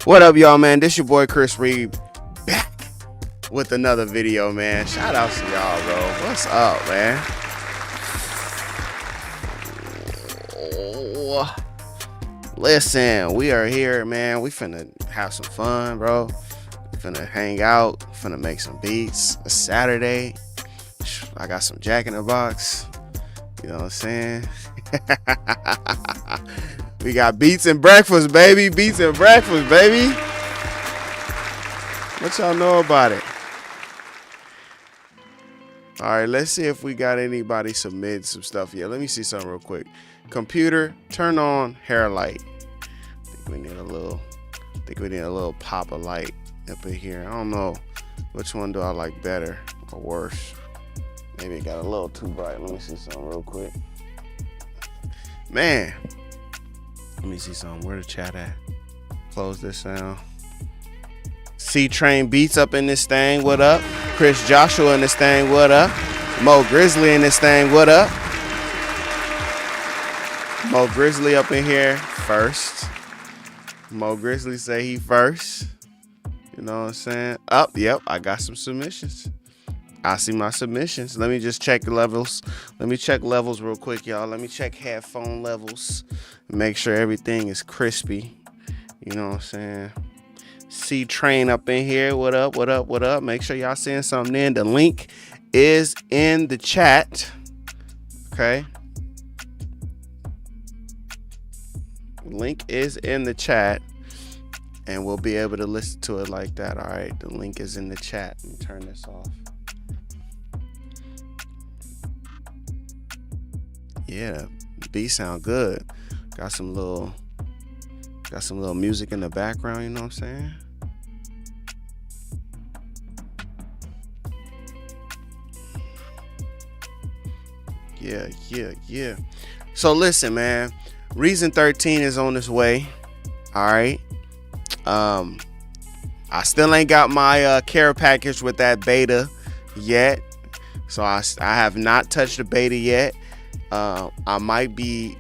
What up, y'all, man? This your boy Chris Reed back with another video, man. Shout out to y'all, bro. What's up, man? Oh, listen, we are here, man. We finna have some fun, bro. We finna hang out, finna make some beats. It's Saturday. I got some Jack in the Box. You know what I'm saying? We got beats and breakfast, baby. Beats and breakfast, baby. What y'all know about it? All right, let's see if we got anybody submit some stuff yet. Let me see something real quick. Computer, turn on hair light. I think we need a little pop of light up in here. I don't know which one do I like better or worse. Maybe it got a little too bright. Let me see something real quick. Man. Let me see something. Where the chat at? Close this sound. C-Train Beats up in this thing. What up? Chris Joshua in this thing. What up? Mo Grizzly in this thing. What up? Mo Grizzly up in here first. Mo Grizzly say he first. You know what I'm saying? Yep. I got some submissions. I see my submissions. Let me just check the levels. Let me check levels real quick, y'all. Let me check headphone levels. Make sure everything is crispy. You know what I'm saying? C-Train up in here. What up? What up? What up? Make sure y'all send something in. The link is in the chat. Okay. Link is in the chat. And we'll be able to listen to it like that. All right. The link is in the chat. Let me turn this off. Yeah, beat sound good. Got some little music in the background, you know what I'm saying? Yeah. So listen, man, Reason 13 is on its way. All right. I still ain't got my care package with that beta yet. So I have not touched the beta yet. I might be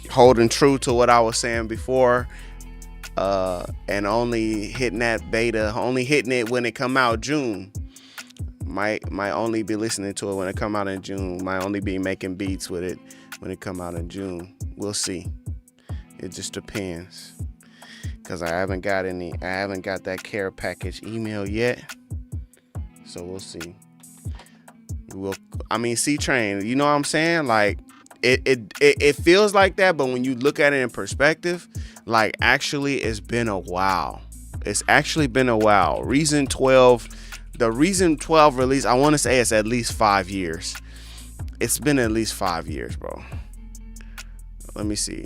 holding true to what I was saying before, and only hitting that beta, only hitting it when it come out June. Might only be listening to it when it come out in June. Might only be making beats with it when it come out in June. We'll see. It just depends, cause I haven't got that care package email yet. So we'll see. C-Train, you know what I'm saying? Like it feels like that, but when you look at it in perspective, like actually it's been a while. It's actually been a while. Reason 12, the Reason 12 release, I want to say it's at least 5 years. It's been at least 5 years, bro. Let me see.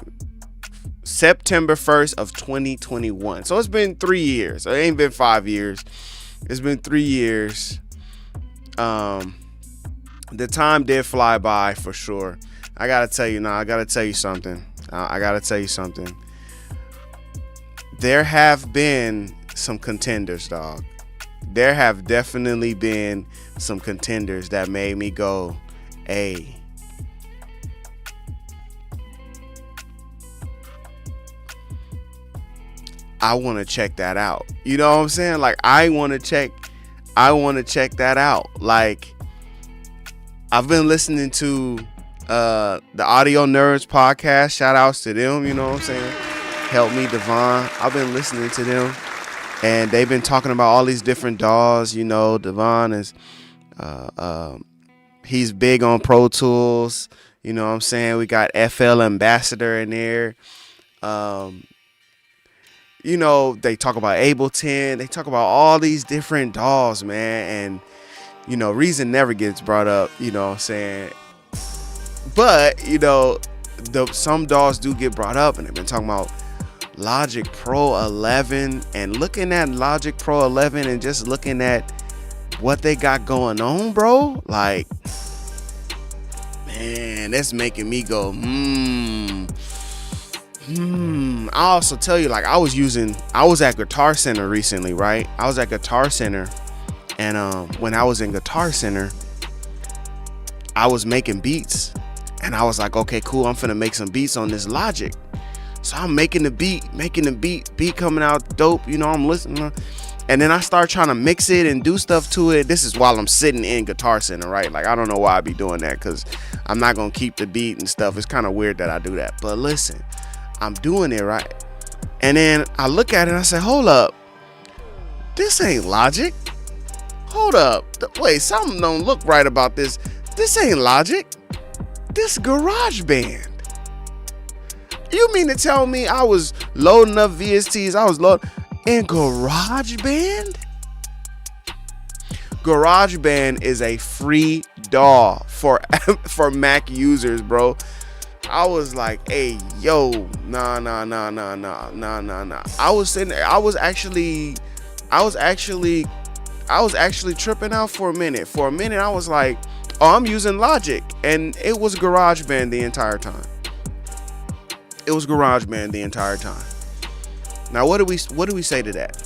September 1st of 2021. So it's been 3 years. It ain't been 5 years. It's been 3 years. The time did fly by for sure. I gotta tell you something. There have been some contenders, dog. There have definitely been some contenders that made me go, hey. I want to check that out. You know what I'm saying? Like I want to check that out. Like I've been listening to the Audio Nerds podcast. Shout outs to them, you know what I'm saying? Help me, Devon. I've been listening to them, and they've been talking about all these different DAWs. You know, Devon is he's big on Pro Tools. You know what I'm saying? We got FL Ambassador in there. You know, they talk about Ableton. They talk about all these different DAWs, man, and you know, Reason never gets brought up, you know what I'm saying? But, you know, some DAWs do get brought up, and they've been talking about Logic Pro 11, and looking at Logic Pro 11 and just looking at what they got going on, bro. Like, man, that's making me go, I also tell you, like, I was at Guitar Center recently, right? I was at Guitar Center. And when I was in Guitar Center, I was making beats, and I was like, okay, cool, I'm finna make some beats on this Logic. So I'm making the beat coming out dope. You know, I'm listening. And then I start trying to mix it and do stuff to it. This is while I'm sitting in Guitar Center, right? Like, I don't know why I be doing that, because I'm not going to keep the beat and stuff. It's kind of weird that I do that. But listen, I'm doing it, right? And then I look at it and I say, hold up. This ain't Logic. Hold up. Wait, something don't look right about this. This ain't Logic. This GarageBand. You mean to tell me I was loading up VSTs? I was loading in GarageBand? GarageBand is a free DAW for Mac users, bro. I was like, hey, yo, nah. I was sitting there, I was actually tripping out for a minute. For a minute, I was like, oh, I'm using Logic. And it was GarageBand the entire time. It was GarageBand the entire time. Now, what do we say to that?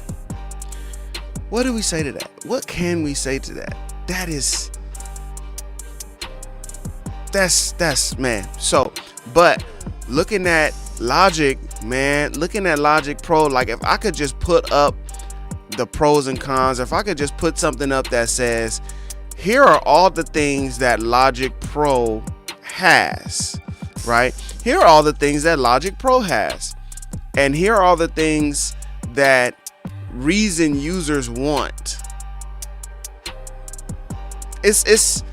What do we say to that? What can we say to that? That's man. So, but looking at Logic, man, looking at Logic Pro, like if I could just put up the pros and cons, if I could just put something up that says, here are all the things that Logic Pro has, right? Here are all the things that Logic Pro has. And here are all the things that Reason users want. It's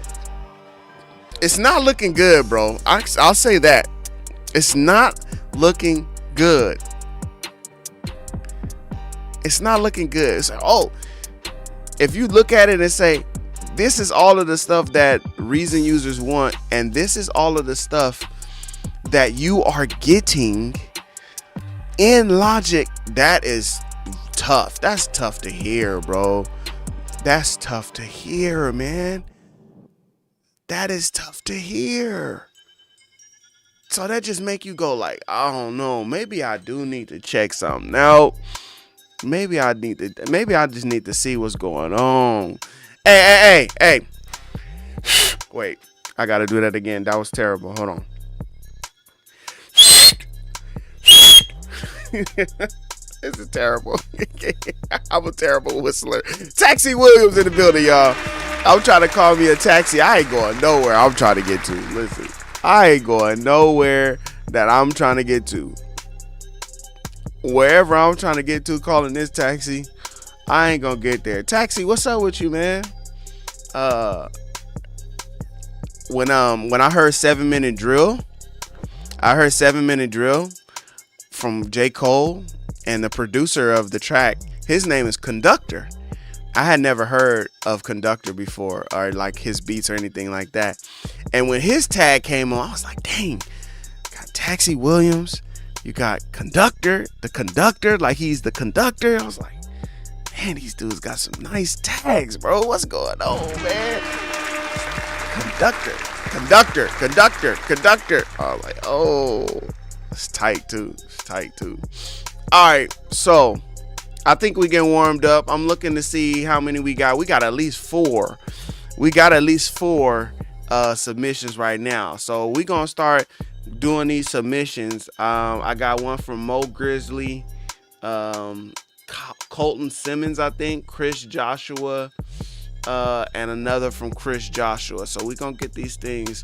not looking good, bro. I'll say that. It's not looking good. It's not looking good. It's like, oh, if you look at it and say, this is all of the stuff that Reason users want, and this is all of the stuff that you are getting in Logic, that is tough. That's tough to hear, bro. That's tough to hear, man. That is tough to hear. So that just make you go like, I don't know, maybe I do need to check something out. Maybe I just need to see what's going on. Hey. Wait, I gotta do that again. That was terrible. Hold on. This is terrible. I'm a terrible whistler. Taxi Williams in the building, y'all. I'm trying to call me a taxi. I ain't going nowhere I'm trying to get to. Listen, I ain't going nowhere that I'm trying to get to. Wherever I'm trying to get to, calling this taxi, I ain't gonna get there. Taxi, what's up with you, man? When I heard 7 Minute Drill, from J. Cole, and the producer of the track, his name is Conductor. I had never heard of Conductor before, or like his beats or anything like that. And when his tag came on, I was like, dang, got Taxi Williams, you got Conductor, the Conductor, like he's the conductor. I was like, man, these dudes got some nice tags, bro. What's going on, man? Conductor. I was like, oh, it's tight too. All right, so I think we get warmed up. I'm looking to see how many we got. We got at least four. Submissions right now. So we gonna start doing these submissions. I got one from Mo Grizzly, Colton Simmons, I think, Chris Joshua, and another from Chris Joshua. So we gonna get these things.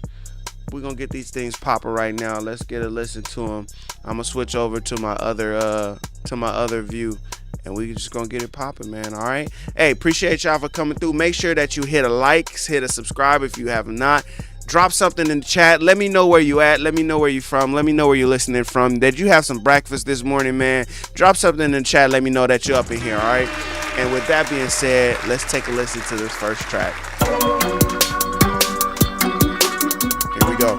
We're gonna get these things popping right now. Let's get a listen to them. I'm gonna switch over to my other view, and we just gonna get it popping, man. All right. Hey, appreciate y'all for coming through. Make sure that you hit a like, hit a subscribe if you have not. Drop something in the chat. Let me know where you at. Let me know where you from. Let me know where you're listening from. Did you have some breakfast this morning, man? Drop something in the chat. Let me know that you're up in here. All right. And with that being said, let's take a listen to this first track. Here we go.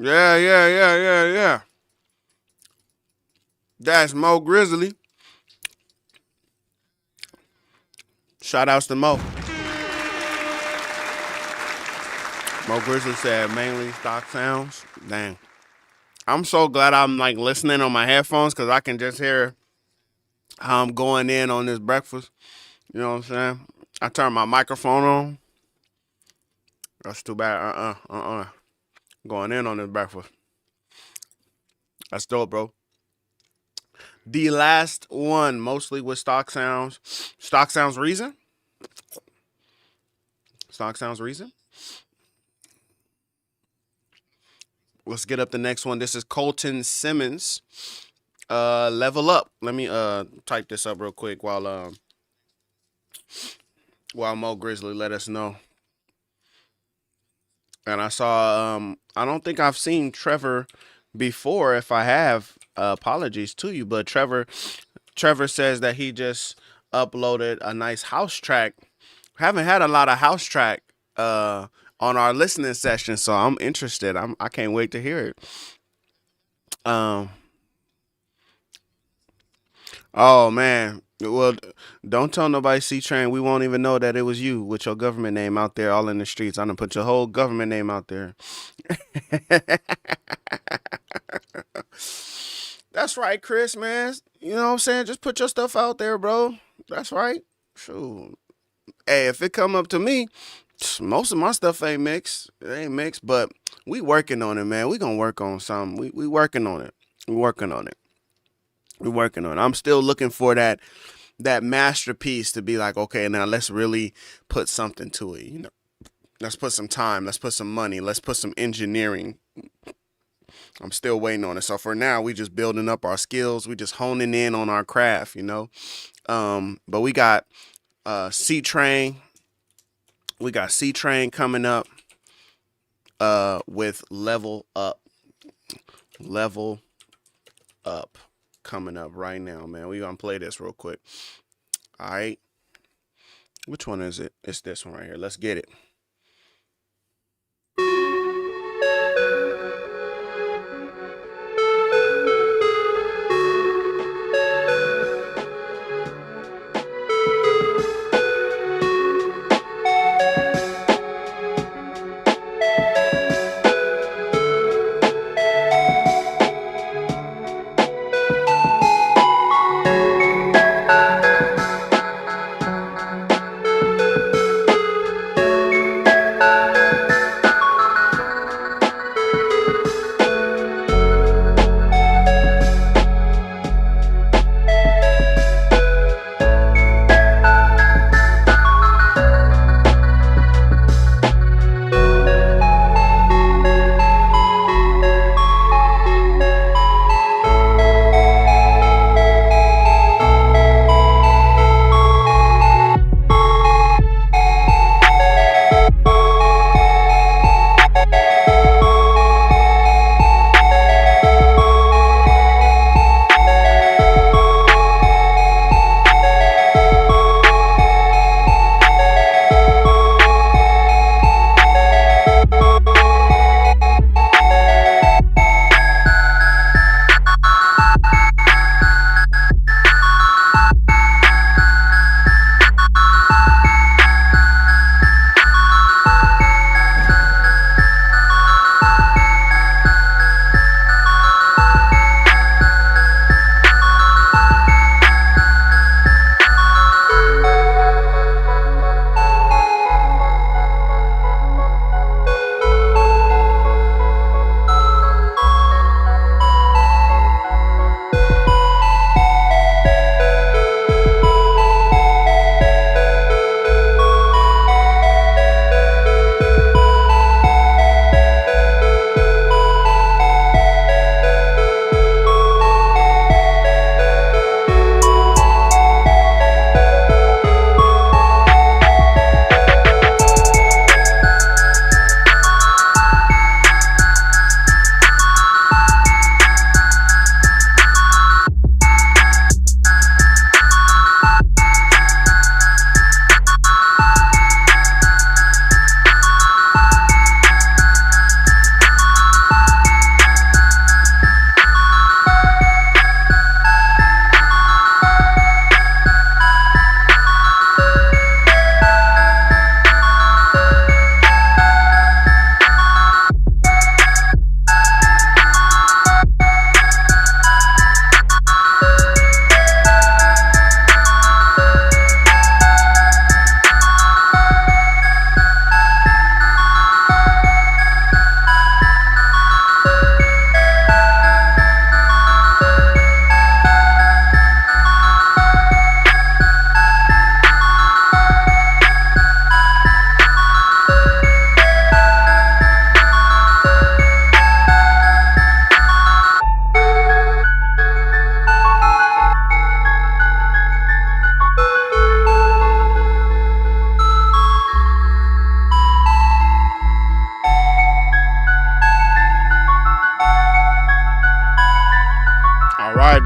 Yeah, yeah, yeah, yeah, yeah. That's Mo Grizzly. Shout outs to Mo. Mo Grizzly said mainly stock sounds. Dang. I'm so glad I'm like listening on my headphones because I can just hear how I'm going in on this breakfast. You know what I'm saying? I turned my microphone on. That's too bad. Going in on this breakfast. That's dope, bro. The last one, mostly with stock sounds. Stock sounds reason. Stock sounds reason. Let's get up the next one. This is Colton Simmons. Level up. Let me type this up real quick while Mo Grizzly let us know. And I saw I don't think I've seen Trevor before. If I have, apologies to you, but Trevor says that he just uploaded a nice house track. Haven't had a lot of house track on our listening session, so I'm interested. I can't wait to hear it. Um oh man. Well, don't tell nobody C Train. We won't even know that it was you with your government name out there all in the streets. I'm gonna put your whole government name out there. That's right, Chris, man. You know what I'm saying? Just put your stuff out there, bro. That's right. Shoot. Hey, if it come up to me, most of my stuff ain't mixed. It ain't mixed, but we working on it, man. We gonna work on something. We working on it. We working on it. We working on it. I'm still looking for that masterpiece to be like, okay, now let's really put something to it. You know, let's put some time. Let's put some money. Let's put some engineering. I'm still waiting on it. So for now, we just building up our skills. We just honing in on our craft, you know. But we got C Train. We got C Train coming up with Level Up. Level Up coming up right now, man. We gonna play this real quick. All right. Which one is it? It's this one right here. Let's get it.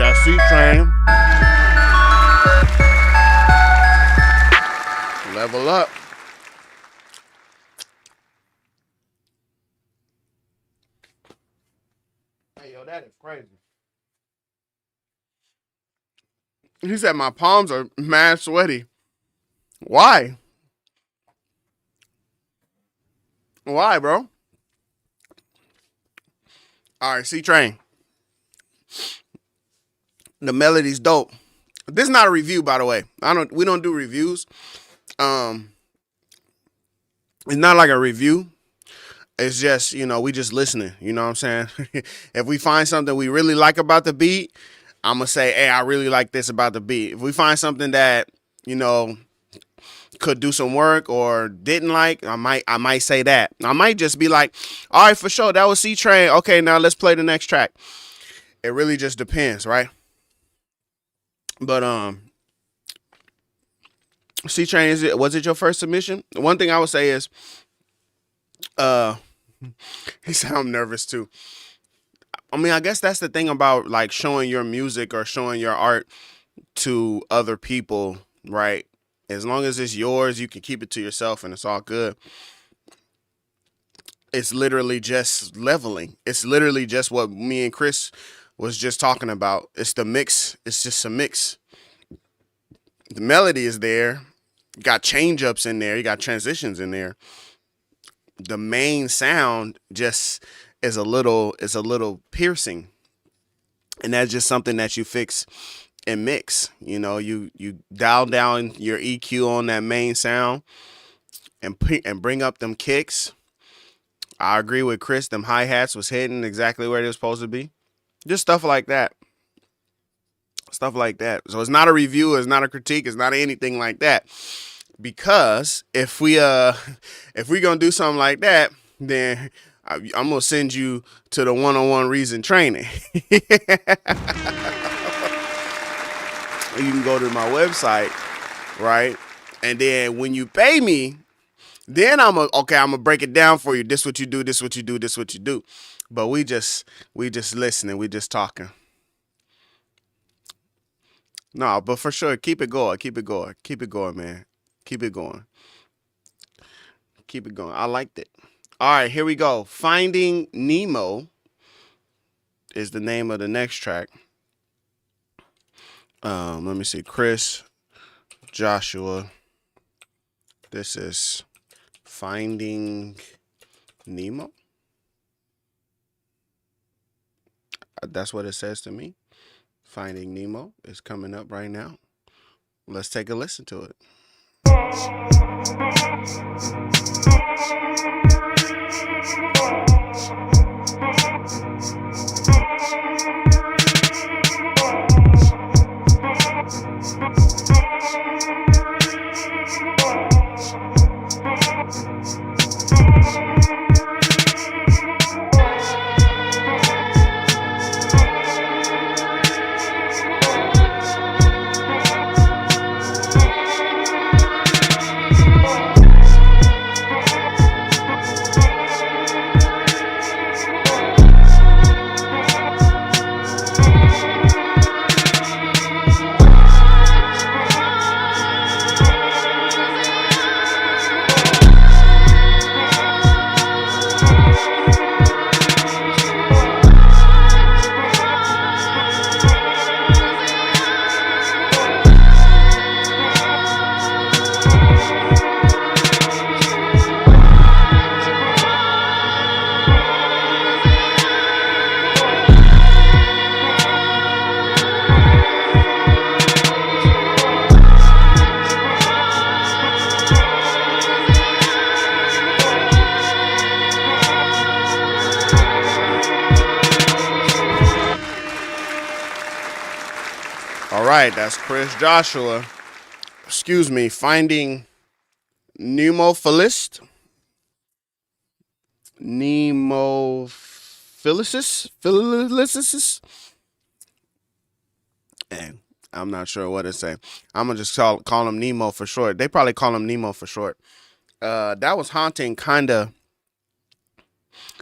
That C train. Level up. Hey, yo, that is crazy. He said my palms are mad sweaty. Why? Why, bro? All right, C train. The melody's dope. This is not a review, by the way. We don't do reviews. Um, it's not like a review. It's just, we just listening. You know what I'm saying? If we find something we really like about the beat, I'm gonna say, hey, I really like this about the beat. If we find something that, could do some work or didn't like, I might say that. I might just be like, all right, for sure, that was C Train. Okay, now let's play the next track. It really just depends, right? But C Train, was it your first submission? One thing I would say is, he said I'm nervous too. I mean, I guess that's the thing about like showing your music or showing your art to other people, right? As long as it's yours, you can keep it to yourself and it's all good. It's literally just leveling. It's literally just what me and Chris was just talking about. It's the mix. It's just a mix. The melody is there. You got change ups in there. You got transitions in there. The main sound just is a little piercing. And that's just something that you fix and mix. You dial down your EQ on that main sound and bring up them kicks. I agree with Chris. Them hi-hats was hitting exactly where they were supposed to be. Just stuff like that. Stuff like that. So it's not a review. It's not a critique. It's not anything like that. Because if we gonna do something like that, then I'm gonna send you to the one-on-one reason training. You can go to my website, right? And then when you pay me, then I'm gonna break it down for you. This what you do, this what you do, this what you do. But we just listening, we just talking. No, but for sure, keep it going, keep it going, keep it going, man. Keep it going. Keep it going. I liked it. All right, here we go. Finding Nemo is the name of the next track. Let me see. Chris, Joshua. This is Finding Nemo. That's what it says to me. Finding Nemo is coming up right now. Let's take a listen to it. All right, that's Chris Joshua. Excuse me, Finding Nemophilist. Philicis. And I'm not sure what to say. I'm gonna just call him Nemo for short. They probably call him Nemo for short. That was haunting, kinda.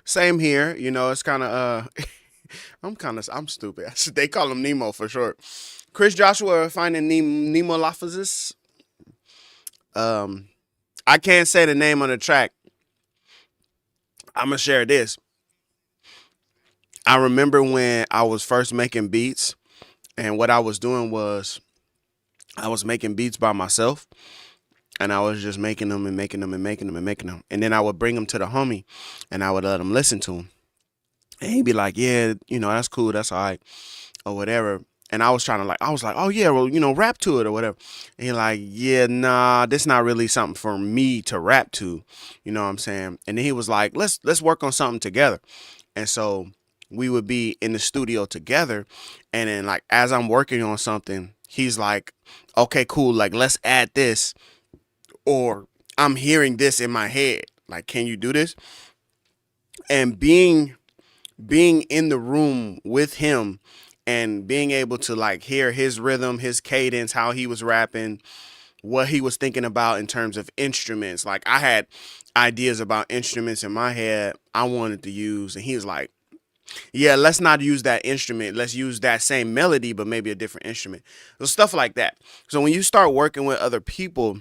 Same here, it's kind of I'm stupid. They call him Nemo for short. Chris Joshua finding Nemo Lafazis. Um, I can't say the name on the track. I'm gonna share this. I remember when I was first making beats, and what I was doing was I was making beats by myself, and I was just making them and making them and making them and making them, and then I would bring them to the homie, and I would let him listen to them, and he'd be like, "Yeah, that's cool, that's all right, or whatever." And I was trying to I was like, "Oh yeah, well, rap to it or whatever." And he like, "Yeah, nah, this not really something for me to rap to," you know what I'm saying? And then he was like, "Let's work on something together." And so we would be in the studio together, and then like as I'm working on something, he's like, "Okay, cool, like let's add this," or "I'm hearing this in my head. Like, can you do this?" And being in the room with him and being able to like hear his rhythm, his cadence, how he was rapping, what he was thinking about in terms of instruments. Like I had ideas about instruments in my head I wanted to use, and he was like, "Yeah, let's not use that instrument. Let's use that same melody, but maybe a different instrument." So stuff like that. So when you start working with other people,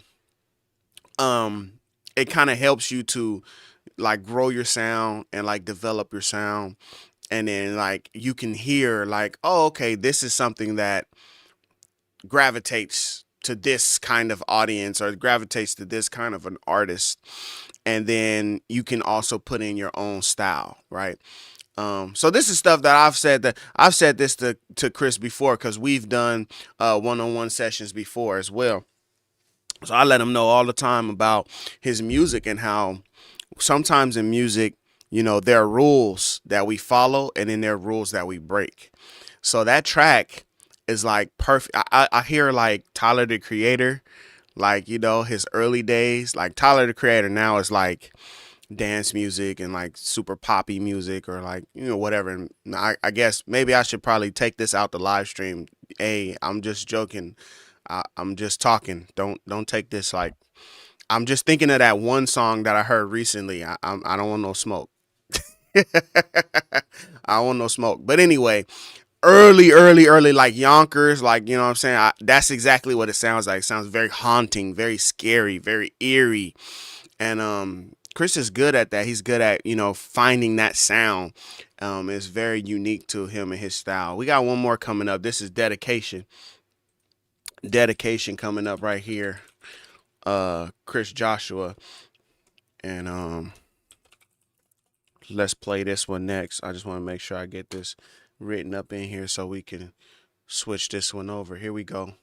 um, it kind of helps you to like grow your sound and like develop your sound, and then like you can hear like, oh, okay, this is something that gravitates to this kind of audience or gravitates to this kind of an artist, and then you can also put in your own style, right? So this is stuff that I've said this to Chris before, because we've done one-on-one sessions before as well. So I let him know all the time about his music and how sometimes in music, there are rules that we follow and then there are rules that we break. So that track is like perfect. I hear like Tyler the Creator, like, his early days. Like Tyler the Creator now is like dance music and like super poppy music or like, whatever. And I guess maybe I should probably take this out the live stream. Hey, I'm just joking. I'm just talking. Don't take this like, I'm just thinking of that one song that I heard recently. I don't want no smoke. I don't want no smoke. But anyway, early, like Yonkers, like, you know what I'm saying? That's exactly what it sounds like. It sounds very haunting, very scary, very eerie. And Chris is good at that. He's good at, finding that sound. It's very unique to him and his style. We got one more coming up. This is Dedication. Dedication coming up right here. Chris Joshua. And let's play this one next. I just want to make sure I get this written up in here so we can switch this one over. Here we go.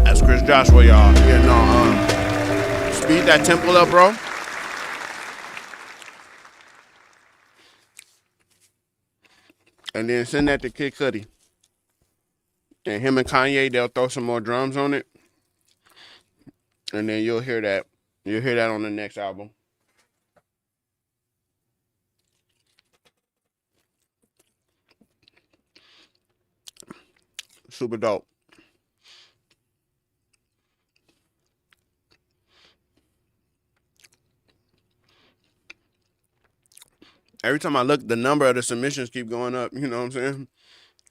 That's Chris Joshua, y'all. Yeah, no, speed that tempo up, bro. And then send that to Kid Cudi. And him and Kanye, they'll throw some more drums on it. And then you'll hear that. You'll hear that on the next album. Super dope. Every time I look, the number of the submissions keep going up. You know what I'm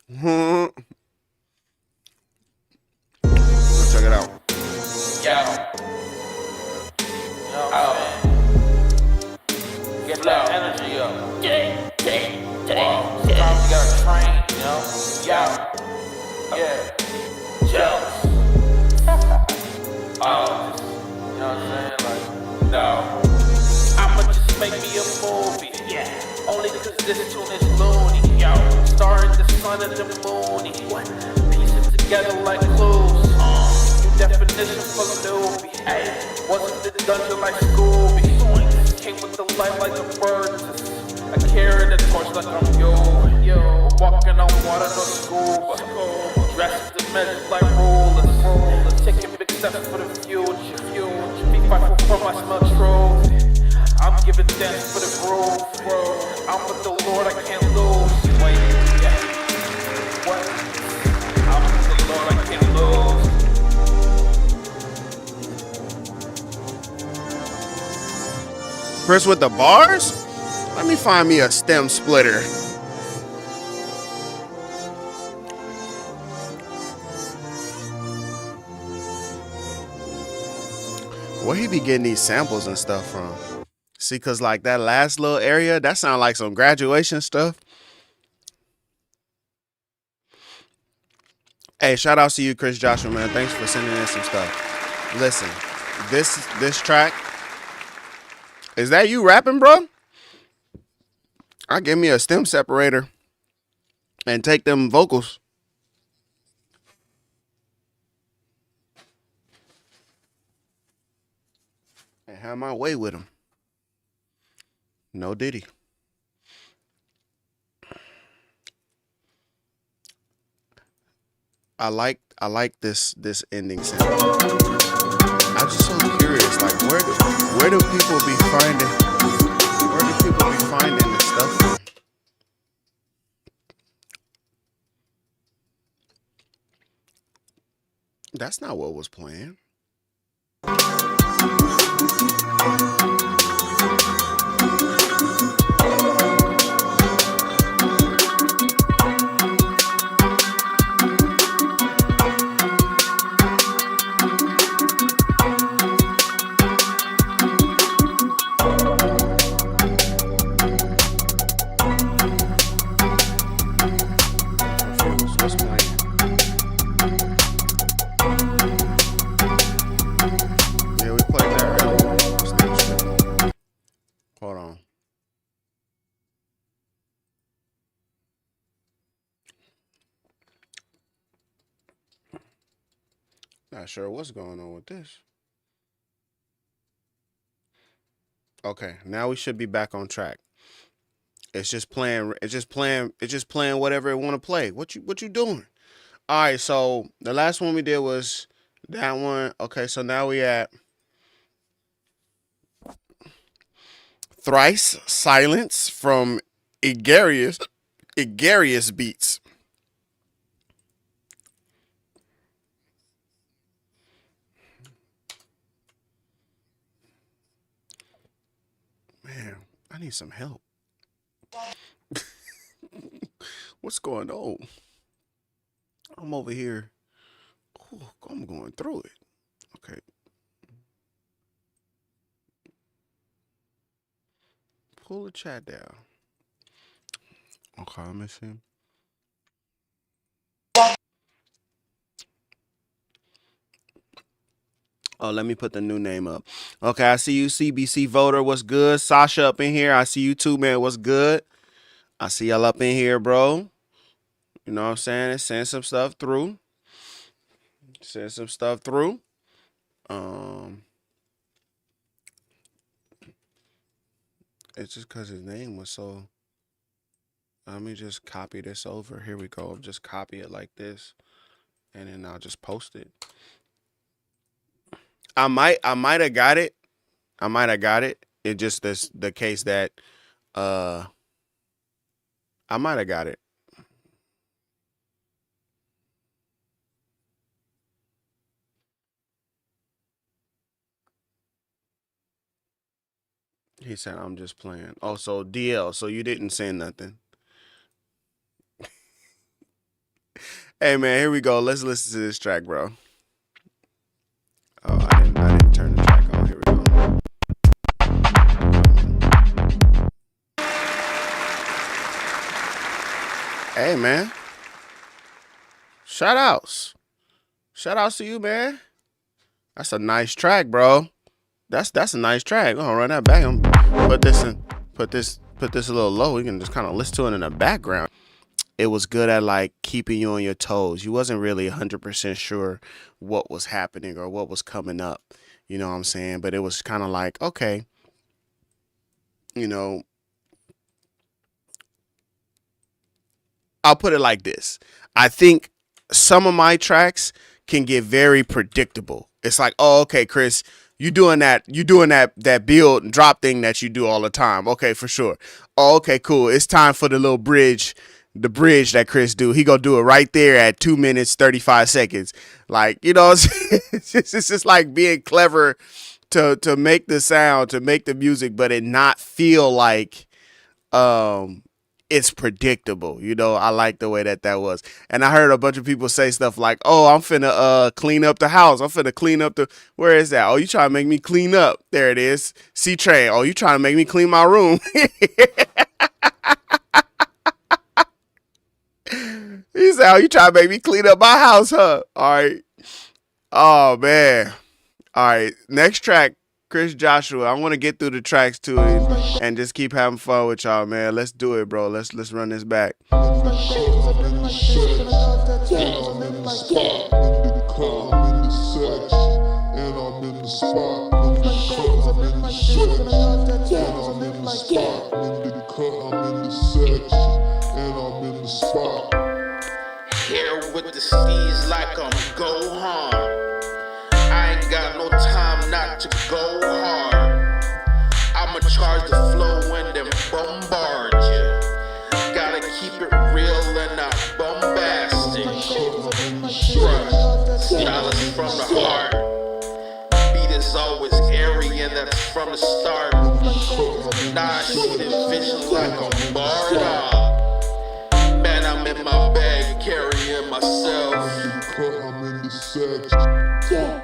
saying? it out. Yo, get that energy up. Wow. Sometimes you gotta train, you know? Yeah, jealous. You know what I'm saying? Like, no. I'ma just make me a movie. Yeah. Only cause this tune is loony. Yo, starring the sun and the moony. What? Pieces together like clues. New definition for newbie. Hey, wasn't the dungeon like Scooby? Came with the light like a bird. I carry the torch like I'm yo. Walking on water, no scuba. Dressed to measure like rulers. Taking big steps for the future. Be fightful for my smell trophy. I'm giving dance for the groove. I'm with the Lord, I can't lose. Wait, yeah. What? I'm with the Lord, I can't lose. Chris with the bars? Let me find me a stem splitter. Where he be getting these samples and stuff from? See, cause like that last little area, that sound like some graduation stuff. Hey, shout out to you, Chris Joshua, man. Thanks for sending in some stuff. Listen, this track, is that you rapping, bro? I give me a stem separator and take them vocals. And have my way with them. No Diddy. I like this ending sound. I'm just so curious, like where do people be finding this stuff from? That's not what was playing. What's playing? Yeah, we played that earlier. Hold on. Not sure what's going on with this. Okay, now we should be back on track. It's just playing. It's just playing. It's just playing whatever it want to play. What you doing? All right. So the last one we did was that one. Okay. So now we at Thrice Silence from Igarius Beats. Man, I need some help. What's going on? I'm over here. Ooh, I'm going through it. Okay. Pull the chat down. Okay, let me see. Oh, let me put the new name up. Okay, I see you, CBC voter. What's good? Sasha up in here. I see you too, man. What's good? I see y'all up in here, bro. You know what I'm saying? Send some stuff through. Send some stuff through. It's just because his name was so. Let me just copy this over. Here we go. Just copy it like this, and then I'll just post it. I might have got it. I might have got it. It just this the case that I might have got it. He said I'm just playing. Oh, so DL, so you didn't say nothing. Hey man, here we go. Let's listen to this track, bro. Hey, man. Shout outs. Shout outs to you, man. That's a nice track, bro. That's a nice track. I'm gonna run that back. I'm put this in, put this a little low. You can just kind of listen to it in the background. It was good at like keeping you on your toes. You wasn't really 100% sure what was happening or what was coming up. You know what I'm saying? But it was kind of like, okay, you know, I'll put it like this. I think some of my tracks can get very predictable. It's like, oh, okay, Chris, you doing that build and drop thing that you do all the time. Okay, for sure. Oh, okay, cool. It's time for the little bridge, the bridge that Chris do. He gonna do it right there at 2 minutes 35 seconds. Like, you know, it's just like being clever to make the sound, to make the music, but it not feel like it's predictable. You know, I like the way that was. And I heard a bunch of people say stuff like, oh, I'm finna clean up the house. I'm finna clean up the, where is that? Oh, you trying to make me clean up. There it is. C-Train. Oh, you trying to make me clean my room. He said, oh, you trying to make me clean up my house, huh? All right. Oh, man. All right. Next track, Chris Joshua. I want to get through the tracks too and just keep having fun with y'all, man. Let's do it, bro. Let's run this back. Here with the steez like I'm Gohan. I ain't got no time not to go hard. I'ma charge the flow and then bombard you. Gotta keep it real and not bombastic. Bruh, style is from the heart. Beat is always airy and that's from the start. Now I see the vision like I'm barred up. Man, I'm in my bag carrying myself. I'm in the section. Yeah.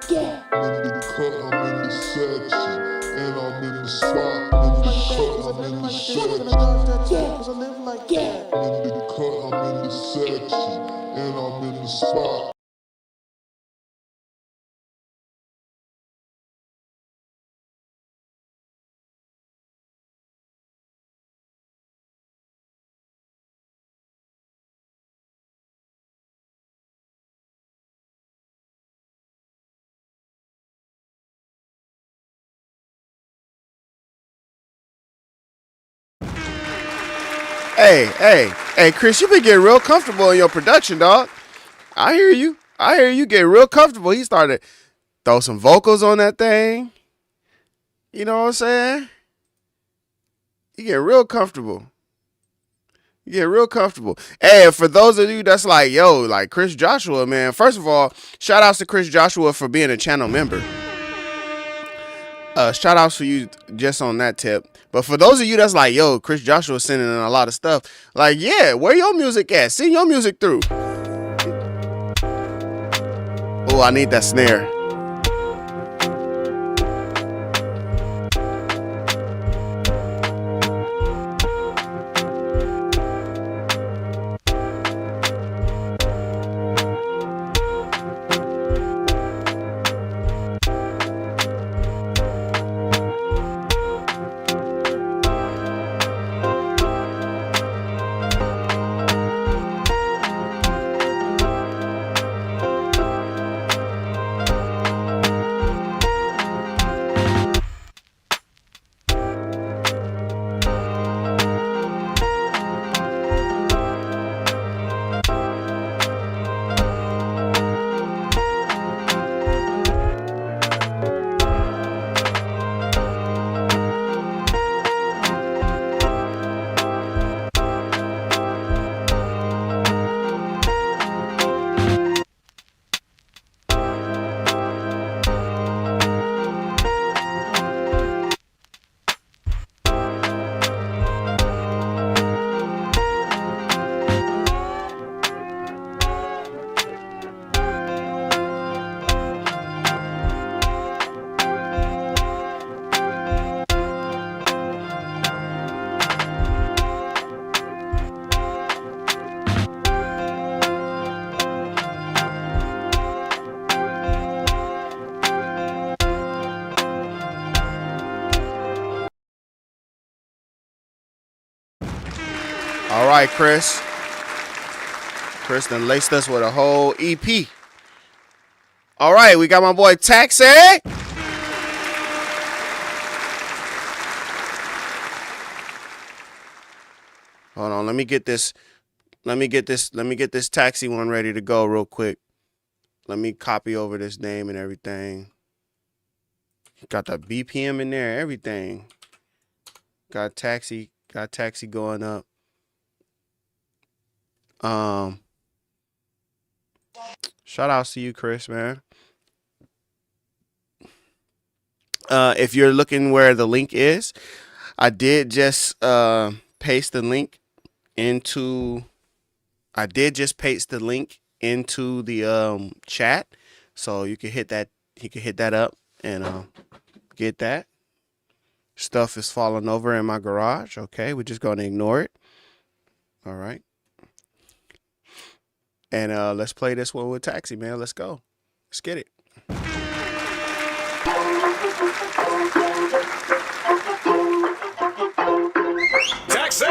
I'm in the cut, I'm in the section. And I'm in the spot. I'm in the cut, I'm in the section. Cause I live like that. I'm in the cut, I'm in the section. And I'm in the spot. Hey, Chris, you been getting real comfortable in your production, dog. I hear you. Get real comfortable. He started throw some vocals on that thing. You know what I'm saying? You get real comfortable. Hey, for those of you that's like, yo, like Chris Joshua, man, first of all, shout outs to Chris Joshua for being a channel member. Shout outs for you just on that tip. But for those of you that's like, yo, Chris Joshua sending in a lot of stuff, like, yeah, where your music at? Send your music through. Oh, I need that snare. All right, Chris. Chris done laced us with a whole EP. All right, we got my boy Taxi. Hold on, let me get this Taxi one ready to go real quick. Let me copy over this name and everything. Got the BPM in there, everything. Got Taxi going up. Shout outs to you, Chris, man. If you're looking where the link is, I did just paste the link into the chat, so you can hit that. You can hit that up and get that. Stuff is falling over in my garage. Okay, we're just gonna ignore it. All right. And let's play this one with Taxi, man. Let's go. Let's get it. Taxi!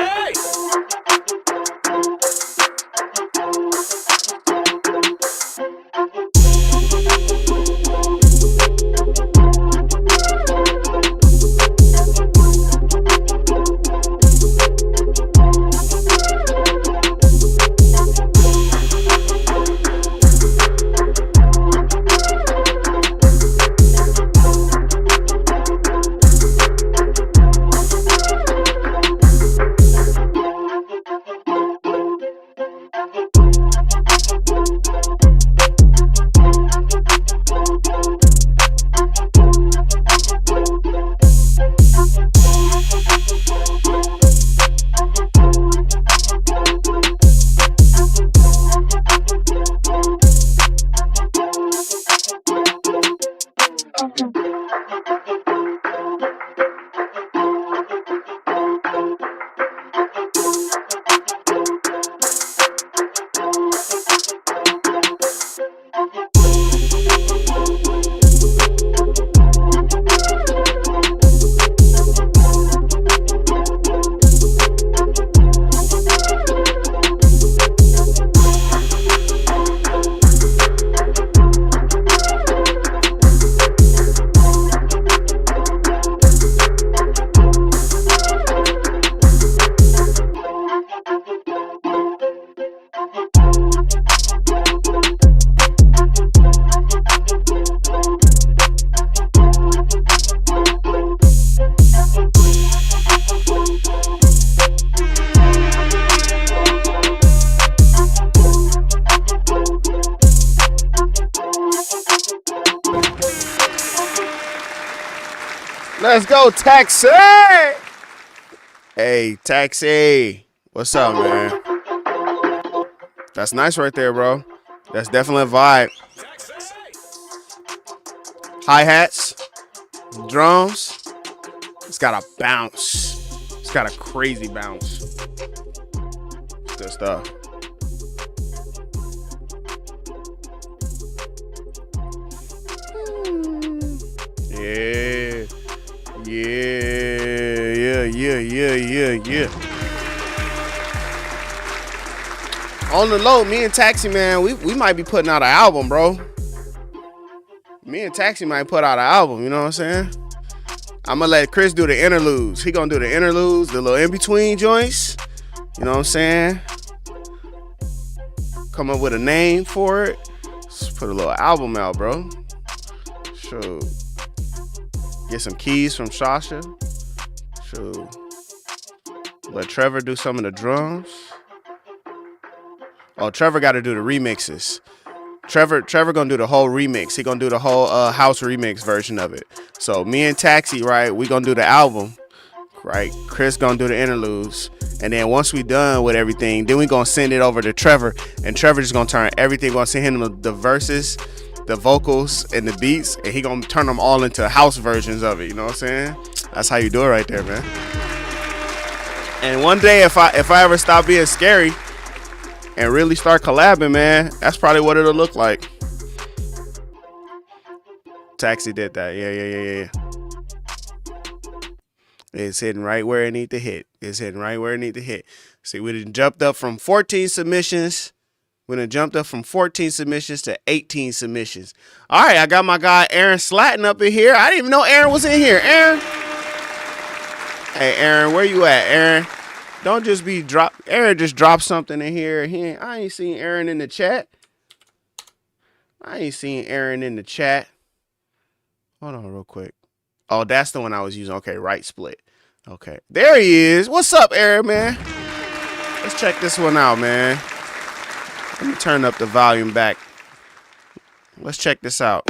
Let's go, Taxi! Hey, Taxi. What's up, man? That's nice right there, bro. That's definitely a vibe. Hi-hats, drums. It's got a bounce. It's got a crazy bounce. Good stuff. Yeah. On the low, me and Taxi, man, we might be putting out an album, bro. Me and Taxi might put out an album, you know what I'm saying? I'm gonna let Chris do the interludes. He gonna do the interludes, the little in-between joints. You know what I'm saying? Come up with a name for it. Let's put a little album out, bro. Sure. Get some keys from Sasha. Sure. Let Trevor do some of the drums. Oh, Trevor got to do the remixes. Trevor gonna do the whole remix. He gonna do the whole house remix version of it. So me and Taxi, right? We gonna do the album, right? Chris gonna do the interludes, and then once we done with everything, then we gonna send it over to Trevor, and Trevor just gonna turn everything. Gonna send him the verses, the vocals, and the beats, and he gonna turn them all into house versions of it. You know what I'm saying? That's how you do it right there, man. And one day, if I ever stop being scary and really start collabing, man, that's probably what it'll look like. Taxi did that. Yeah. It's hitting right where it need to hit. It's hitting right where it need to hit. See, we done jumped up from 14 submissions. We done jumped up from 14 submissions to 18 submissions. All right, I got my guy Aaron Slatton up in here. I didn't even know Aaron was in here. Aaron. Hey, Aaron, where you at, Aaron? Don't just be drop. Aaron just dropped something in here. I ain't seen Aaron in the chat. I ain't seen Aaron in the chat. Hold on real quick. Oh, that's the one I was using. Okay, right split. Okay, there he is. What's up, Aaron, man? Let's check this one out, man. Let me turn up the volume back. Let's check this out.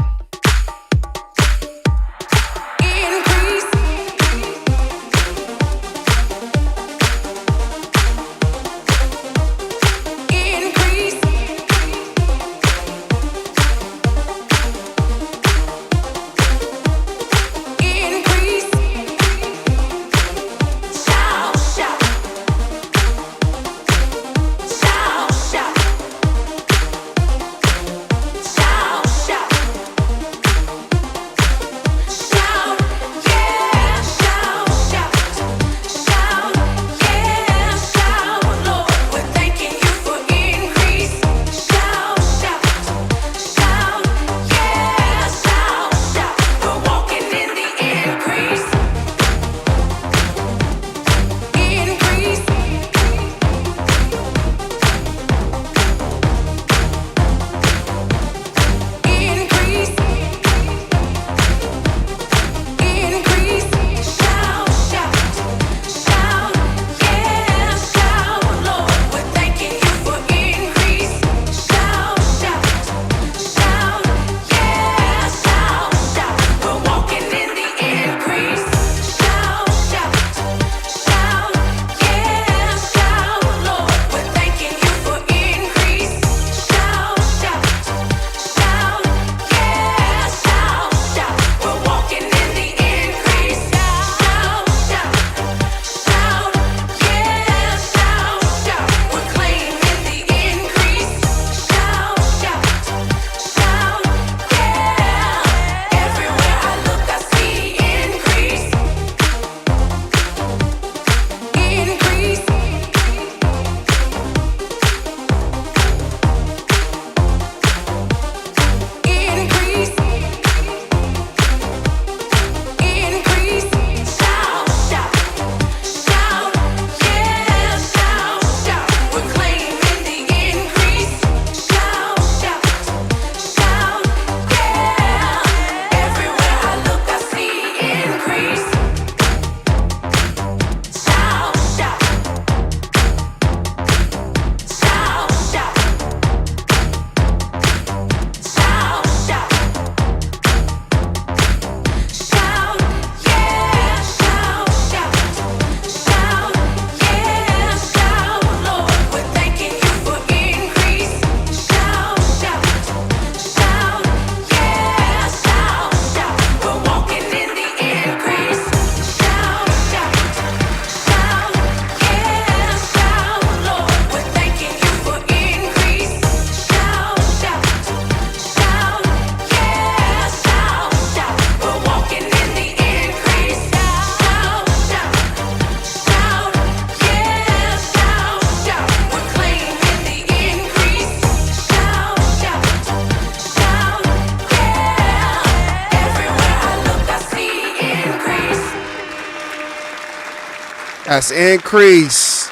That's increase.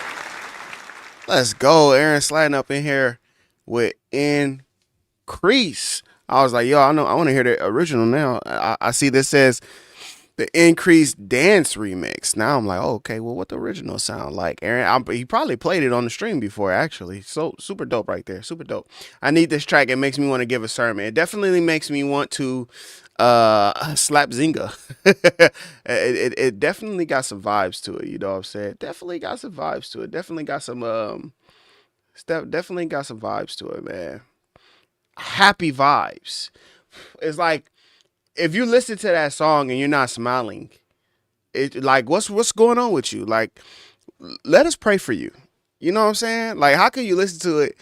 Let's go. Aaron sliding up in here with increase. I was like, yo, I want to hear the original now. I see this says the increase dance remix. Now I'm like, oh, okay, well, what the original sound like? Aaron, he probably played it on the stream before, actually. So super dope right there. Super dope. I need this track. It makes me want to give a sermon. It definitely makes me want to slap Zynga. it definitely got some vibes to it, you know what I'm saying? Definitely got some vibes to it. Definitely got some vibes to it, man. Happy vibes. It's like if you listen to that song and you're not smiling, it like what's going on with you? Like, let us pray for you. You know what I'm saying? Like, how can you listen to it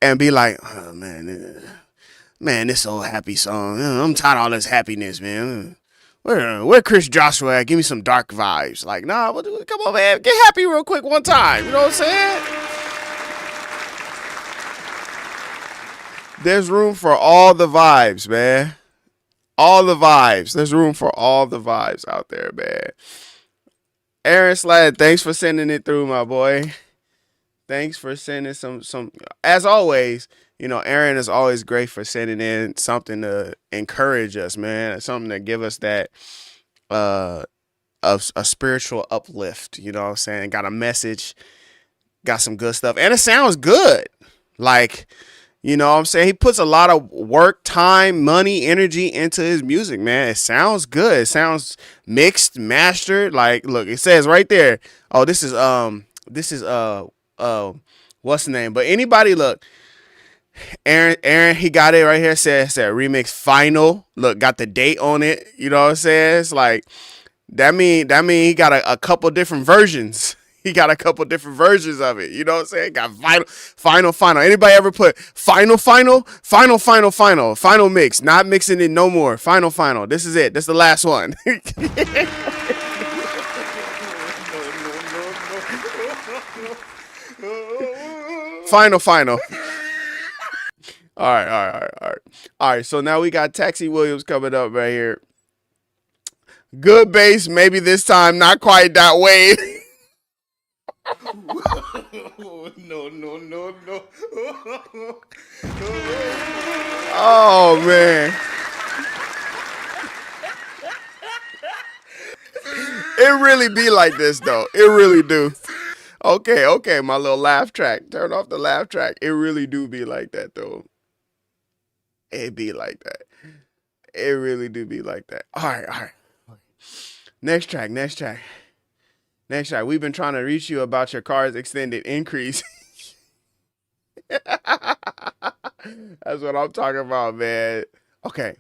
and be like, oh man, this old happy song. I'm tired of all this happiness, man. where Chris Joshua at? Give me some dark vibes. Like, nah, come on, man. Get happy real quick one time. You know what I'm saying? There's room for all the vibes, man. All the vibes. There's room for all the vibes out there, man. Aaron Slad, thanks for sending it through, my boy. Thanks for sending some. As always, Aaron is always great for sending in something to encourage us, man. Something to give us that a spiritual uplift. You know what I'm saying? Got a message, got some good stuff, and it sounds good. Like, you know what I'm saying? He puts a lot of work, time, money, energy into his music, man. It sounds good. It sounds mixed, mastered. Like, look, it says right there. Oh, this is what's the name? But anybody, look, Aaron, he got it right here. Said remix final. Look, got the date on it. You know what I'm saying? It's like that mean he got a couple different versions. He got a couple different versions of it. You know what I'm saying? Got final. Anybody ever put final mix? Not mixing it no more. Final. This is it. This is the last one. Final. All right. So now we got Taxi Williams coming up right here. Good bass, maybe this time not quite that way. No. Oh man. It really be like this though. It really do. Okay, my little laugh track. Turn off the laugh track. It really do be like that though. It be like that. It really do be like that. All right. Next track. We've been trying to reach you about your car's extended increase. That's what I'm talking about, man. Okay,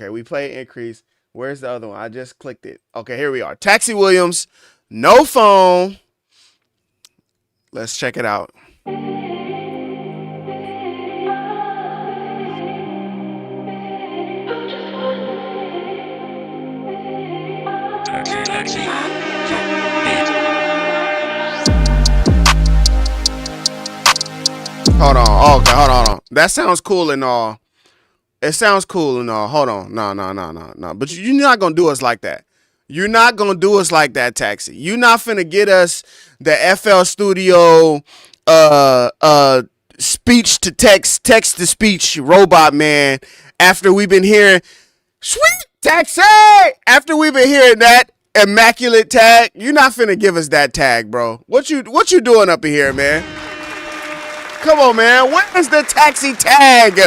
we play increase. Where's the other one? I just clicked it. Okay, here we are. Taxi Williams, no phone. Let's check it out. Hold on. That sounds cool and all. It sounds cool and all. Hold on. No. But you're not going to do us like that. You're not going to do us like that, Taxi. You're not finna get us the FL Studio speech to text to speech robot, man. After we've been hearing, sweet Taxi! After we've been hearing that immaculate tag, you're not finna give us that tag, bro. What you doing up in here, man? Come on, man. Where's the Taxi tag?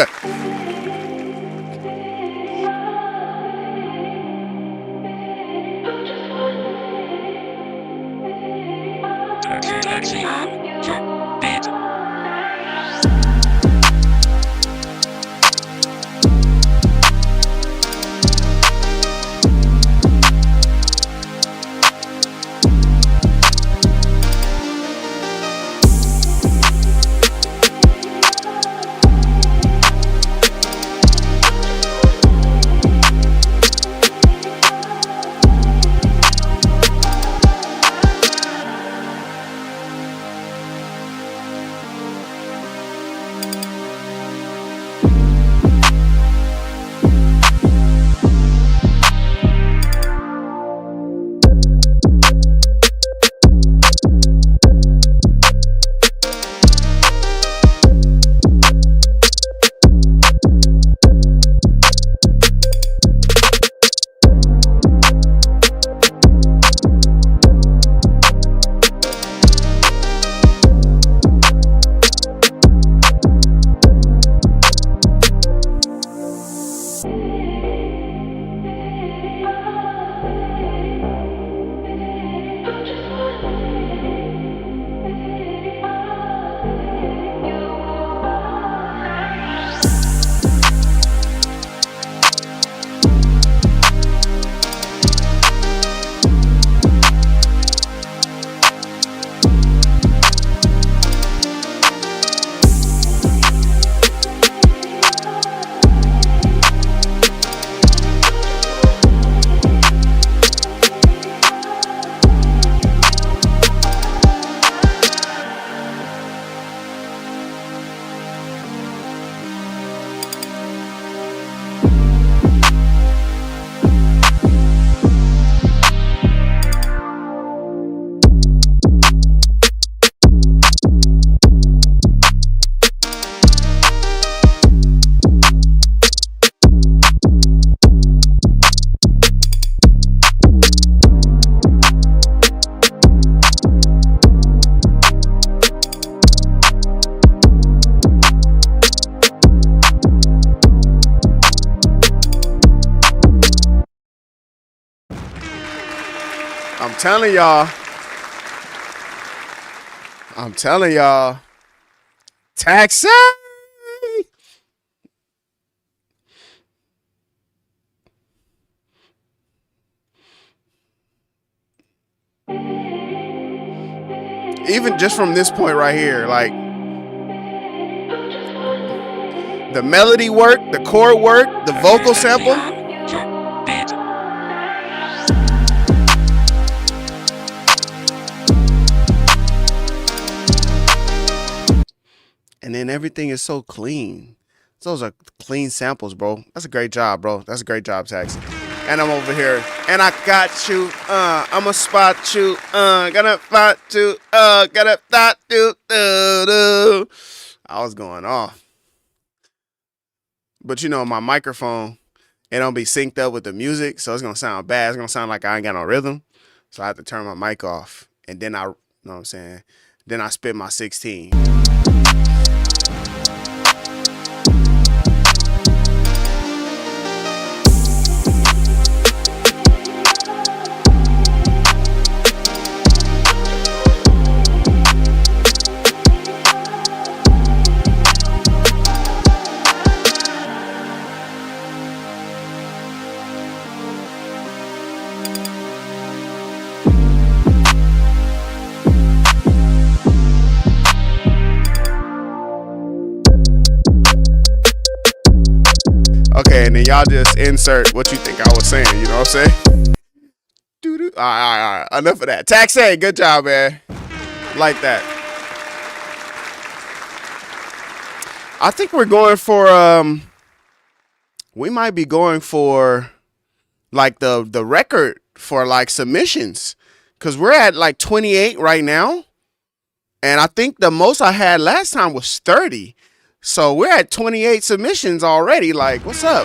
I'm telling y'all. I'm telling y'all. Taxi. Even just from this point right here, like the melody work, the chord work, the vocal sample. And then everything is so clean. Those are clean samples, bro. That's a great job, bro. That's a great job, Taxi. And I'm over here, and I got you. I'ma spot you. Gonna spot you. Gonna spot you. I was going off, but you know my microphone, it don't be synced up with the music, so it's gonna sound bad. It's gonna sound like I ain't got no rhythm, so I have to turn my mic off, and then I, you know what I'm saying, then I spit my 16. Okay, and then y'all just insert what you think I was saying. You know what I'm saying? All right. Enough of that. Taxi, good job, man. Like that. I think we're going for we might be going for like the record for like submissions, because we're at like 28 right now, and I think the most I had last time was 30. So we're at 28 submissions already. Like, what's up?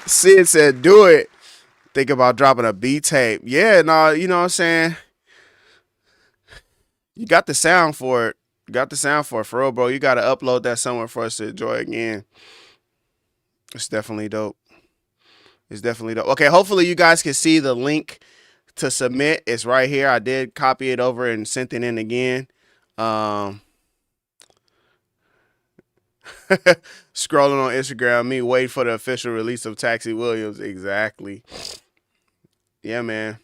Sid said, do it. Think about dropping a B tape. Yeah, no, you know what I'm saying? You got the sound for it. You got the sound for it, for real, bro. You got to upload that somewhere for us to enjoy again. It's definitely dope. It's definitely dope. Okay, hopefully you guys can see the link to submit. It's right here. I did copy it over and sent it in again. Scrolling on Instagram, me wait for the official release of Taxi Williams. Exactly. Yeah, man.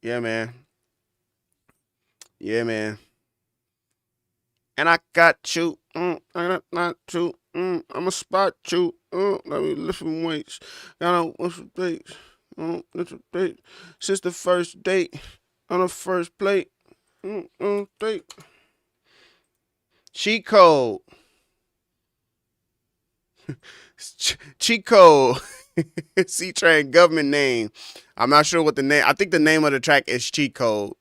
Yeah, man. Yeah, man. And I got you. I got not you. I'ma spot you. Let me lift some weights. Gotta want some dates. Since the first date on the first plate. Date. Cheat code. Cheat code. C-Train government name. I'm not sure what the name. I think the name of the track is Cheat Code.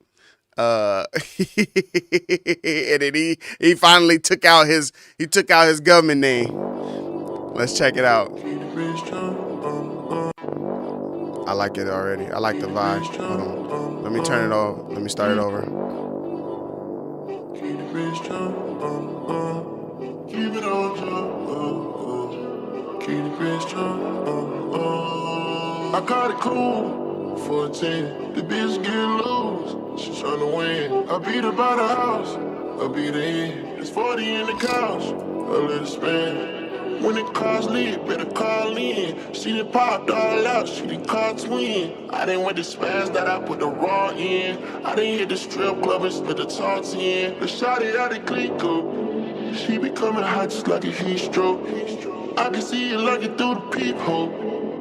And then he finally took out his government name. Let's check it out. I like it already. I like the vibe. Hold on. Let me turn it off. Let me start it over. Keep it on, keep it I caught it cool for a 10. The bitch get loose. She tryna win. I beat her by the house. I beat her in. It's 40 in the couch. I let it spin. When the car's lit, better call in. She done popped all out. She done caught twin. I done went to smash that I put the raw in. I done hit the strip club and split the tarts in. The shawty out the click up. She be coming hot just like a heat stroke. I can see it lurking through the peephole.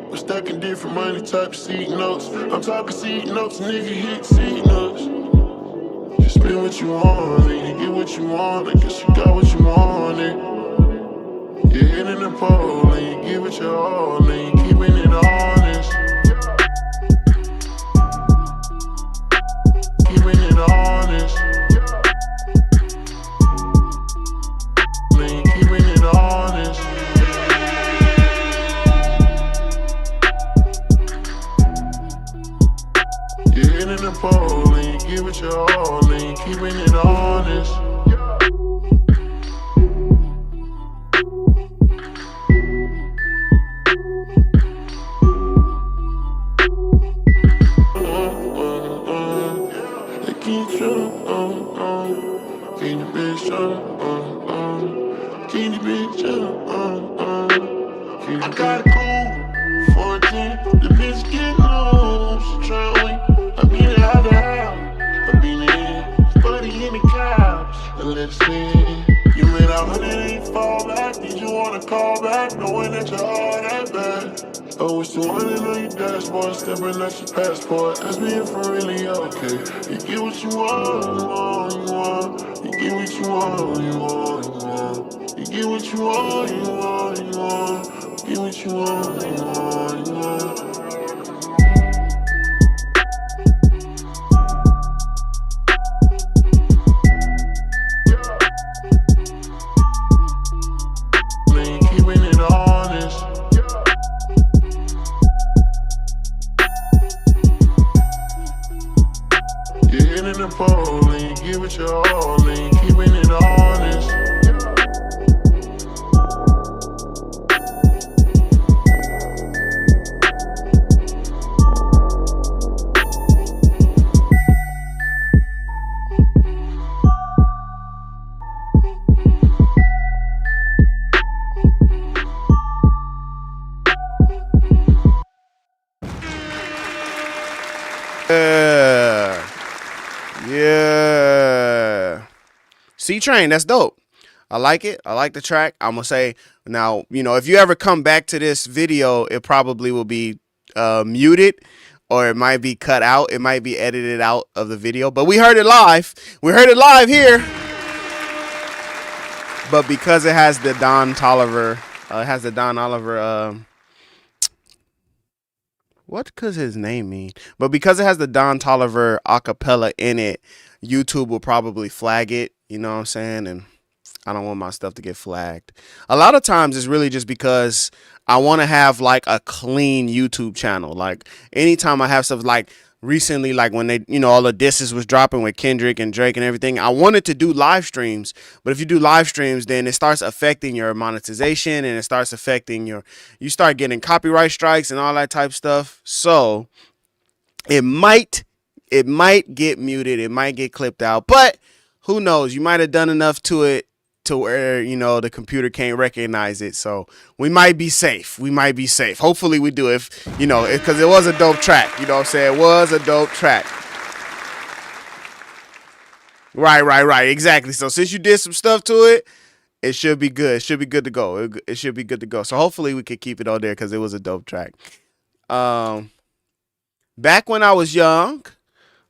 We're stacking different money type seat notes. I'm talking seat notes, nigga hit seat notes. You spend what you want, and you get what you want. I guess you got what you wanted. You're hitting the pole, and you give it your all, and you keeping it honest. Keeping it honest. And you keeping it honest. You're hitting the pole, and you give it your all, and you keeping it honest. got cool. 14, the bitch get loose. Try to win, I beat it out the house. I beat it in, buddy in the couch. And let's see. You made 108 fall back. Did you wanna call back? Knowing that you're all that bad. Oh, it's 200 on your dashboard, stepping at your passport. Ask me if I'm really okay. You get what you want, you want, you want. You get what you want, you want, you want. You get what you want, you want, you want. You get what you want, you want, you want. Keeping it honest. You're hitting the pole and you give it your all and you keeping it honest. Yeah. C-Train, that's dope. I like it. I like the track. I'm gonna say now, if you ever come back to this video, it probably will be muted, or it might be cut out. It might be edited out of the video. But we heard it live. We heard it live here. But because it has the Don Toliver, what could his name mean? But because it has the Don Toliver acapella in it, YouTube will probably flag it. You know what I'm saying? And I don't want my stuff to get flagged. A lot of times it's really just because I want to have like a clean YouTube channel. Like anytime I have stuff like recently, like when they, all the disses was dropping with Kendrick and Drake and everything, I wanted to do live streams. But if you do live streams, then it starts affecting your monetization and it starts affecting you start getting copyright strikes and all that type of stuff. So it might get muted. It might get clipped out, but who knows? You might have done enough to it to where, the computer can't recognize it. So we might be safe. Hopefully we do, because it was a dope track. You know what I'm saying? It was a dope track. Right. Exactly. So since you did some stuff to it, it should be good. It should be good to go. It should be good to go. So hopefully we could keep it on there because it was a dope track. Back When I Was Young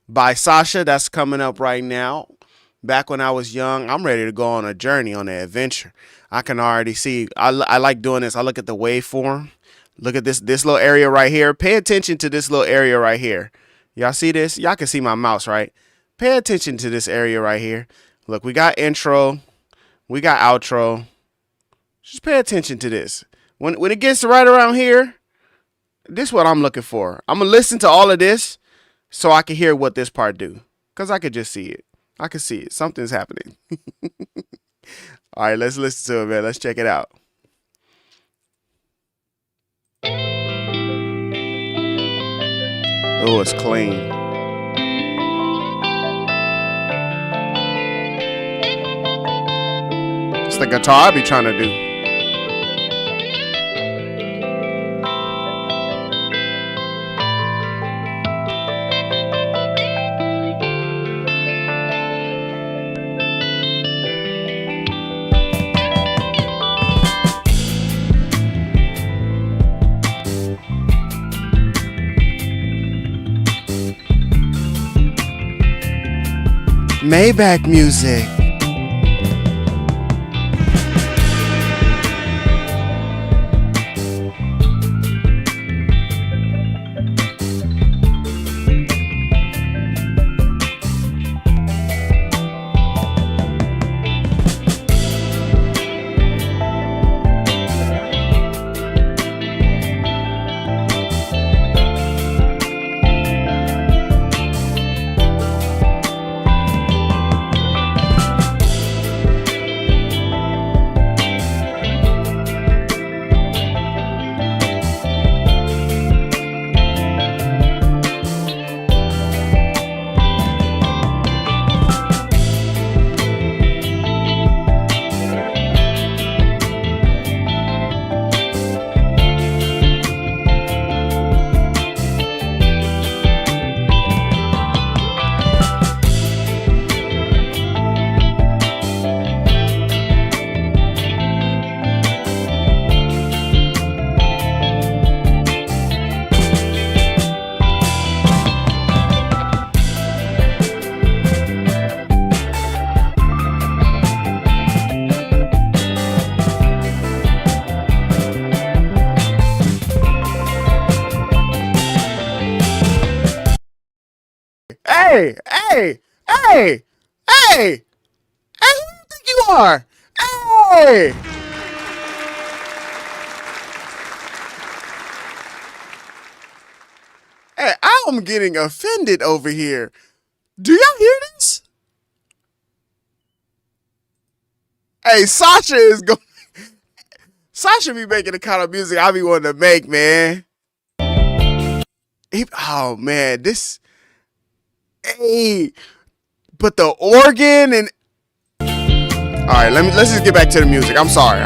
by Sasha. That's coming up right now. Back When I Was Young, I'm ready to go on a journey, on an adventure. I can already see. I like doing this. I look at the waveform. Look at this little area right here. Pay attention to this little area right here. Y'all see this? Y'all can see my mouse, right? Pay attention to this area right here. Look, we got intro. We got outro. Just pay attention to this. When it gets right around here, this is what I'm looking for. I'm going to listen to all of this so I can hear what this part do. Because I could just see it. I can see it. Something's happening. All right, let's listen to it, man. Let's check it out. Oh, it's clean. It's the guitar I be trying to do. Maybach music. Hey, hey, hey, hey, hey, who do you think you are? Hey! Hey, I'm getting offended over here. Do y'all hear this? Hey, Sasha is going. Sasha be making the kind of music I be wanting to make, man. Oh man, this. Hey, but the organ and. All right, let's just get back to the music. I'm sorry.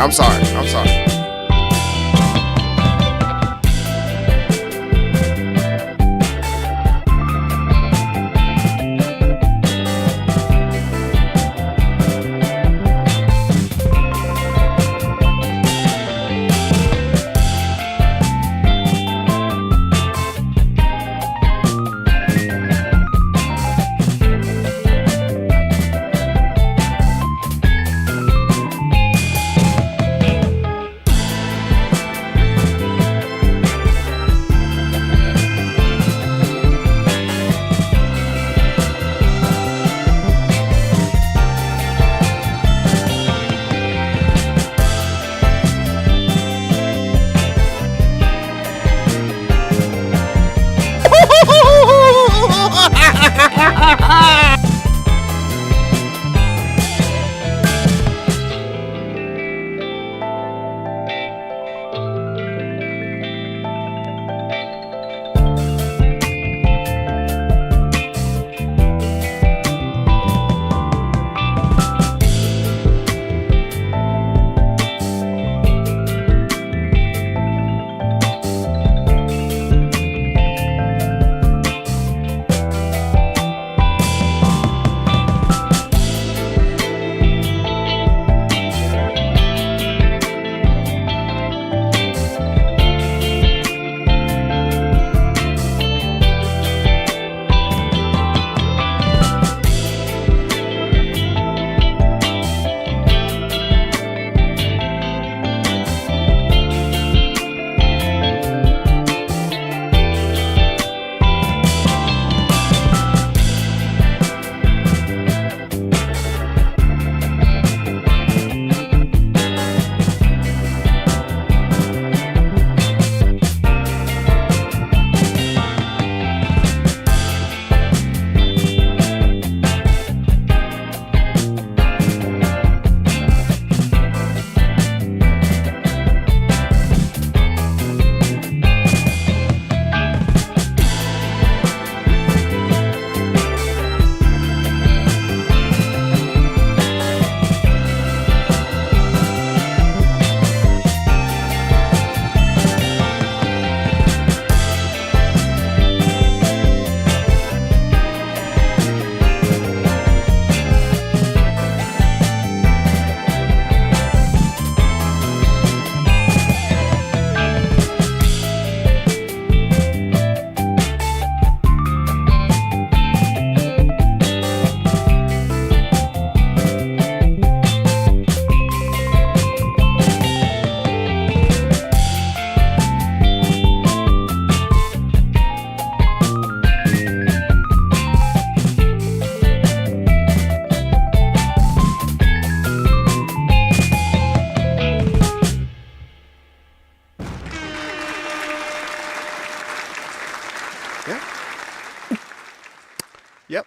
Yep.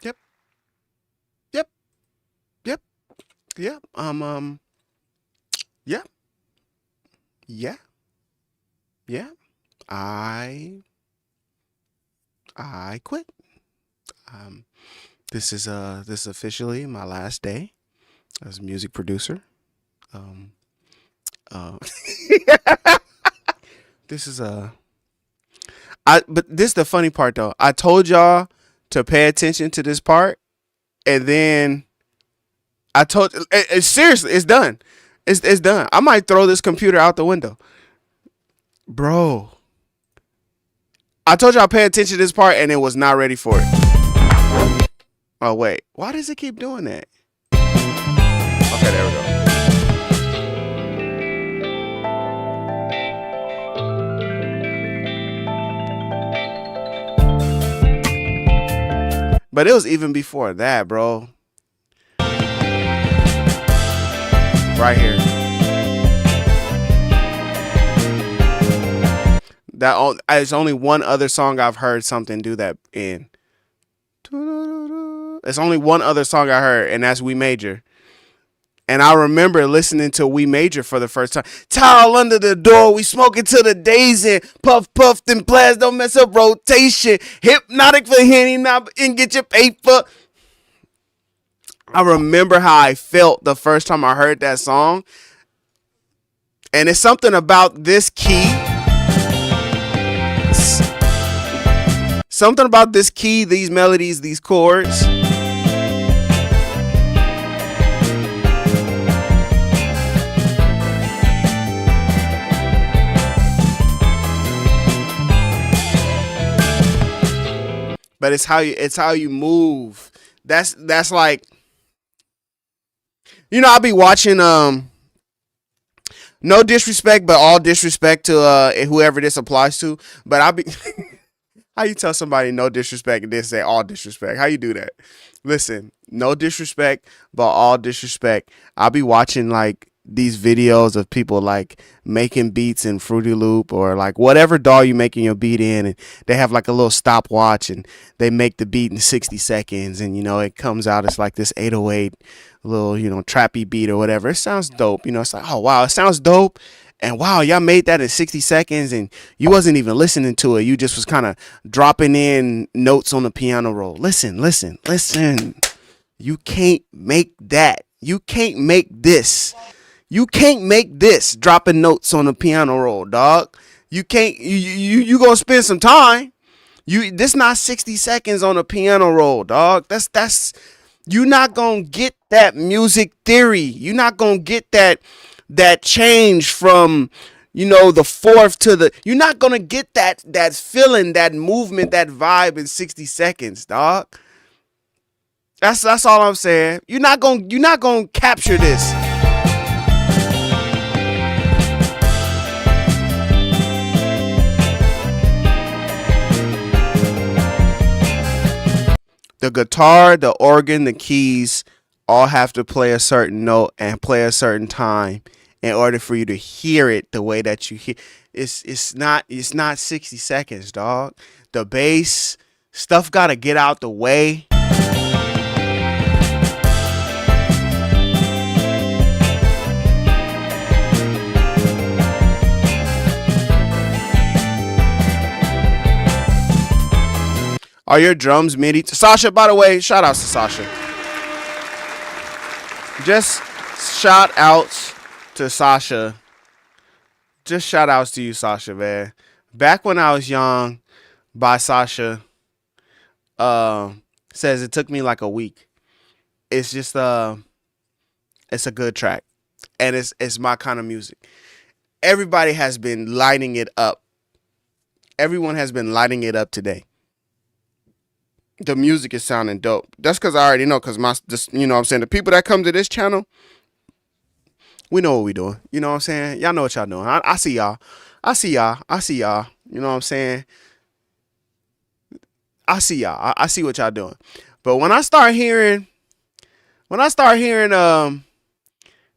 Yep. Yep. Yep. Yep. Yep. Yeah. Yeah. Yeah. I quit. Um this is officially my last day as a music producer. Um uh this is but this is the funny part though. I told y'all to pay attention to this part, and then seriously, it's done. It's done. I might throw this computer out the window. Bro. I told y'all pay attention to this part and it was not ready for it. Oh wait. Why does it keep doing that? Okay, there we go. But it was even before that, bro. Right here. It's only one other song I've heard something do that in. It's only one other song I heard, and that's We Major. And I remember listening to We Major for the first time. Towel under the door, we smoking till the days in. Puff, puff, them plans, don't mess up rotation. Hypnotic for Henny, now and get your paper. I remember how I felt the first time I heard that song. And it's something about this key. Something about this key, these melodies, these chords. But it's how you move. That's like, I'll be watching no disrespect, but all disrespect to whoever this applies to. But I'll be how you tell somebody no disrespect and then say all disrespect? How you do that? Listen, no disrespect, but all disrespect. I'll be watching like these videos of people like making beats in Fruity Loop or like whatever DAW you making your beat in, and they have like a little stopwatch and they make the beat in 60 seconds, and it comes out, it's like this 808 little trappy beat or whatever. It sounds dope. It's like, oh wow, it sounds dope. And wow, y'all made that in 60 seconds and you wasn't even listening to it. You just was kind of dropping in notes on the piano roll. Listen. You can't make that. You can't make this. You can't make this dropping notes on the piano roll, dog. You can't. You gonna spend some time. This not 60 seconds on a piano roll, dog. That's. You're not gonna get that music theory. You're not gonna get that change from the fourth to the. You're not gonna get that feeling, that movement, that vibe in 60 seconds, dog. That's all I'm saying. You're not gonna capture this. The guitar, the organ, the keys all have to play a certain note and play a certain time in order for you to hear it the way that you hear. It's not 60 seconds, dog. The bass stuff gotta get out the way. Are your drums MIDI? Sasha, by the way, shout outs to Sasha. Just shout outs to Sasha. Just shout outs to you, Sasha, man. Back when I was young, by Sasha, says it took me like a week. It's just it's a good track, and it's my kind of music. Everybody has been lighting it up. Everyone has been lighting it up today. The music is sounding dope. That's because I already know. Because what I'm saying, the people that come to this channel, we know what we doing. You know what I'm saying? Y'all know what y'all doing. I see y'all. I see y'all. You know what I'm saying? I see y'all. I see what y'all doing. But when I start hearing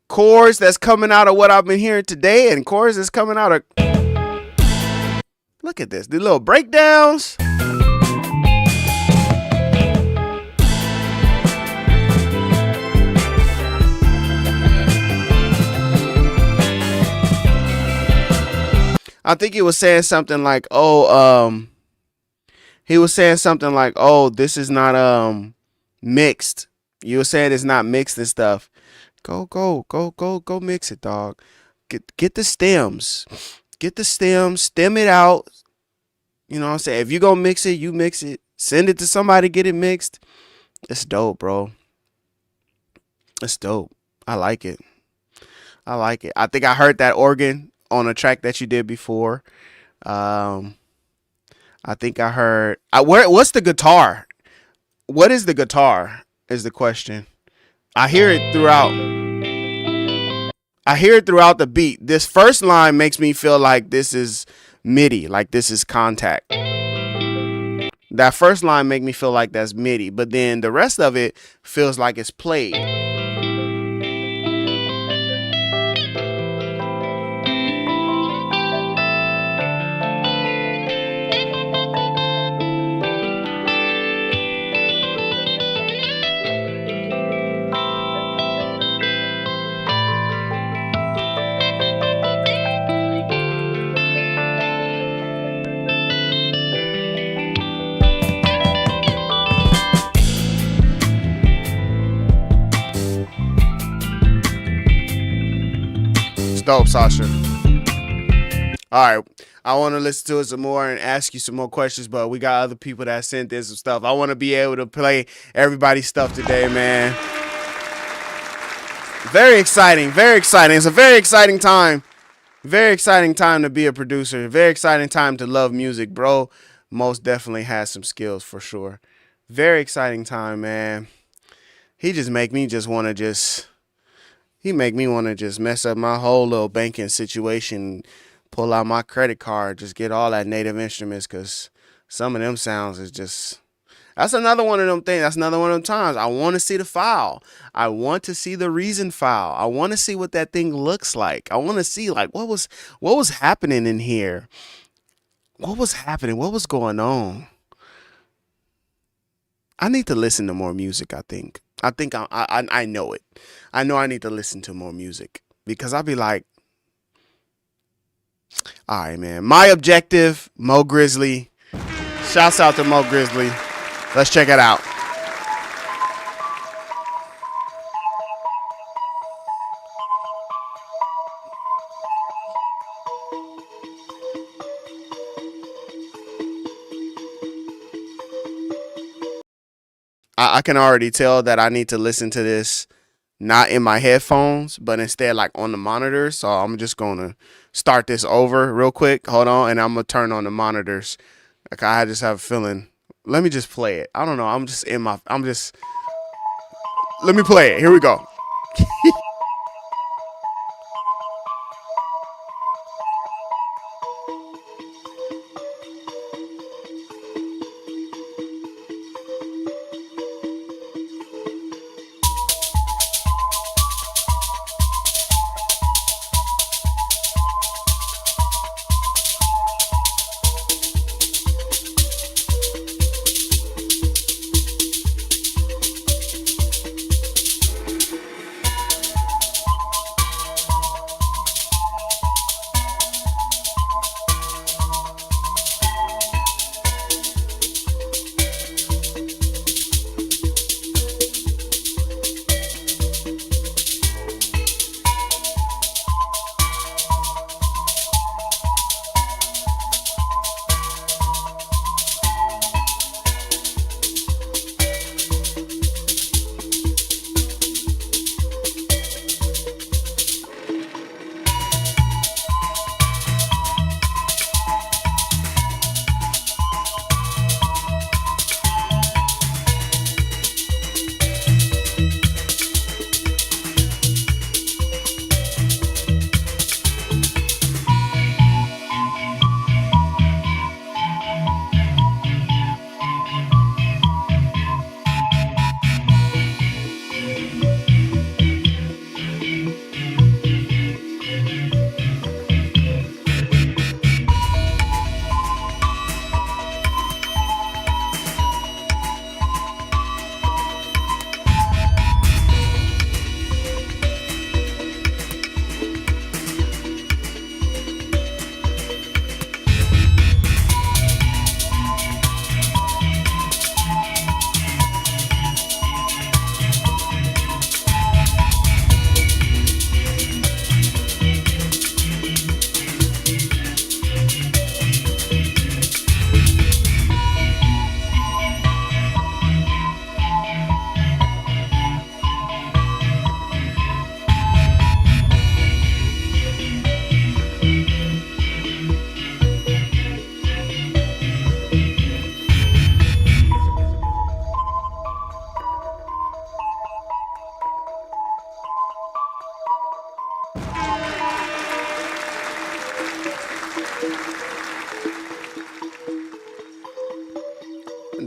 chords that's coming out of what I've been hearing today, and chords that's coming out of, look at this, the little breakdowns. I think he was saying something like, this is not mixed. You were saying it's not mixed and stuff. Go mix it, dog. Get the stems. Get the stems, stem it out. You know what I'm saying? If you gonna mix it, you mix it. Send it to somebody, get it mixed. It's dope, bro. It's dope. I like it. I think I heard that organ on a track that you did before. I think I heard. What's the guitar? What is the guitar? Is the question. I hear it throughout. The beat. This first line makes me feel like this is MIDI, like this is contact. That first line make me feel like that's MIDI, but then the rest of it feels like it's played. It's dope, Sasha. All right, I want to listen to it some more and ask you some more questions, but we got other people that sent in some stuff. I want to be able to play everybody's stuff today, man. Very exciting, very exciting. It's a very exciting time. Very exciting time to be a producer. Very exciting time to love music, bro. Most definitely has some skills for sure. Very exciting time, man. He just make me just want to just... He make me want to just mess up my whole little banking situation, pull out my credit card, just get all that Native Instruments, because some of them sounds is just... That's another one of them things. That's another one of them times. I want to see the file. I want to see the Reason file. I want to see what that thing looks like. I want to see like what was happening in here. What was happening? What was going on? I need to listen to more music, I think. I know it. I know I need to listen to more music because I'll be like, all right, man. My objective, Mo Grizzly. Shouts out to Mo Grizzly. Let's check it out. I can already tell that I need to listen to this not in my headphones, but instead like on the monitor. So I'm just going to start this over real quick. Hold on. And I'm going to turn on the monitors. Like I just have a feeling. Let me just play it. I don't know. Let me play it. Here we go.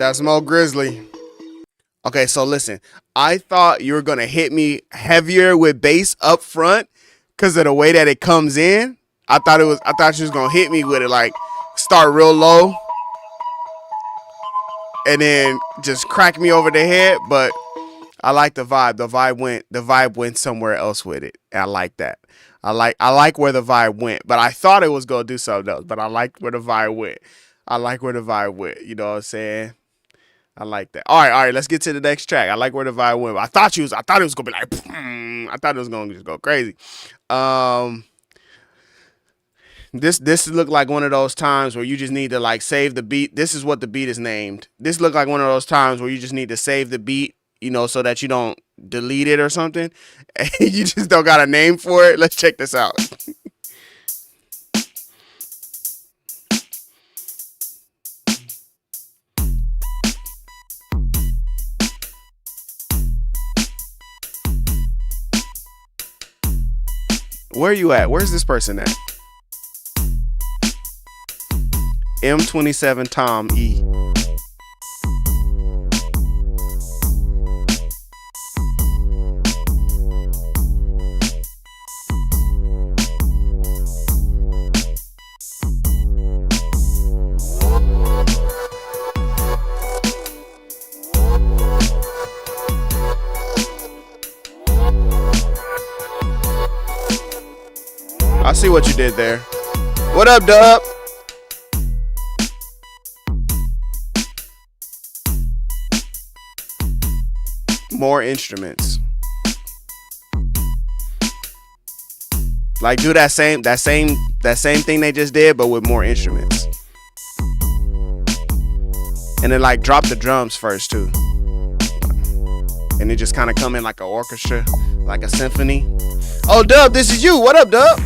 That's Mo Grizzly. Okay, so listen. I thought you were gonna hit me heavier with bass up front because of the way that it comes in. I thought she was gonna hit me with it like start real low and then just crack me over the head. But I like the vibe. The vibe went somewhere else with it. I like that. I like where the vibe went. But I thought it was gonna do something else. But I like where the vibe went. I like where the vibe went. You know what I'm saying? I like that. All right. Let's get to the next track. I like where the vibe went. I thought it was gonna be like. I thought it was gonna just go crazy. Um, this looked like one of those times where you just need to like save the beat. This is what the beat is named. This looked like one of those times where you just need to save the beat, you know, so that you don't delete it or something. And you just don't got a name for it. Let's check this out. Where are you at? Where's this person at? M27 Tom E. I see what you did there. What up, Dub? More instruments. Like do that same thing they just did, but with more instruments. And then like drop the drums first too. And it just kind of come in like an orchestra, like a symphony. Oh, Dub, this is you. What up, Dub?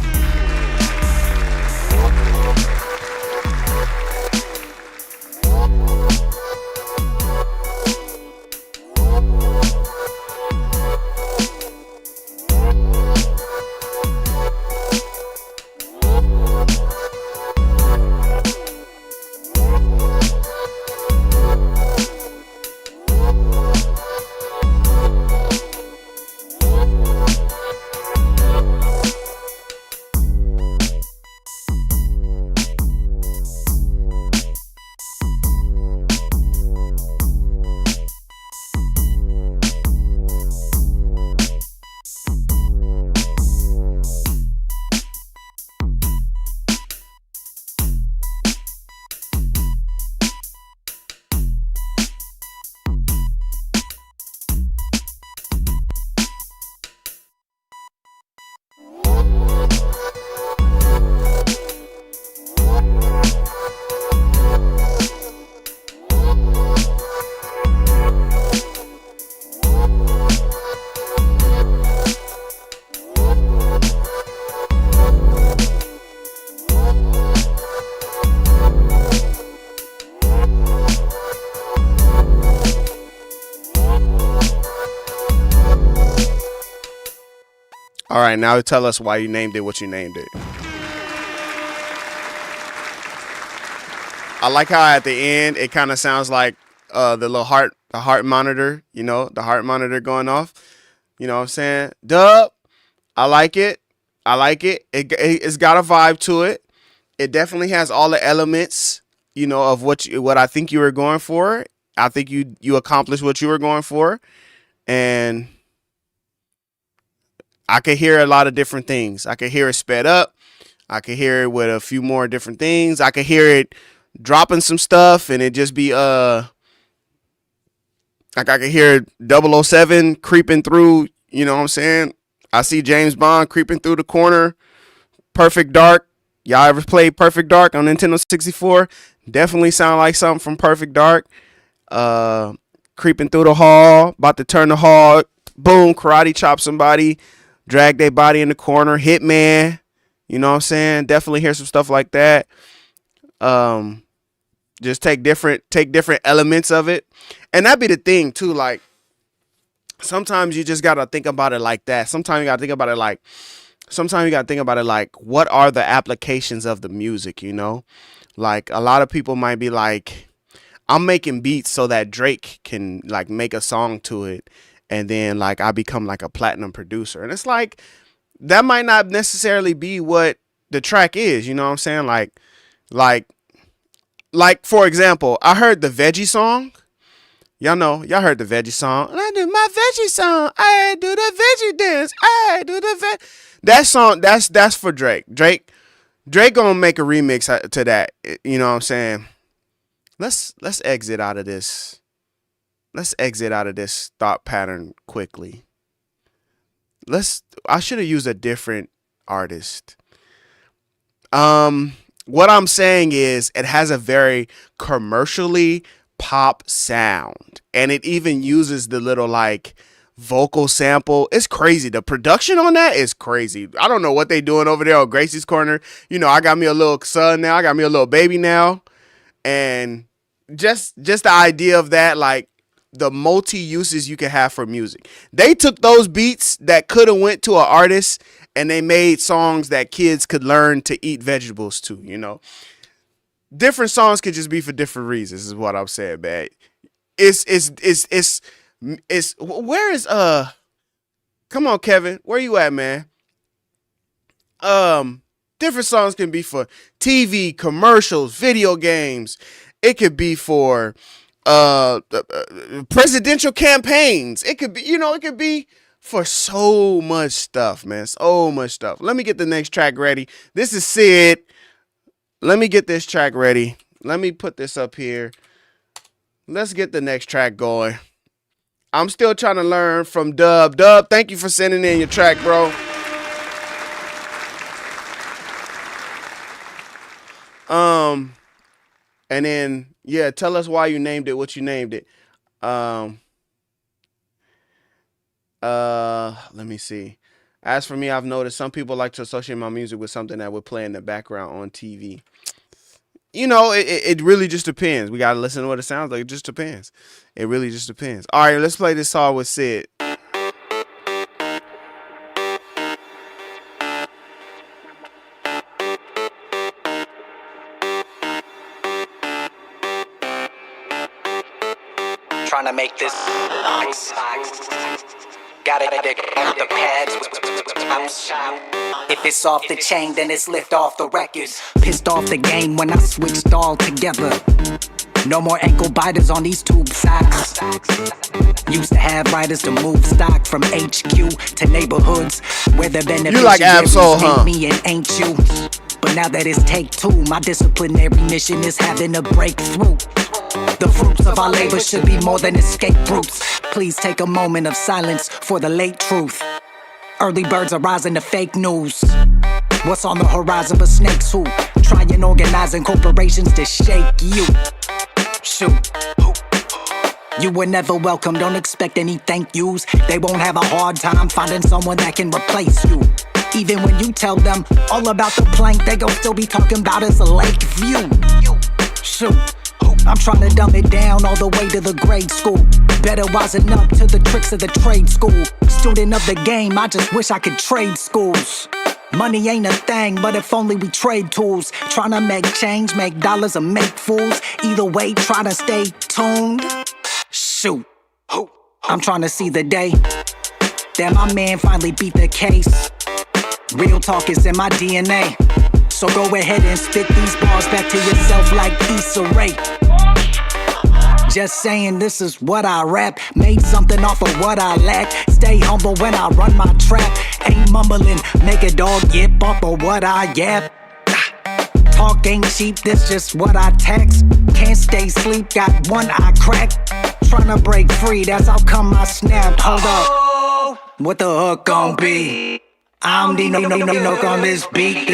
All right, now tell us why you named it what you named it. I like how at the end it kind of sounds like the heart monitor, you know, the heart monitor going off. You know what I'm saying? Dub, I like it. I like it. It's got a vibe to it. It definitely has all the elements, you know, of what I think you were going for. I think you accomplished what you were going for, and I could hear a lot of different things. I could hear it sped up. I could hear it with a few more different things. I could hear it dropping some stuff and it just be like I could hear 007 creeping through, you know what I'm saying? I see James Bond creeping through the corner. Perfect Dark. Y'all ever played Perfect Dark on Nintendo 64? Definitely sound like something from Perfect Dark. Creeping through the hall, about to turn the hall, boom, karate chop somebody. Drag their body in the corner, Hitman, you know what I'm saying? Definitely hear some stuff like that. Just take different elements of it. And that'd be the thing too, like sometimes you just gotta think about it like that. Sometimes you gotta think about it like what are the applications of the music, you know? Like a lot of people might be like, I'm making beats so that Drake can like make a song to it, and then like I become like a platinum producer. And it's like that might not necessarily be what the track is, you know what I'm saying? Like for example, I heard the Veggie song. Y'all heard the Veggie song. I do my Veggie song. I do the Veggie dance. I do the that song. That's for Drake. Drake gonna make a remix to that. You know what I'm saying? Let's exit out of this. Let's exit out of this thought pattern quickly. I should have used a different artist. What I'm saying is it has a very commercially pop sound, and it even uses the little like vocal sample. It's crazy. The production on that is crazy. I don't know what they doing over there on Gracie's Corner. You know, I got me a little son now. I got me a little baby now, and just the idea of that, like the multi uses you can have for music. They took those beats that could have went to an artist and they made songs that kids could learn to eat vegetables to, you know. Different songs could just be for different reasons is what I'm saying, man. It's where is come on, Kevin, where you at, man? Different songs can be for TV, commercials, video games. It could be for presidential campaigns. It could be, it could be for so much stuff, man. So much stuff. Let me get the next track ready. This is Sid. Let me get this track ready. Let me put this up here. Let's get the next track going. I'm still trying to learn from Dub. Dub, thank you for sending in your track, bro. And then, yeah, tell us why you named it what you named it. Let me see. As for me, I've noticed some people like to associate my music with something that would play in the background on TV. You know, it really just depends. We got to listen to what it sounds like. It just depends. It really just depends. All right, let's play this song with Sid. Trying to make this gotta dig up the pads. If it's off the chain, then it's lift off the records. Pissed off the game when I switched all together. No more ankle biters on these tube socks. Used to have riders to move stock from HQ to neighborhoods where the beneficiaries ain't me and ain't you. But now that it's take two, my disciplinary mission is having a breakthrough. The fruits of our labor should be more than escape routes. Please take a moment of silence for the late truth. Early birds are rising to fake news. What's on the horizon for snakes who try and organizing corporations to shake you? Shoot. You were never welcome, don't expect any thank yous. They won't have a hard time finding someone that can replace you. Even when you tell them all about the plank, they gon' still be talking about it's a lake view. Shoot. I'm trying to dumb it down all the way to the grade school. Better wisen up to the tricks of the trade school. Student of the game, I just wish I could trade schools. Money ain't a thing, but if only we trade tools. Trying to make change, make dollars or make fools. Either way, try to stay tuned. Shoot, I'm trying to see the day that my man finally beat the case. Real talk is in my DNA. So go ahead and spit these bars back to yourself like Issa Rae. Just saying this is what I rap. Made something off of what I lack. Stay humble when I run my trap. Ain't mumbling, make a dog yip off of what I yap. Talk ain't cheap, this just what I tax. Can't stay sleep, got one eye cracked. Tryna break free, that's how come I snapped. Hold up, what the hook gon' be? I don't need no hook on this beat,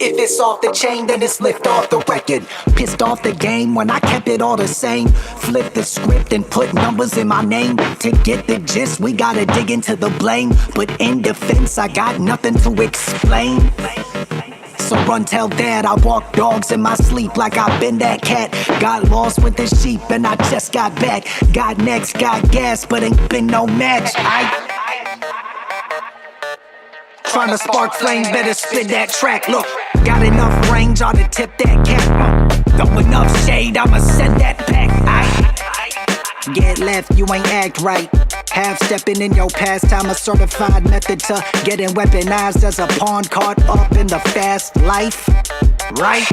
If it's off the chain, then it's lift off the record. Pissed off the game when I kept it all the same. Flip the script and put numbers in my name. To get the gist, we gotta dig into the blame. But in defense, I got nothing to explain. So run, tell dad I walk dogs in my sleep like I've been that cat. Got lost with the sheep and I just got back. Got next, got gas, but ain't been no match. Trying to spark flame, better spit that track. Look, got enough range, ought to tip that cap. Throw enough shade, I'ma send that pack. Get left, you ain't act right. Half stepping in your pastime, a certified method to getting weaponized as a pawn caught up in the fast life. Right?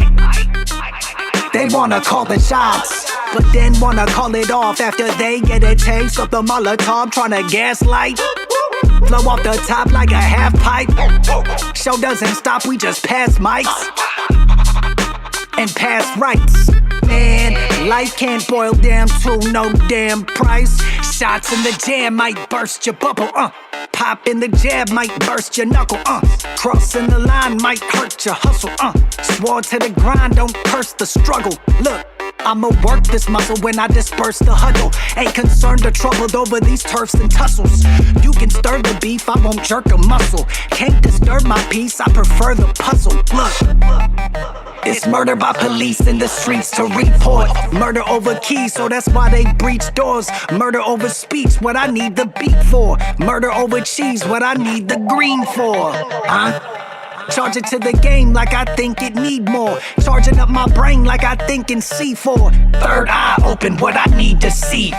They wanna call the shots, but then wanna call it off after they get a taste of the Molotov, tryna gaslight. Flow off the top like a half pipe. Show doesn't stop, we just pass mics and pass rights. Man, life can't boil down to no damn price. Shots in the jam might burst your bubble, Pop in the jab might burst your knuckle, Crossing the line might hurt your hustle, Swore to the grind, don't curse the struggle. Look, I'ma work this muscle when I disperse the huddle. Ain't concerned or troubled over these turfs and tussles. You can stir the beef, I won't jerk a muscle. Can't disturb my peace, I prefer the puzzle. Look, it's murder by police in the streets to report. Murder over keys, so that's why they breach doors. Murder over speech, what I need the beat for. Murder over cheese, what I need the green for. Charge it to the game like I think it need more. Charging up my brain like I think in C4. Third eye open, what I need to see.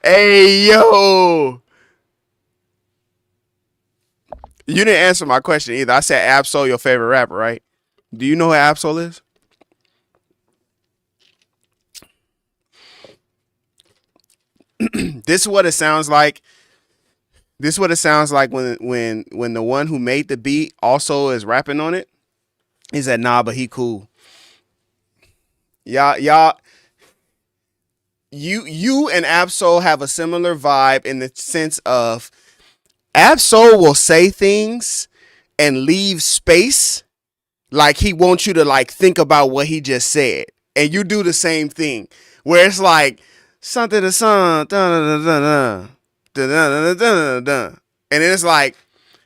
Hey, yo. You didn't answer my question either. I said Absol your favorite rapper, right? Do you know who Absol is? This is what it sounds like. This is what it sounds like when the one who made the beat also is rapping on it. He said, nah, but he cool. Y'all, you and Absol have a similar vibe in the sense of Absol will say things and leave space like he wants you to like think about what he just said. And you do the same thing where it's like something to son, and it's like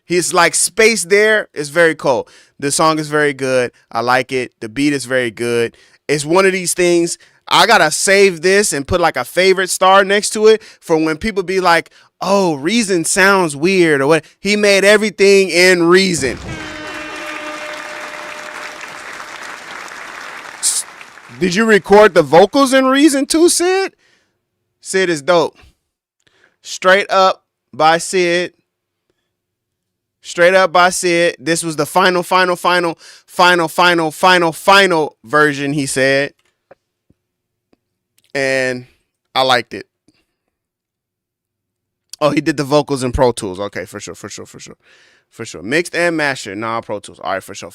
he's like space there. It's very cool. The song is very good. I like it. The beat is very good. It's one of these things. I gotta save this and put like a favorite star next to it for when people be like, oh, Reason sounds weird or what. He made everything in Reason. Did you record the vocals in Reason too, Sid? Sid is dope. Straight Up by Sid. Straight Up by Sid. This was the final version, he said. And I liked it. Oh, he did the vocals in Pro Tools. Okay, for sure. Mixed and mastered. Nah, Pro Tools. All right, for sure.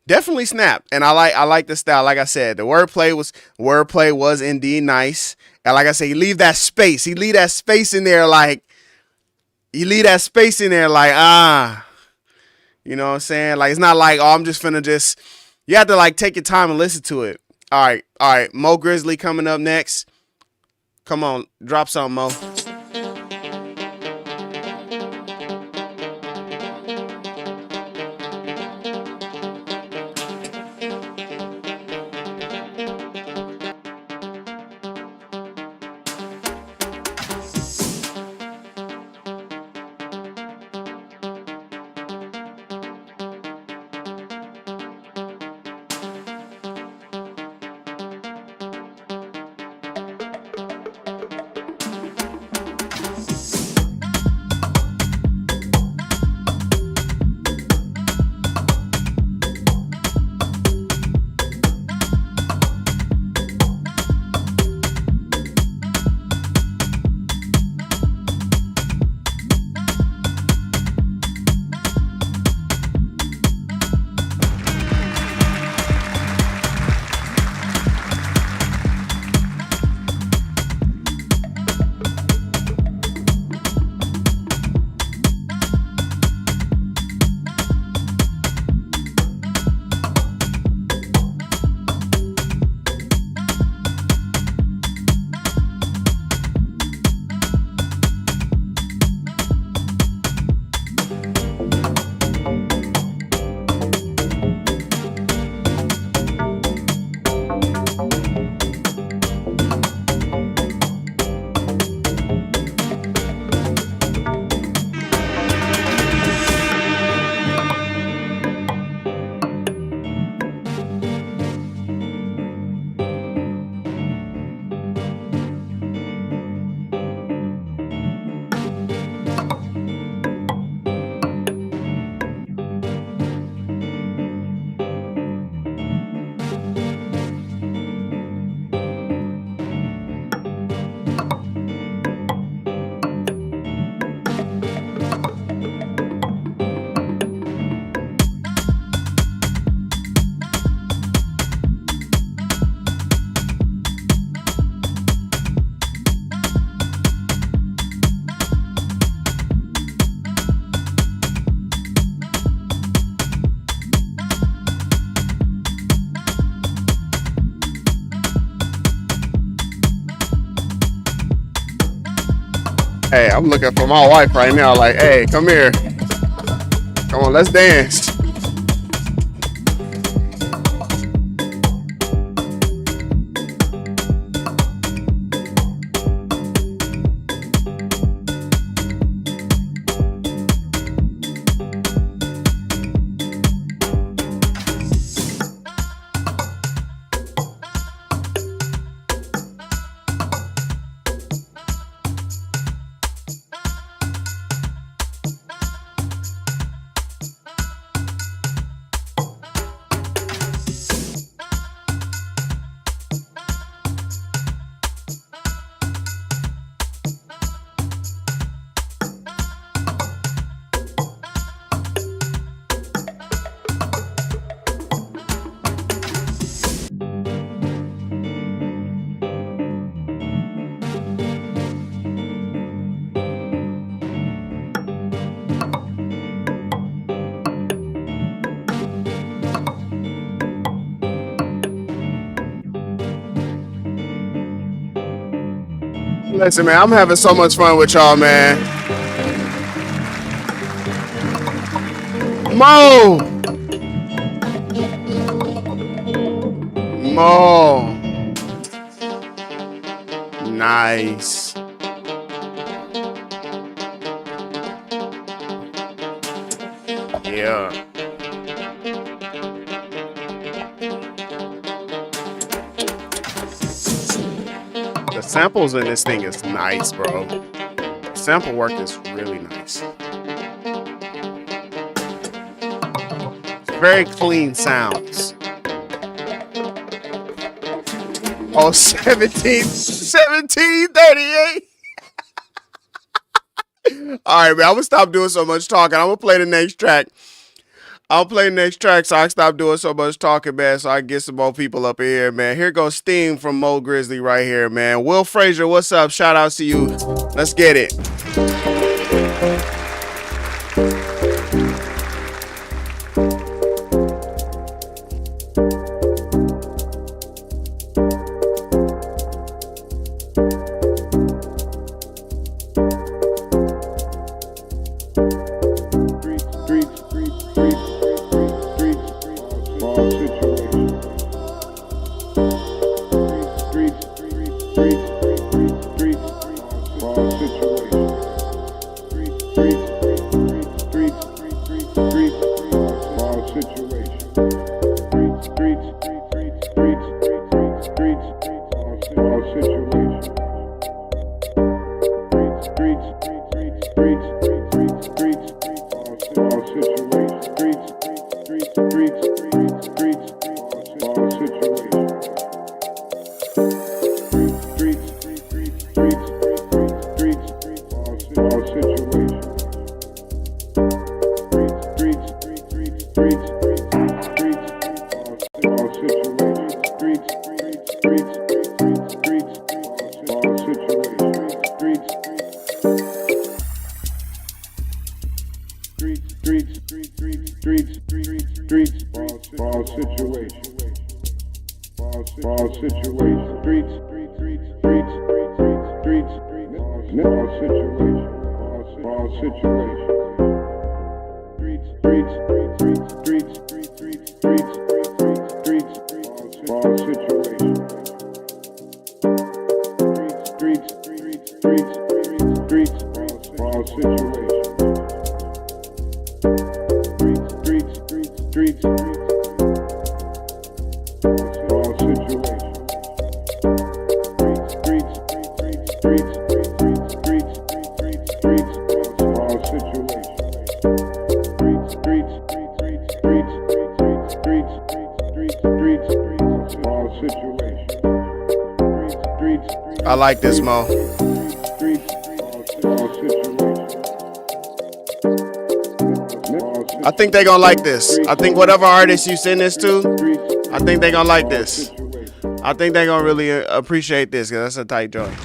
Definitely snap. And I like the style. Like I said, the wordplay was indeed nice. And like I said, you leave that space. You leave that space in there like, you know what I'm saying? Like, it's not like, oh, I'm just finna just, you have to like take your time and listen to it. All right. Mo Grizzly coming up next. Come on, drop something, Mo. Hey, I'm looking for my wife right now. Like, hey, come here. Come on, let's dance. Listen, man, I'm having so much fun with y'all, man. Mo! Mo! Nice. Yeah. The samples in this thing is nice, bro. Sample work is really nice. Very clean sounds. Oh, 1738. All right, man. I'm gonna stop doing so much talking. I'm gonna play the next track. I'll play the next track so I can stop doing so much talking, man, so I can get some more people up in here, man. Here goes Steam from Mo Grizzly right here, man. Will Frazier, what's up? Shout out to you. Let's get it. I like this, Mo. I think they're gonna like this. I think whatever artist you send this to, I think they're gonna like this. I think they're gonna really appreciate this, because that's a tight joint.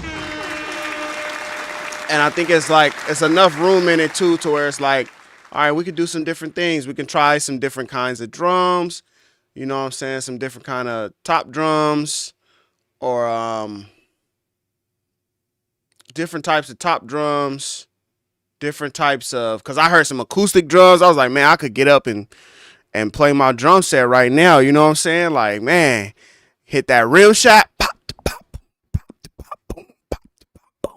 And I think it's like, it's enough room in it too, to where it's like, all right, we can do some different things. We can try some different kinds of drums. You know what I'm saying? Some different kind of top drums, or different types of top drums, different types of, because I heard some acoustic drums. I was like, man, I could get up and play my drum set right now. You know what I'm saying? Like, man, hit that rim shot. Pop, pop, pop, pop, boom, pop, boom.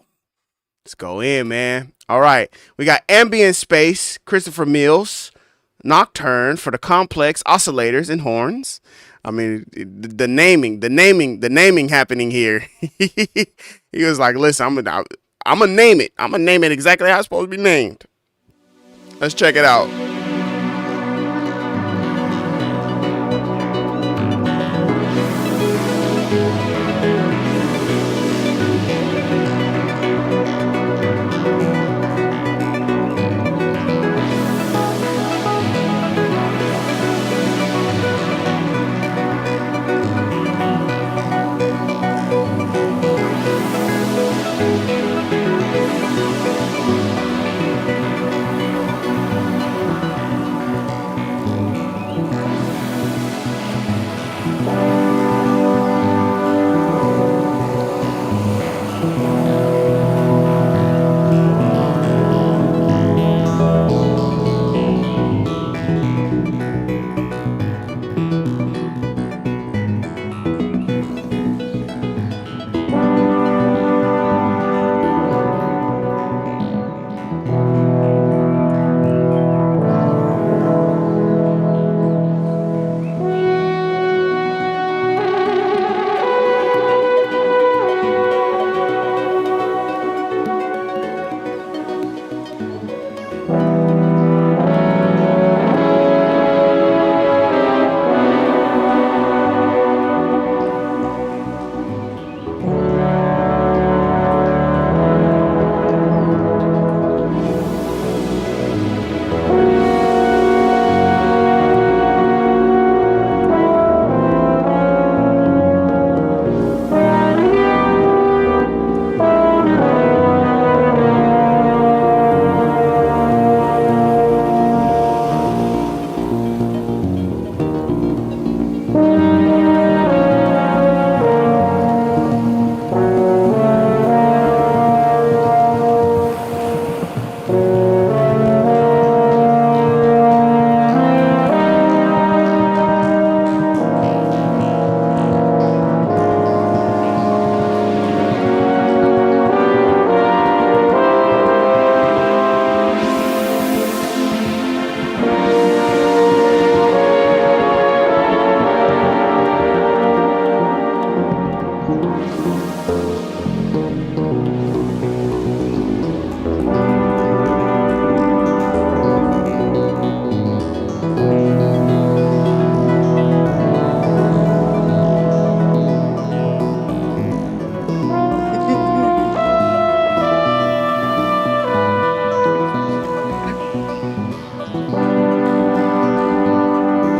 Let's go in, man. All right. We got Ambient Space, Christopher Mills, Nocturne for the complex oscillators and horns. I mean, the naming happening here. He was like, listen, I'm gonna name it. I'm gonna name it exactly how it's supposed to be named. Let's check it out.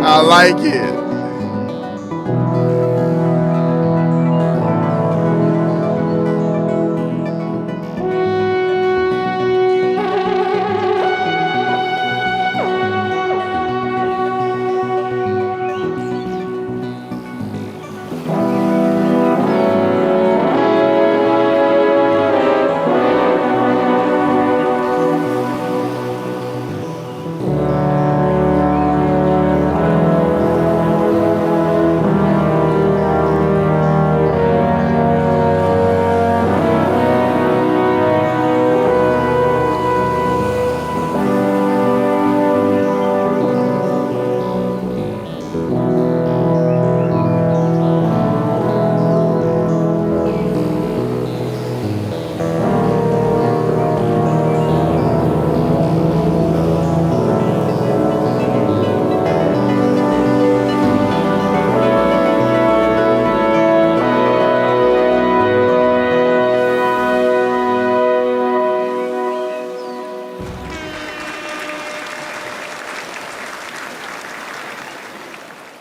I like it.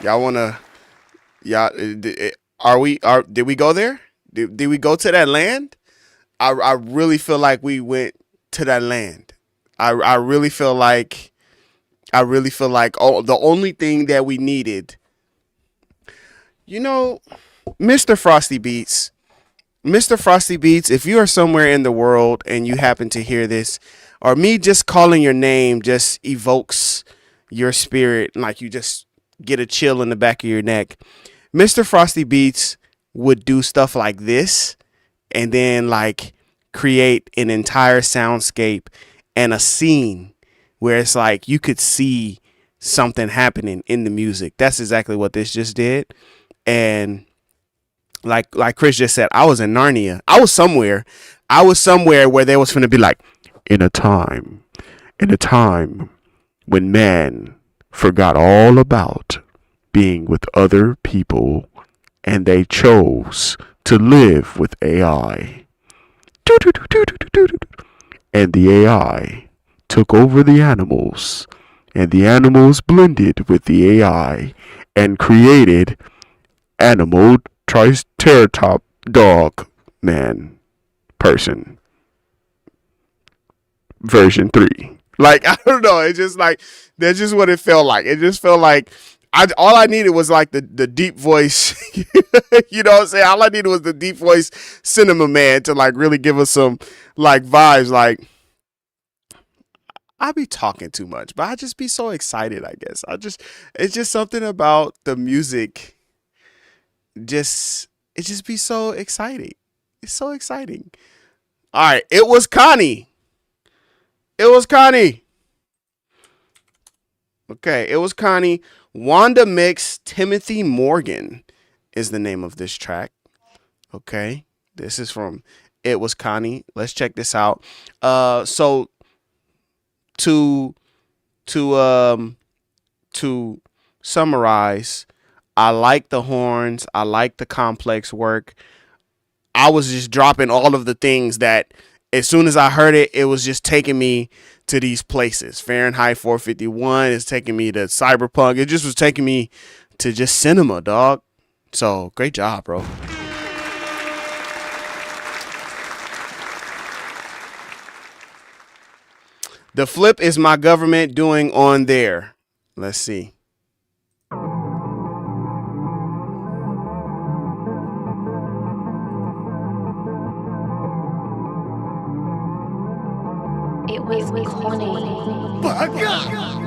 Y'all wanna y'all are we are did we go there? Did we go to that land? I really feel like we went to that land. I really feel like oh, the only thing that we needed, you know, Mr. Frosty Beats, Mr. Frosty Beats, if you are somewhere in the world and you happen to hear this, or me just calling your name just evokes your spirit, like you just get a chill in the back of your neck. Mr. Frosty Beats would do stuff like this and then like create an entire soundscape and a scene where it's like you could see something happening in the music. That's exactly what this just did. And like Chris just said, I was in Narnia. I was somewhere where there was going to be like, in a time when man forgot all about being with other people and they chose to live with AI. And the AI took over the animals, and the animals blended with the AI and created animal triceratop dog man person version 3. Like, I don't know, it's just like that's just what it felt like. It just felt like all I needed was like the deep voice. You know what I'm saying? All I needed was the deep voice cinema man to like really give us some like vibes. Like, I be talking too much, but I just be so excited, I guess. It's just something about the music. It just be so exciting. It's so exciting. All right, it was Connie. Okay, it was Connie. Wanda Mix Timothy Morgan is the name of this track. Okay, this is from It Was Connie. Let's check this out. So to summarize, I like the horns. I like the complex work. I was just dropping all of the things that as soon as I heard it, it was just taking me to these places. Fahrenheit 451 is taking me to cyberpunk. It just was taking me to just cinema, dog. So great job, bro. The flip is my government doing on there. Let's see. It was Connie. My God.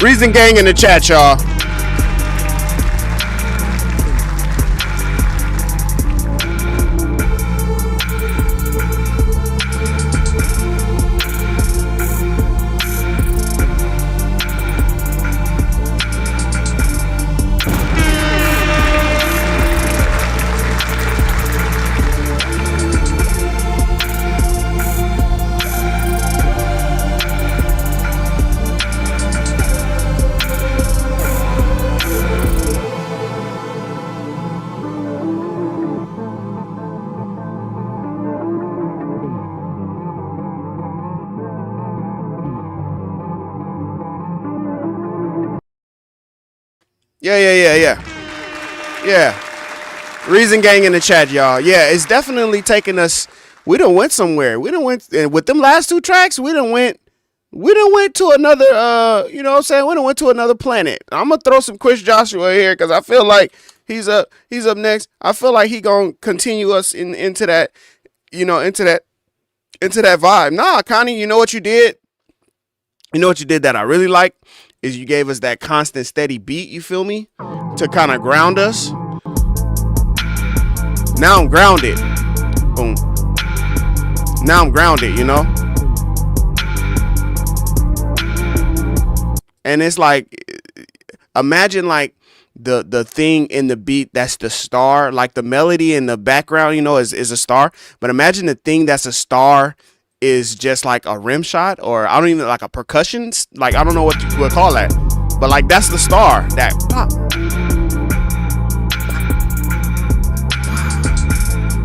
Reason gang in the chat, y'all. Yeah. Reason gang in the chat, y'all. Yeah, it's definitely taking us. We done went somewhere. We done went with them last two tracks. We done went to another. You know what I'm saying? We done went to another planet. I'm gonna throw some Chris Joshua here because I feel like he's up next. I feel like he gonna continue us into that. You know, into that vibe. Nah, Connie, you know what you did? You know what you did that I really like is you gave us that constant steady beat, you feel me? To kind of ground us. Now I'm grounded. Boom. Now I'm grounded, you know? And it's like, imagine like the thing in the beat that's the star, like the melody in the background, you know, is a star. But imagine the thing that's a star is just like a rim shot, or I don't even like a percussion, like I don't know what you would call that, but like that's the star that pop.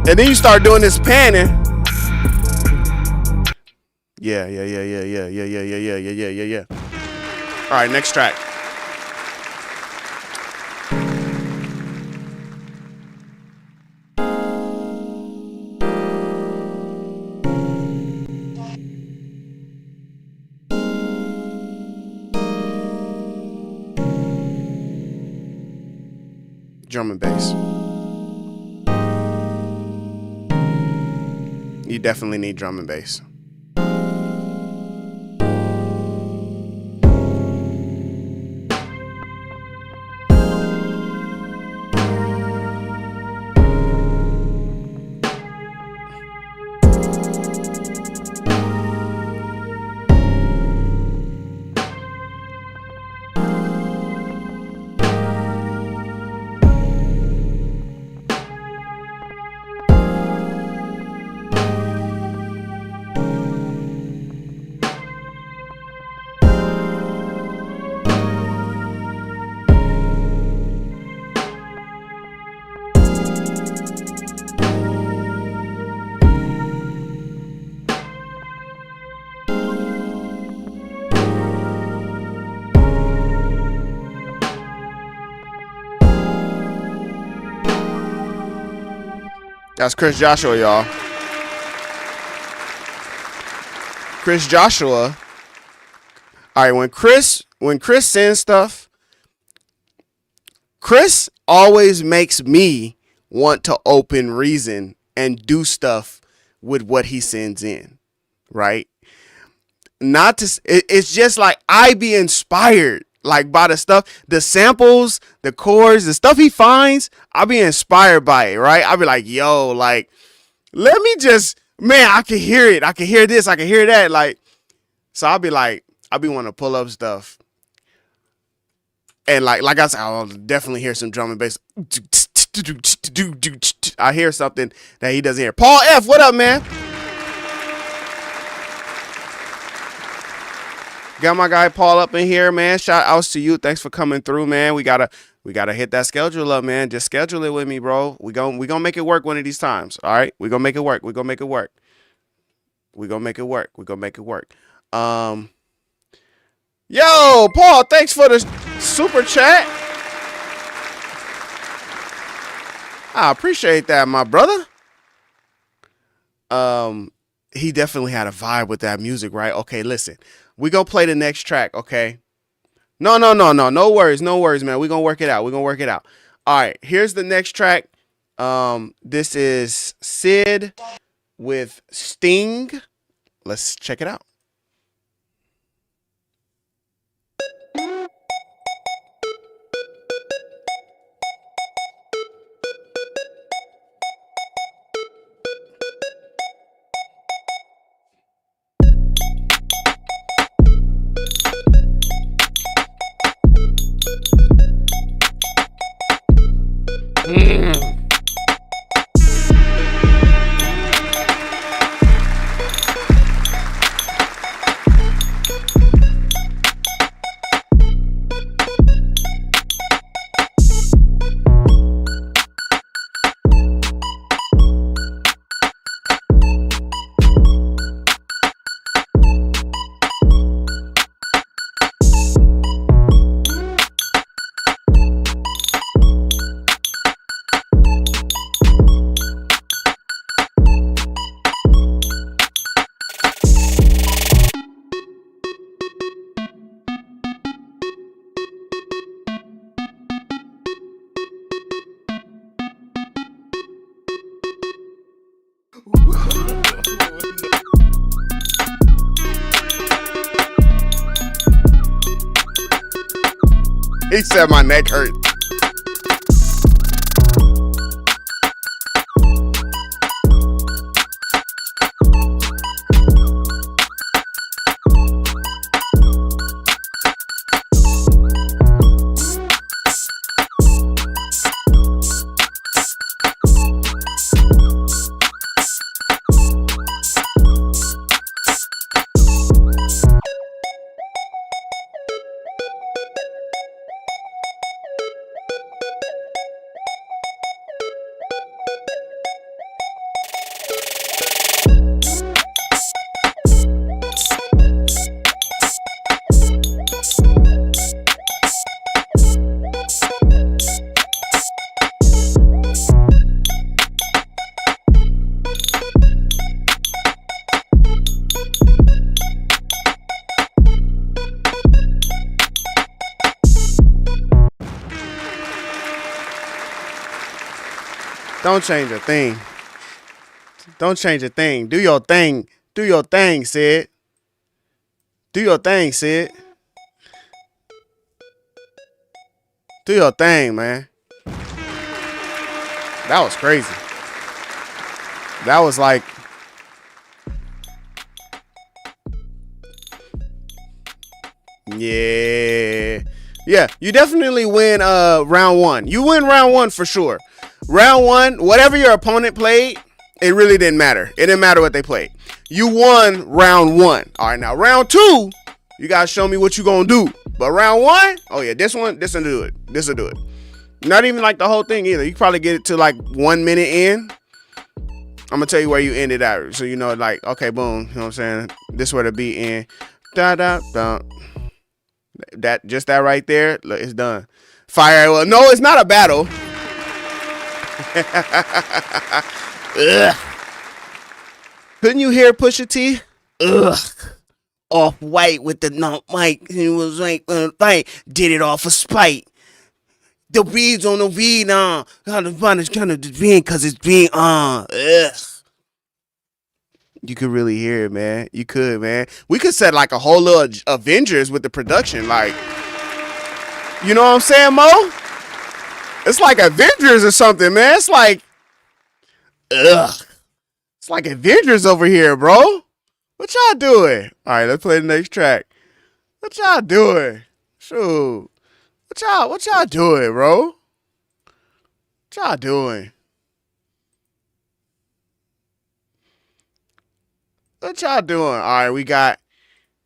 And then you start doing this panning. Yeah. All right, next track. Drum and bass. You definitely need drum and bass. That's Chris Joshua, y'all. Chris Joshua. All right, when Chris sends stuff, Chris always makes me want to open Reason and do stuff with what he sends in, right? It's just like I be inspired like by the stuff, the samples, the chords, the stuff he finds. I'll be inspired by it, right? I'll be like, yo, like, let me just, man, I can hear it. I can hear this. I can hear that. Like, so I'll be wanting to pull up stuff. And like I said, I'll definitely hear some drum and bass. I hear something that he doesn't hear. Paul F, what up, man? Got my guy Paul up in here, man. Shout outs to you. Thanks for coming through, man. We gotta hit that schedule up, man. Just schedule it with me, bro. We gonna make it work one of these times. All right, we gonna make it work. We gonna make it work. Yo, Paul, thanks for the super chat. I appreciate that, my brother. He definitely had a vibe with that music, right? Okay, listen. We gonna play the next track, okay? No worries, man. We gonna work it out. All right, here's the next track. This is Sid with Sting. Let's check it out. He said my neck hurt. Don't change a thing. Don't change a thing. Do your thing. Do your thing, Sid. Do your thing, Sid. Do your thing, man. That was crazy. That was like... Yeah. Yeah, you definitely win round one. You win round one for sure. Round one, whatever your opponent played, it really didn't matter. It didn't matter what they played. You won round one. All right, now round two, you gotta show me what you gonna do. But round one, oh yeah, this will do it. This will do it. Not even like the whole thing either. You probably get it to like 1 minute in. I'm gonna tell you where you ended at, so you know, like, okay, boom. You know what I'm saying? This where the beat in. Da da da. That just that right there, look, it's done. Fire. Well, no, it's not a battle. Ugh. Couldn't you hear Pusha T? Ugh. Off white with the mic. He was like, did it off of spite. The weeds on the weed, kind of being because it's being Ugh. You could really hear it, man. You could, man. We could set like a whole little Avengers with the production, like, you know what I'm saying, Mo? It's like Avengers or something, man. It's like, ugh. It's like Avengers over here, bro. What y'all doing? All right, let's play the next track. What y'all doing? Shoot. What y'all doing, bro? What y'all doing? What y'all doing? All right, we got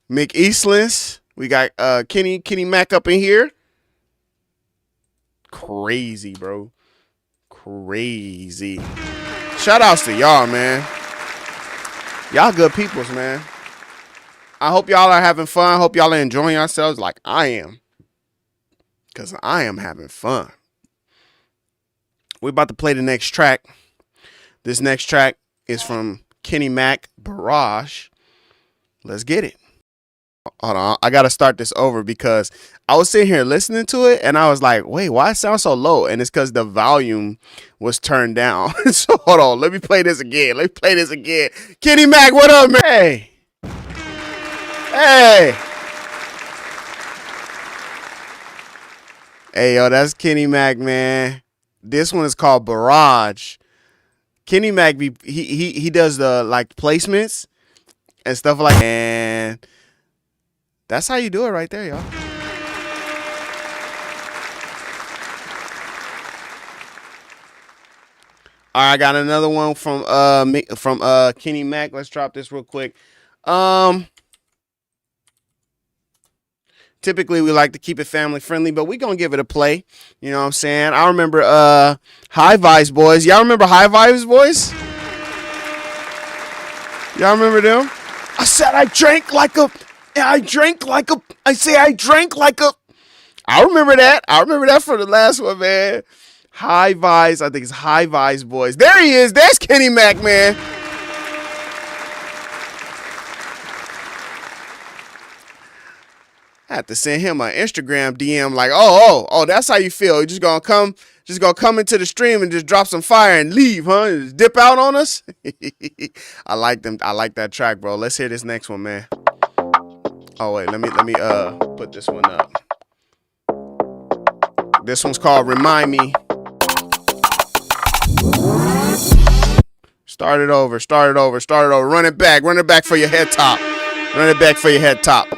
Mick Eastlands. We got Kenny Mac up in here. Crazy, bro. Crazy. Shout outs to y'all, man. Y'all good peoples, man. I hope y'all are having fun. I hope y'all are enjoying yourselves like I am. Because I am having fun. We're about to play the next track. This next track is from Kenny Mac, Barrage. Let's get it. Hold on. I got to start this over because I was sitting here listening to it and I was like, wait, why it sound so low? And it's because the volume was turned down. So hold on. Let me play this again. Kenny Mac, what up, man? Hey. Hey, yo, that's Kenny Mac, man. This one is called Barrage. Kenny Mac, he does the like placements and stuff like that. And that's how you do it right there, y'all. All right, I got another one from Kenny Mac. Let's drop this real quick. Typically, we like to keep it family friendly, but we're going to give it a play. You know what I'm saying? I remember High Vibes Boys. Y'all remember High Vibes Boys? Y'all remember them? I said I drank like a... I remember that. I remember that from the last one, man. High Vibes. I think it's High Vibes Boys. There he is. There's Kenny Mac, man. I had to send him an Instagram DM like, oh, that's how you feel. You just gonna come into the stream and just drop some fire and leave, huh? Just dip out on us. I like them. I like that track, bro. Let's hear this next one, man. Oh wait, let me put this one up. This one's called Remind Me. Start it over. Run it back for your head top. Run it back for your head top.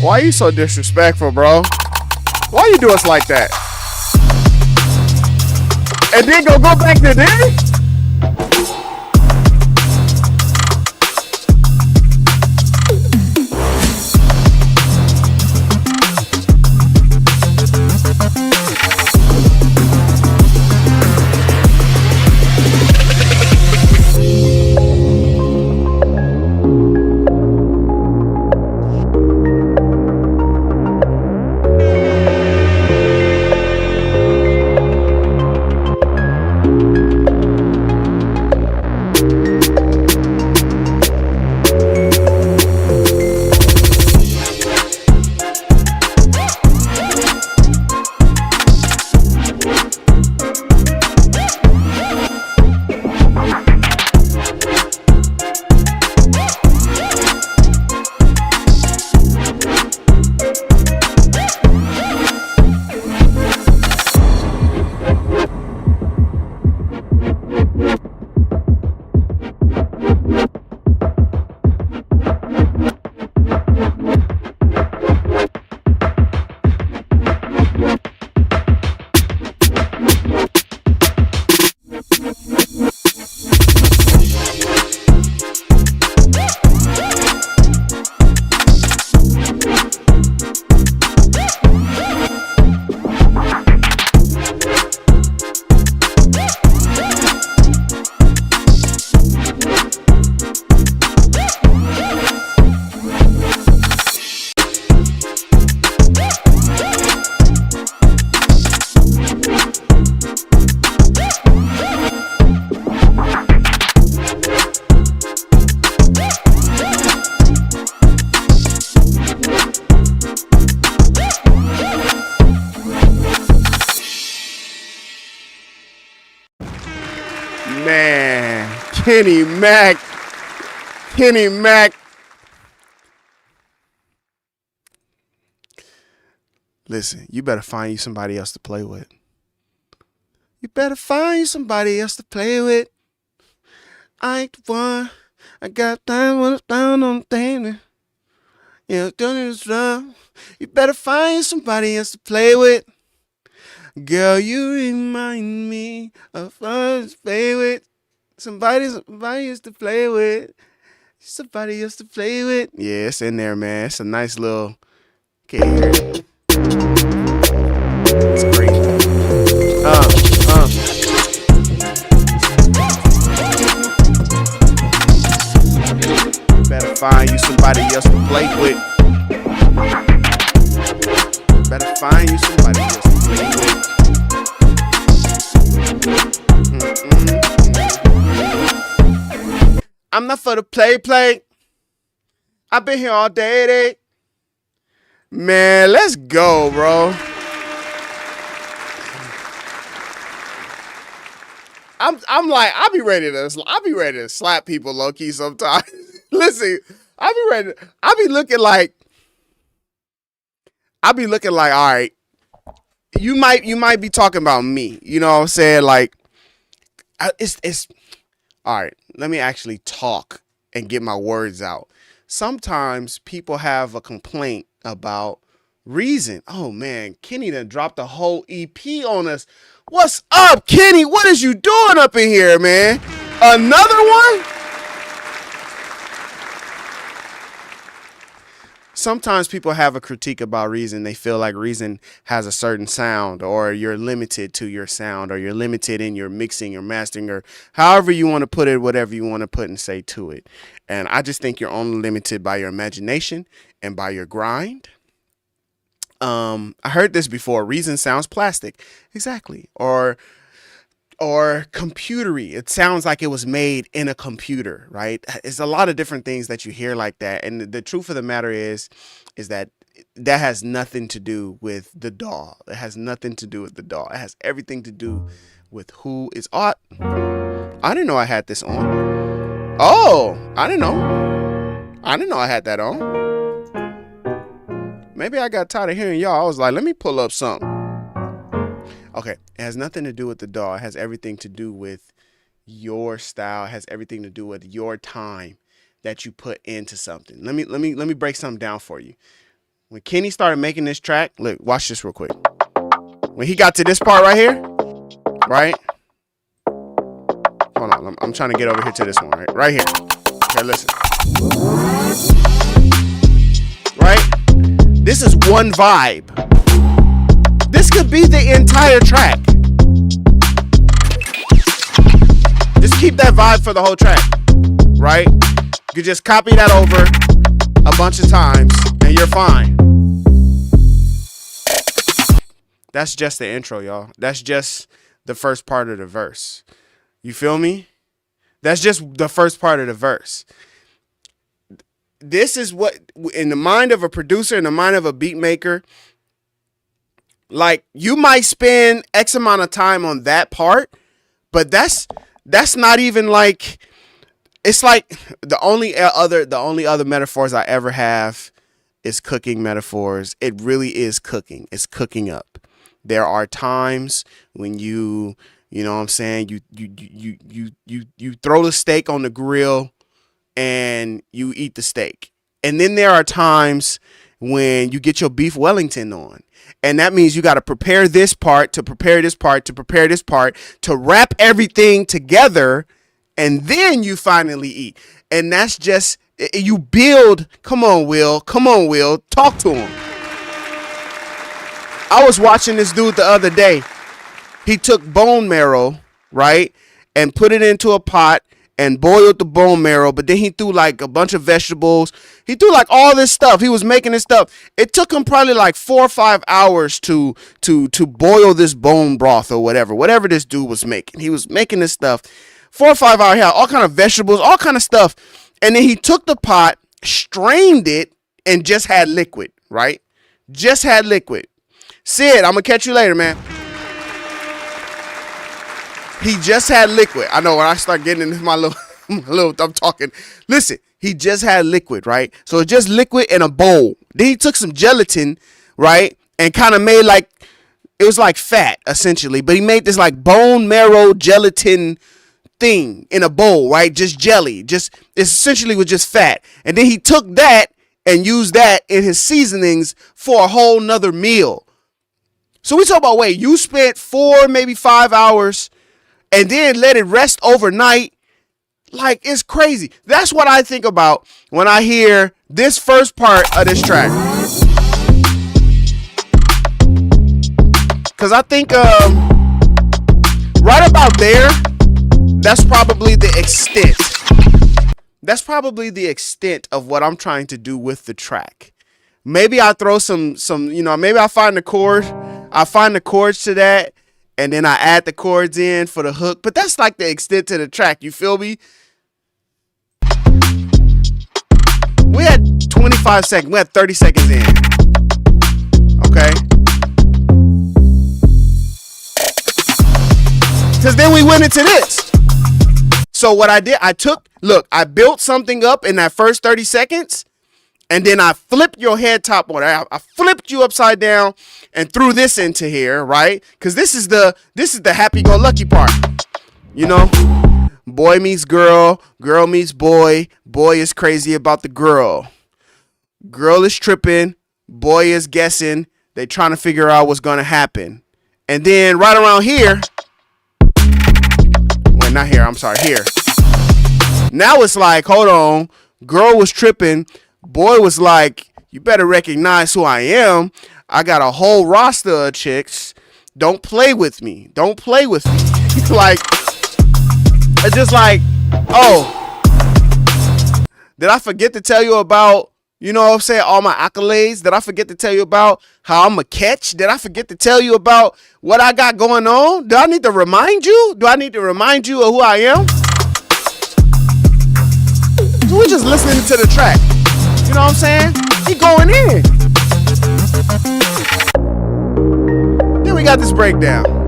Why you so disrespectful, bro? Why you do us like that? And then go back to this? Man, Kenny Mac. Listen, you better find you somebody else to play with. I ain't the one. I got time when it's down on the thing. Yeah, doing this love. You better find somebody else to play with. Girl, you remind me of us to play with. Somebody else to play with. Yeah, it's in there, man. It's a nice little. Can't hear it. It's great. Better find you somebody else to play with. I'm not for the play. I've been here all day. Man, let's go, bro. I'm like, I'll be ready to slap people low key sometimes. Listen, I'll be looking like, all right, you might be talking about me. You know what I'm saying? Like, it's all right. Let me actually talk and get my words out. Sometimes people have a complaint about Reason. Oh man, Kenny done dropped the whole EP on us. What's up, Kenny? What is you doing up in here, man? Another one? Sometimes people have a critique about Reason. They feel like Reason has a certain sound, or you're limited to your sound, or you're limited in your mixing or mastering, or however you want to put it, whatever you want to put and say to it. And I just think you're only limited by your imagination and by your grind. I heard this before. Reason sounds plastic. Exactly. Or computery. It sounds like it was made in a computer, right? It's a lot of different things that you hear like that. And the truth of the matter is that has nothing to do with the DAW. It has nothing to do with the DAW. It has everything to do with who is on. I didn't know I had this on. Oh, I didn't know. I didn't know I had that on. Maybe I got tired of hearing y'all. I was like, let me pull up something. Okay, it has nothing to do with the DAW. It has everything to do with your style. It has everything to do with your time that you put into something. Let me break something down for you. When Kenny started making this track, look, watch this real quick. When he got to this part right here, right? Hold on, I'm trying to get over here to this one, right here. Okay, listen. Right? This is one vibe. This could be the entire track. Just keep that vibe for the whole track, right? You could just copy that over a bunch of times and you're fine. That's just the intro, y'all. That's just the first part of the verse. You feel me? That's just the first part of the verse. This is what, in the mind of a producer, in the mind of a beat maker, like, you might spend X amount of time on that part, but that's not even like, it's like the only other metaphors I ever have is cooking metaphors. It really is cooking. It's cooking up. There are times when you know what I'm saying, you throw the steak on the grill and you eat the steak. And then there are times when you get your beef Wellington on. And that means you got to prepare this part, to prepare this part, to prepare this part, to wrap everything together, and then you finally eat. And that's just, you build. Come on, Will. Talk to him. I was watching this dude the other day. He took bone marrow, right, and put it into a pot and boiled the bone marrow, but then he threw like a bunch of vegetables. He threw like all this stuff. He was making this stuff. It took him probably like 4 or 5 hours to boil this bone broth or whatever this dude was making. He was making this stuff 4 or 5 hours. He had all kind of vegetables, all kind of stuff. And then he took the pot, strained it, and just had liquid, right? Just had liquid. Sid, I'm gonna catch you later, man. He just had liquid. I know when I start getting into my little, I'm talking. Listen, he just had liquid, right? So it's just liquid in a bowl. Then he took some gelatin, right? And kind of made like, it was like fat, essentially. But he made this like bone marrow gelatin thing in a bowl, right? Just jelly. It essentially was just fat. And then he took that and used that in his seasonings for a whole nother meal. So we talk about, wait, you spent 4, maybe 5 hours and then let it rest overnight. Like, it's crazy. That's what I think about when I hear this first part of this track. Because I think right about there, that's probably the extent. That's probably the extent of what I'm trying to do with the track. Maybe I throw some, maybe I find the chord. I find the chords to that. And then I add the chords in for the hook. But that's like the extent to the track. You feel me? We had 25 seconds. We had 30 seconds in. Okay? Because then we went went into this. So what I did, I built something up in that first 30 seconds, and then I flipped your head top on it. I flipped you upside down and threw this into here, right? Because this is the happy-go-lucky part. You know? Boy meets girl, girl meets boy, boy is crazy about the girl. Girl is tripping, boy is guessing, they trying to figure out what's going to happen. And then right around here, wait, not here, I'm sorry, here. Now it's like, hold on, girl was tripping, boy was like, you better recognize who I am. I got a whole roster of chicks. Don't play with me. Don't play with me. Like, it's just like, oh, did I forget to tell you about, you know what I'm saying, all my accolades? Did I forget to tell you about how I'm a catch? Did I forget to tell you about what I got going on? Do I need to remind you? Do I need to remind you of who I am? So we're just listening to the track. You know what I'm saying? He going in. Then we got this breakdown.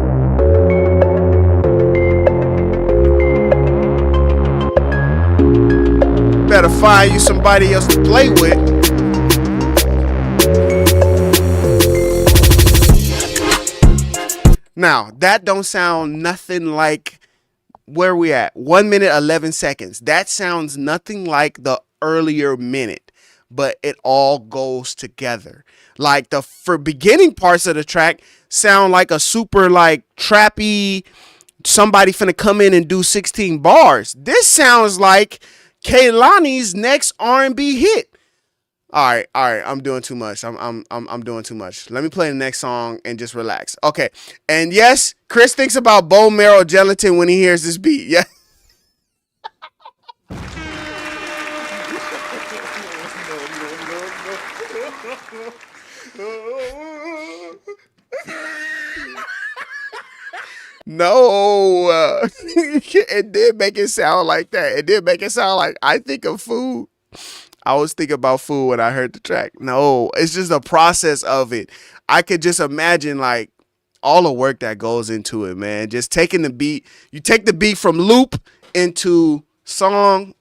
Better find you somebody else to play with. Now, that don't sound nothing like where we at. 1 minute, 11 seconds. That sounds nothing like the earlier minute, but it all goes together. Like the beginning parts of the track sound like a super like trappy, somebody finna come in and do 16 bars. This sounds like Kehlani's next R&B hit. All right, I'm doing too much. I'm doing too much. Let me play the next song and just relax. Okay, and yes, Chris thinks about bone marrow gelatin when he hears this beat. Yeah. No, it did make it sound like that. It did make it sound like I think of food. I was thinking about food when I heard the track. No, it's just the process of it. I could just imagine like all the work that goes into it, man. Just taking the beat. You take the beat from loop into song.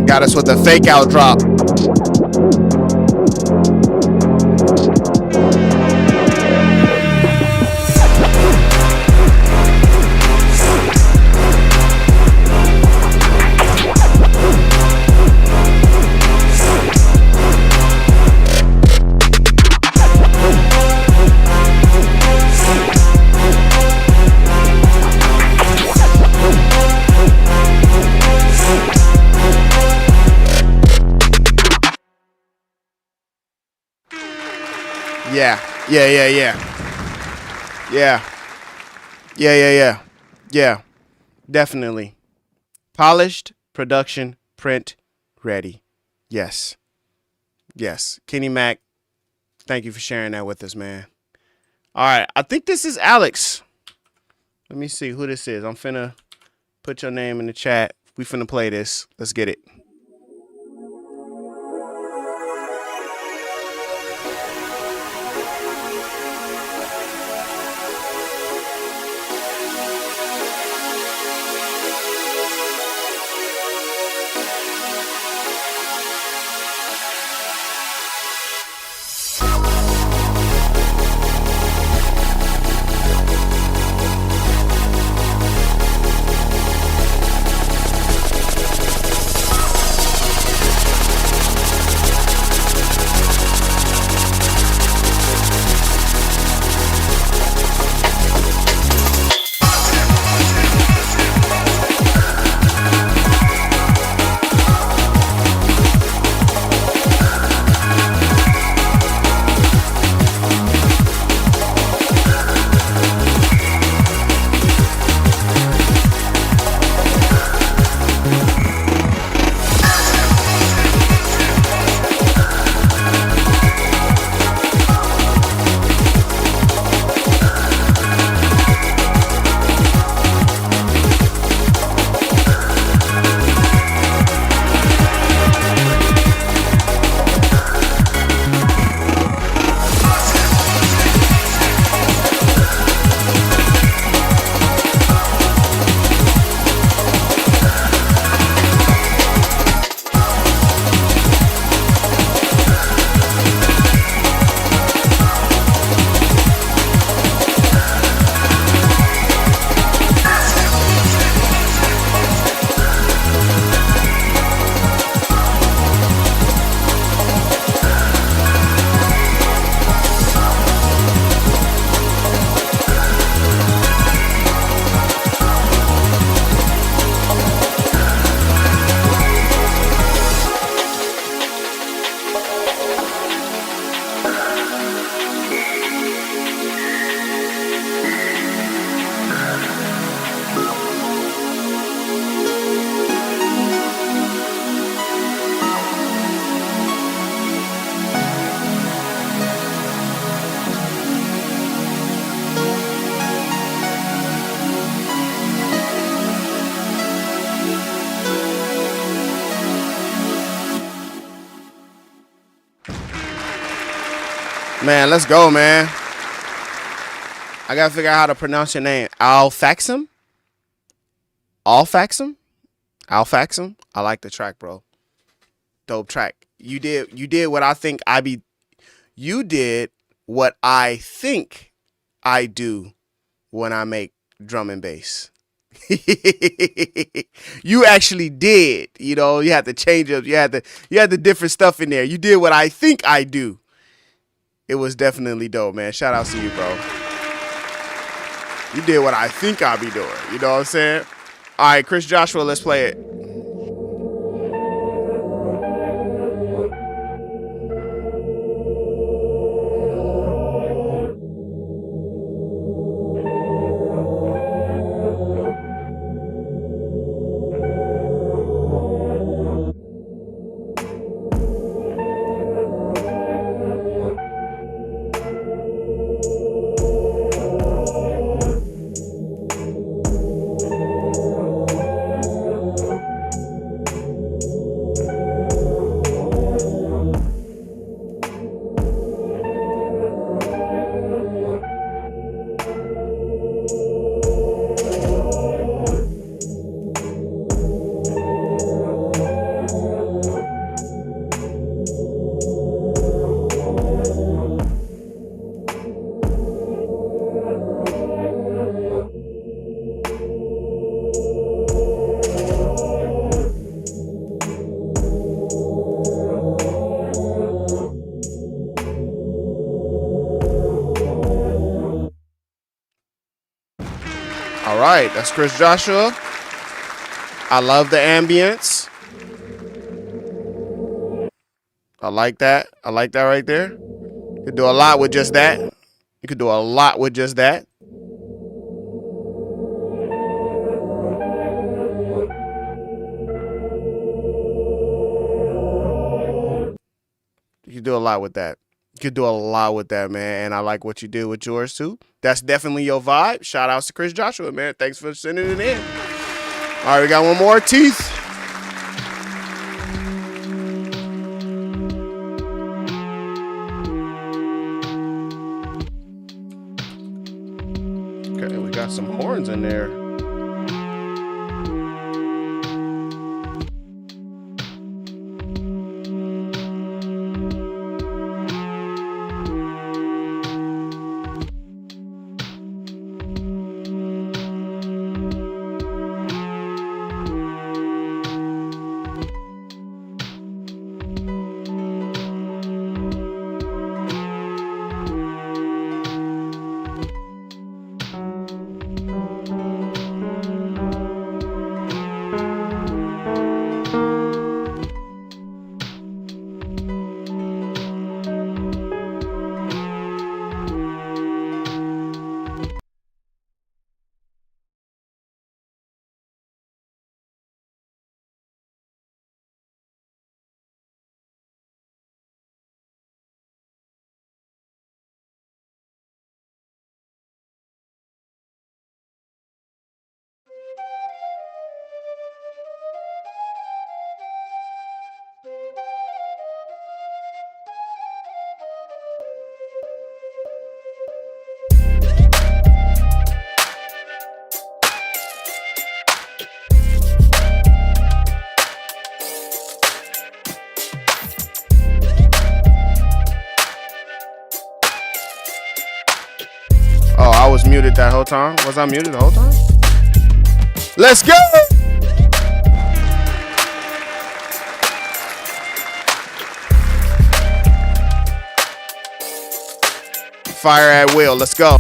Got us with the fake out drop. Yeah. Yeah, yeah, yeah. Yeah. Yeah, yeah, yeah. Yeah. Definitely. Polished, production, print, ready. Yes. Yes. Kenny Mac, thank you for sharing that with us, man. All right. I think this is Alex. Let me see who this is. I'm finna put your name in the chat. We finna play this. Let's get it. Man, let's go, man. I gotta figure out how to pronounce your name. Alfaxum? Alfaxum? Alfaxum? I like the track, bro. Dope track. You did what I think I be you did what I think I do when I make drum and bass. You actually did. You know, you had to change up. You had the different stuff in there. You did what I think I do. It was definitely dope, man. Shout out to you, bro. You did what I think I'll be doing. You know what I'm saying? All right, Chris Joshua, let's play it. All right, that's Chris Joshua. I love the ambience. I like that. I like that right there. Could do a lot with just that. You could do a lot with just that. You could do a lot with that. You could do a lot with that, man. And I like what you did with yours too. That's definitely your vibe. Shout outs to Chris Joshua, man. Thanks for sending it in. All right, we got one more. Teeth. Okay, we got some horns in there. Oh, I was muted that whole time. Was I muted the whole time? Let's go! Fire at will. Let's go.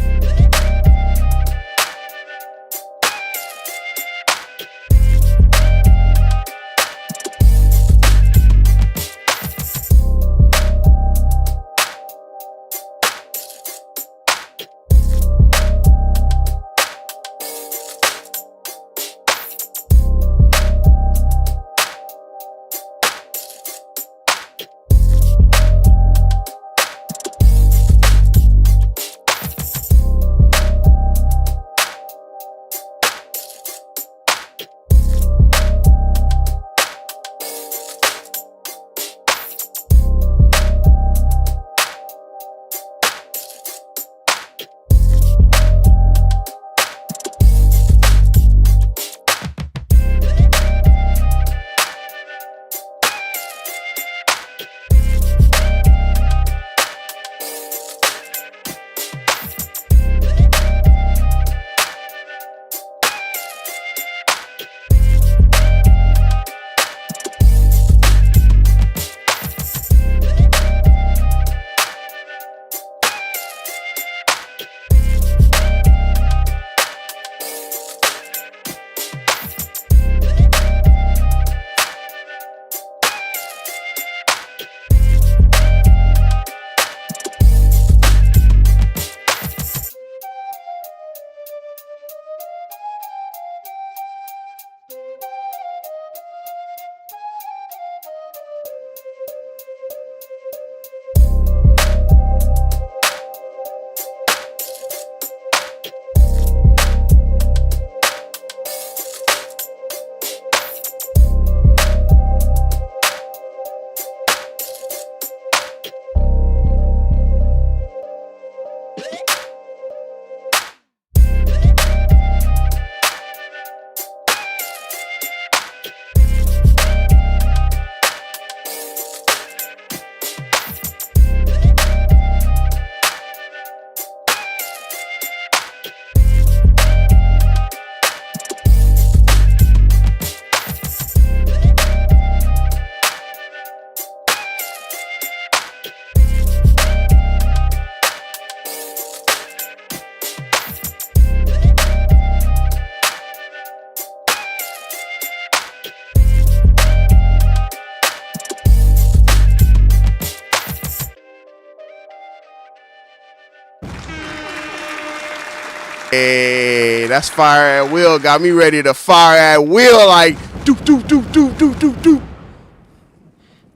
Hey, that's fire at will. Got me ready to fire at will like doop doop doop doop doop doop doop.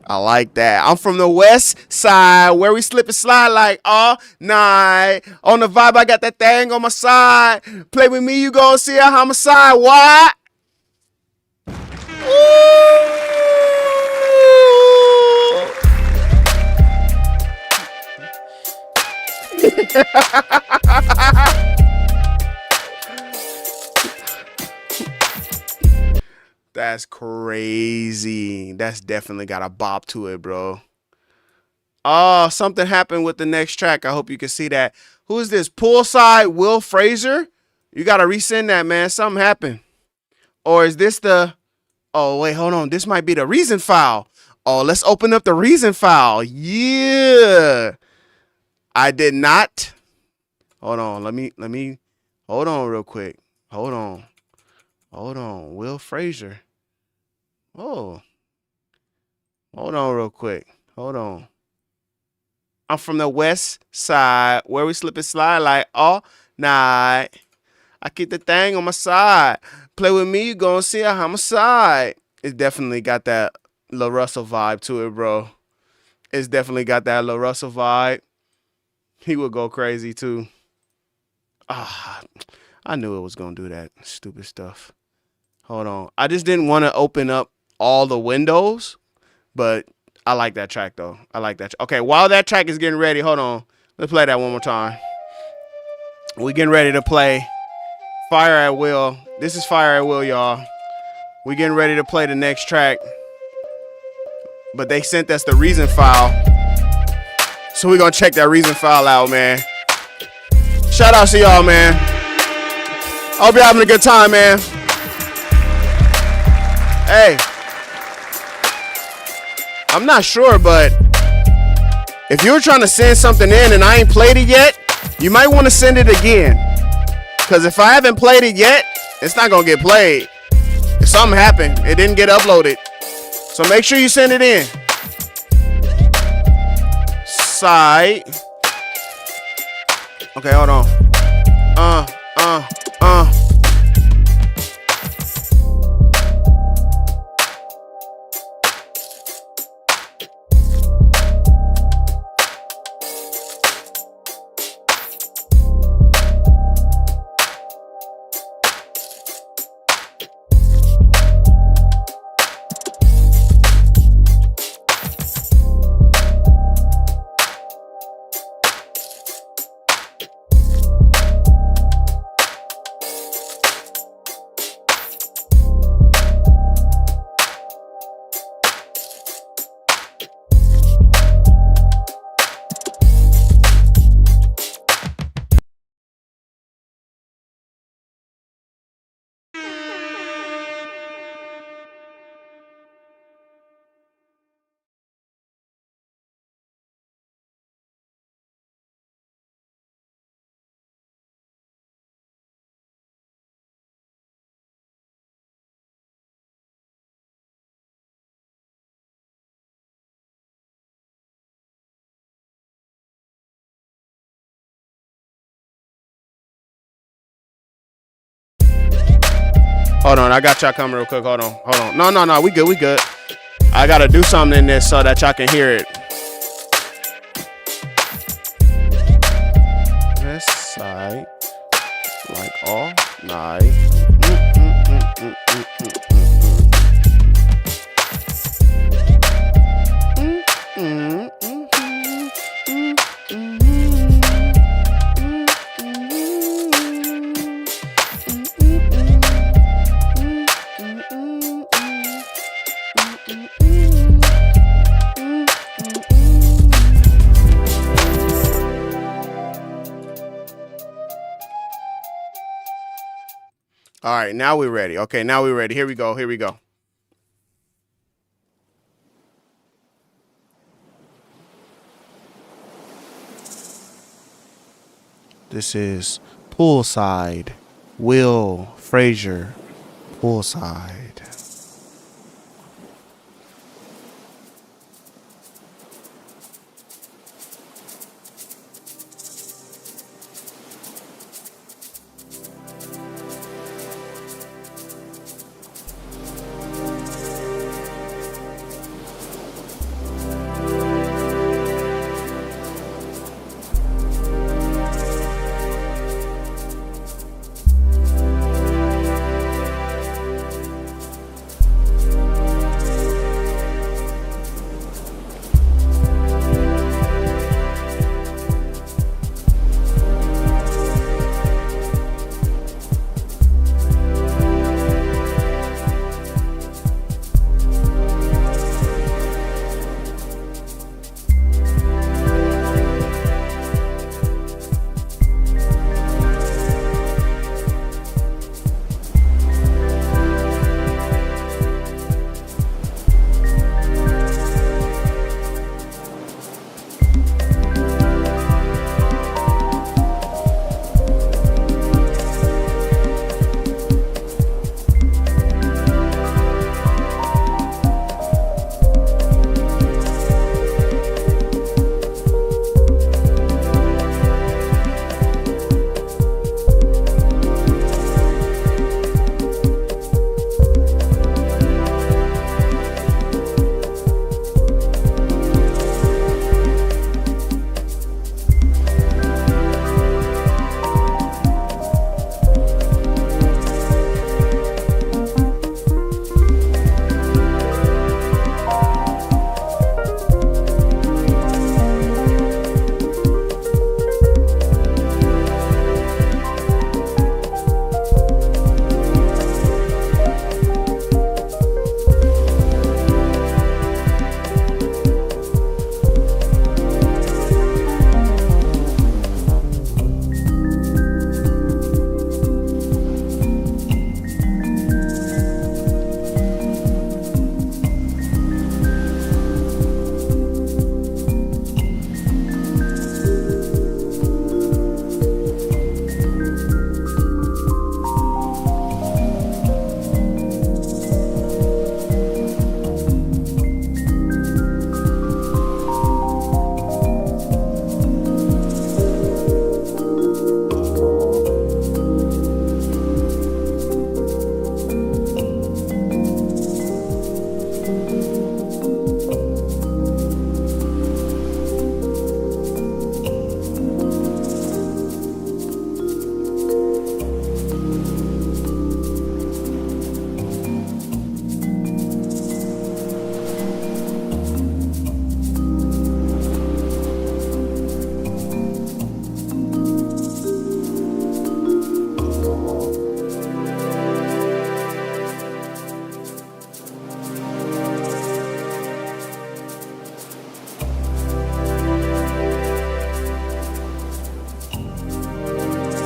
I like that. I'm from the west side where we slip and slide like all night. On the vibe, I got that thing on my side. Play with me, you gon' see a homicide. What? That's crazy. That's definitely got a bop to it, bro. Oh, something happened with the next track. I hope you can see that. Who is this? Poolside Will Fraser? You got to resend that, man. Something happened. Or is this the... Oh, wait, hold on. This might be the reason file. Oh, let's open up the reason file. Yeah. I did not. Hold on. Let me. Hold on real quick. Hold on. Will Fraser. Oh. Hold on real quick. Hold on. I'm from the west side where we slip and slide like all night. I keep the thing on my side. Play with me, you gonna see a homicide. It's definitely got that Lil Russell vibe to it, bro. It's definitely got that Lil Russell vibe. He would go crazy too. Ah, I knew it was gonna do that stupid stuff. Hold on. I just didn't want to open up all the windows, but I like that track though. I like that. Okay, while that track is getting ready, hold on. Let's play that one more time. We getting ready to play Fire at Will. This is Fire at Will, y'all. We getting ready to play the next track. But they sent us the reason file. So we're gonna check that reason file out, man. Shout out to y'all, man. I hope you're having a good time, man. Hey. I'm not sure, but if you're trying to send something in and I ain't played it yet, you might want to send it again. Because if I haven't played it yet, it's not going to get played. If something happened, it didn't get uploaded. So make sure you send it in. Side. Okay, hold on. Hold on, I got y'all coming real quick. Hold on. No, we good. I gotta do something in this so that y'all can hear it. This side, like all night. All right, now we're ready. Okay, now we're ready. Here we go. This is Poolside, Will Fraser, Poolside.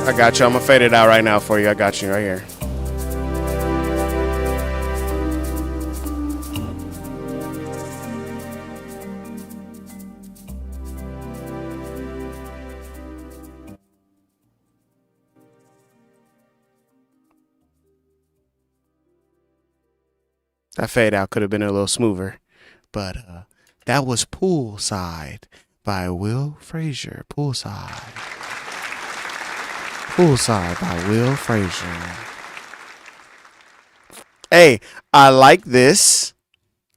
I got you. I'm gonna fade it out right now for you. I got you right here. That fade out could have been a little smoother, but that was Poolside by Will Frazier. Poolside by Will Frazier. Hey, I like this.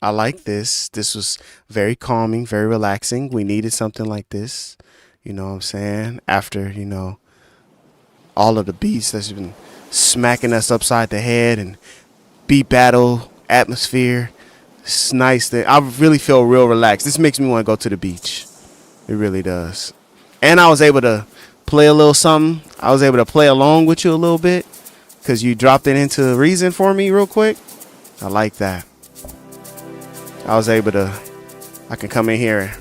This was very calming, very relaxing. We needed something like this. You know what I'm saying? After, all of the beats that's been smacking us upside the head and beat battle atmosphere. It's nice that I really feel real relaxed. This makes me want to go to the beach. It really does. And I was able to play a little something. I was able to play along with you a little bit because you dropped it into Reason for me real quick. I like that. I can come in here.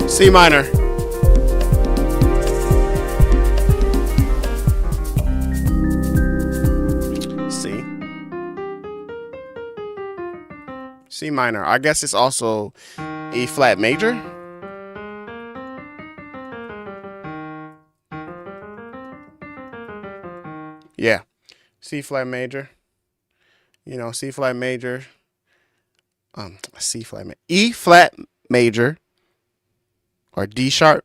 C minor. C minor. I guess it's also E flat major. Yeah. C flat major. C flat major. C flat major. E flat major. Or D sharp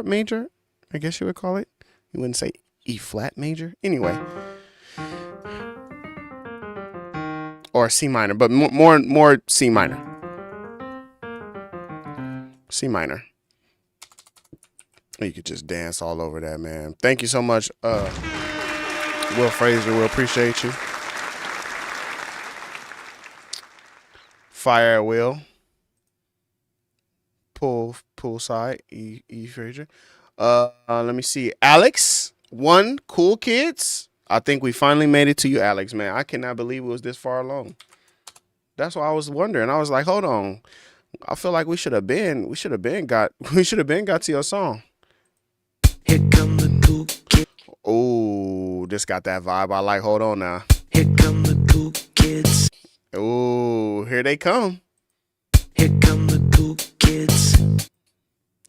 major, I guess you would call it. You wouldn't say E flat major. Anyway. Or C minor, but more C minor. C minor. You could just dance all over that, man. Thank you so much, Will Frazier. We'll appreciate you. Fire at will. Poolside, E Frazier. Let me see. Alex, one cool kids. I think we finally made it to you, Alex, man. I cannot believe it was this far along. That's why I was wondering. I was like, hold on. I feel like we should have been got to your song. Here come the cool kids. Oh, this got that vibe I like. Hold on now. Here come the cool kids. Oh, here they come. Here come the cool kids.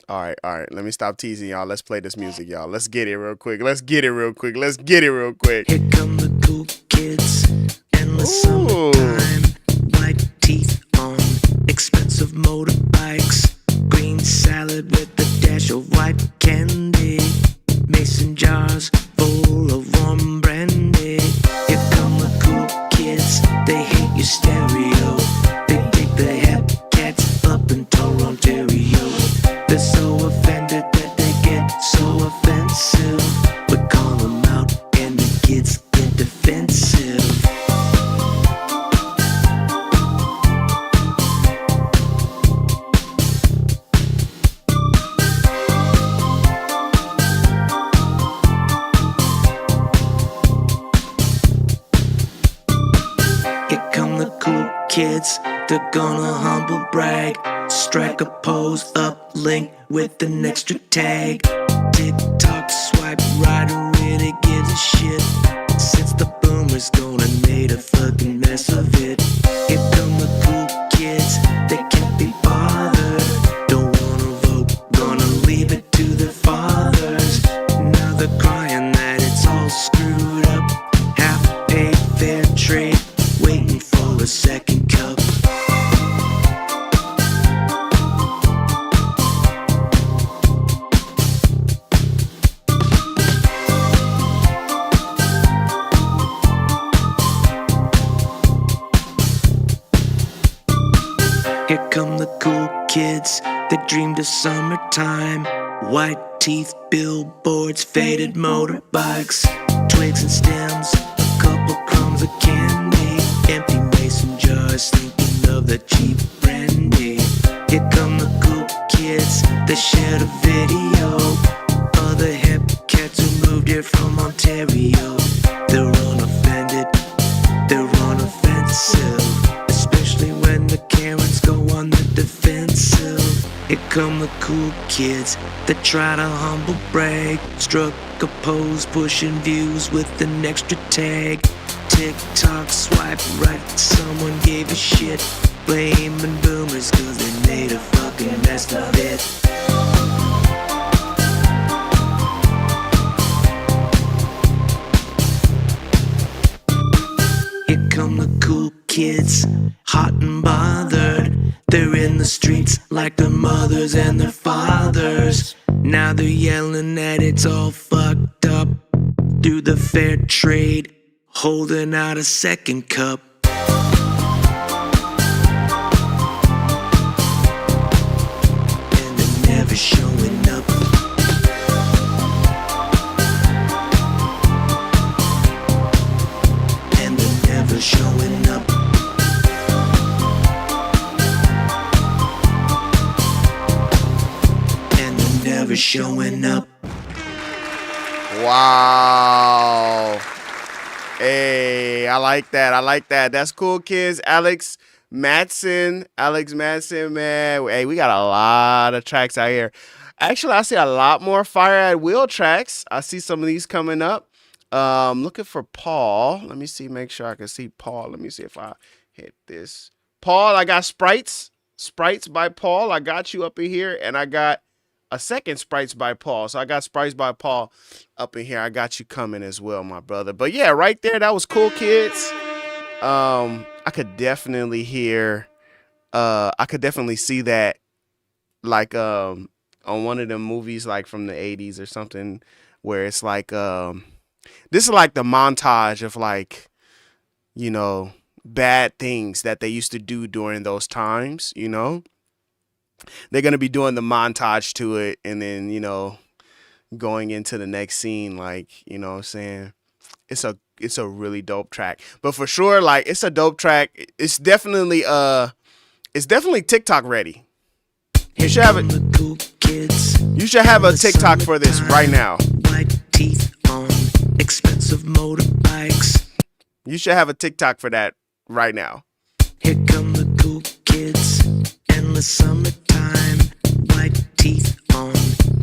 All right. Let me stop teasing y'all. Let's play this music, y'all. Let's get it real quick. Here come the cool kids. Endless summertime. White teeth on expensive motorbikes. Green salad with a dash of white candy. Mason jars full of warm brandy. Here come the cool kids. They hate your stereo. They think the Hepcats up in Toronto. They're so offended that kids, they're gonna humble brag. Strike a pose, uplink with an extra tag. TikTok swipe right, who really gives a shit? Since the boomers gonna made a fucking mess of it. Here come the cool kids, they can't be bothered. Don't wanna vote, gonna leave it to their fathers. Now they're crying that it's all screwed up. Half paid fair trade, waiting for a second cup. Here come the cool kids, they dreamed of summertime. White teeth, billboards, faded motorbikes. Twigs and stems, a couple crumbs of candy. Empty mason jars, thinking of the cheap brandy. Here come the cool kids, they shared a video. Other hip cats who moved here from Ontario. They're unoffended, they're unoffensive. Especially when the Karens go on the defensive. Here come the cool kids that try to humble brag. Struck a pose, pushing views with an extra tag. TikTok swipe right, someone gave a shit. Blaming boomers cause they made a fucking mess of it. Here come the cool kids, hot and bothered. They're in the streets like their mothers and their fathers. Now they're yelling that it's all fucked up. Do the fair trade, holding out a second cup. And they're never showing up. And they're never showing up. And they're never showing up. Wow. Hey, I like that. I like that. That's cool, kids. Alex Madsen, man. Hey, we got a lot of tracks out here. Actually, I see a lot more Fire at Will tracks. I see some of these coming up. Looking for Paul. Let me see, make sure I can see Paul. Let me see if I hit this. Paul, I got Sprites. Sprites by Paul. I got you up in here. And I got a second Sprites by Paul. So I got Sprites by Paul up in here. I got you coming as well, my brother. But yeah, right there, that was cool, kids. I could definitely hear, I could definitely see that, like, on one of them movies, like from the 80s or something, where it's like, this is like the montage of, like, you know, bad things that they used to do during those times, you know. They're going to be doing the montage to it and then, you know, going into the next scene, like, you know what I'm saying? It's a really dope track. But for sure, like, it's a dope track. It's definitely TikTok ready. You should have it. You should have a TikTok for this right now. White teeth on expensive motorbikes. You should have a TikTok for that right now. Here come the cool kids. Endless summertime. White teeth on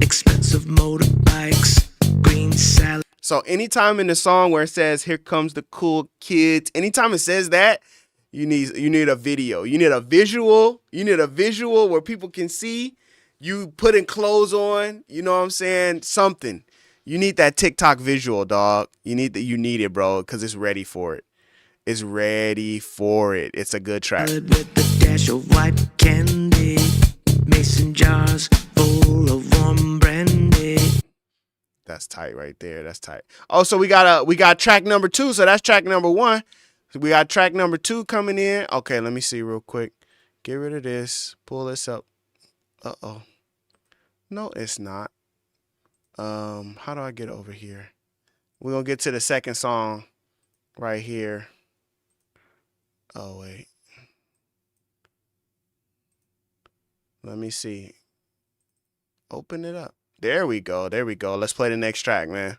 expensive motorbikes. Green salad. So anytime in the song where it says "Here comes the cool kids," anytime it says that, you need a video. You need a visual. You need a visual where people can see you putting clothes on. You know what I'm saying? Something. You need that TikTok visual, dog. You need it, bro, because it's ready for it. It's ready for it. It's a good track. With the dash of white candy, mason jars full of warm brandy. That's tight right there. That's tight. Oh, so we got track number 2. So that's track number 1. So we got track number 2 coming in. Okay, let me see real quick. Get rid of this. Pull this up. Uh-oh. No, it's not. How do I get over here? We're gonna get to the second song right here. Oh, wait. Let me see. Open it up. There we go. There we go. Let's play the next track, man.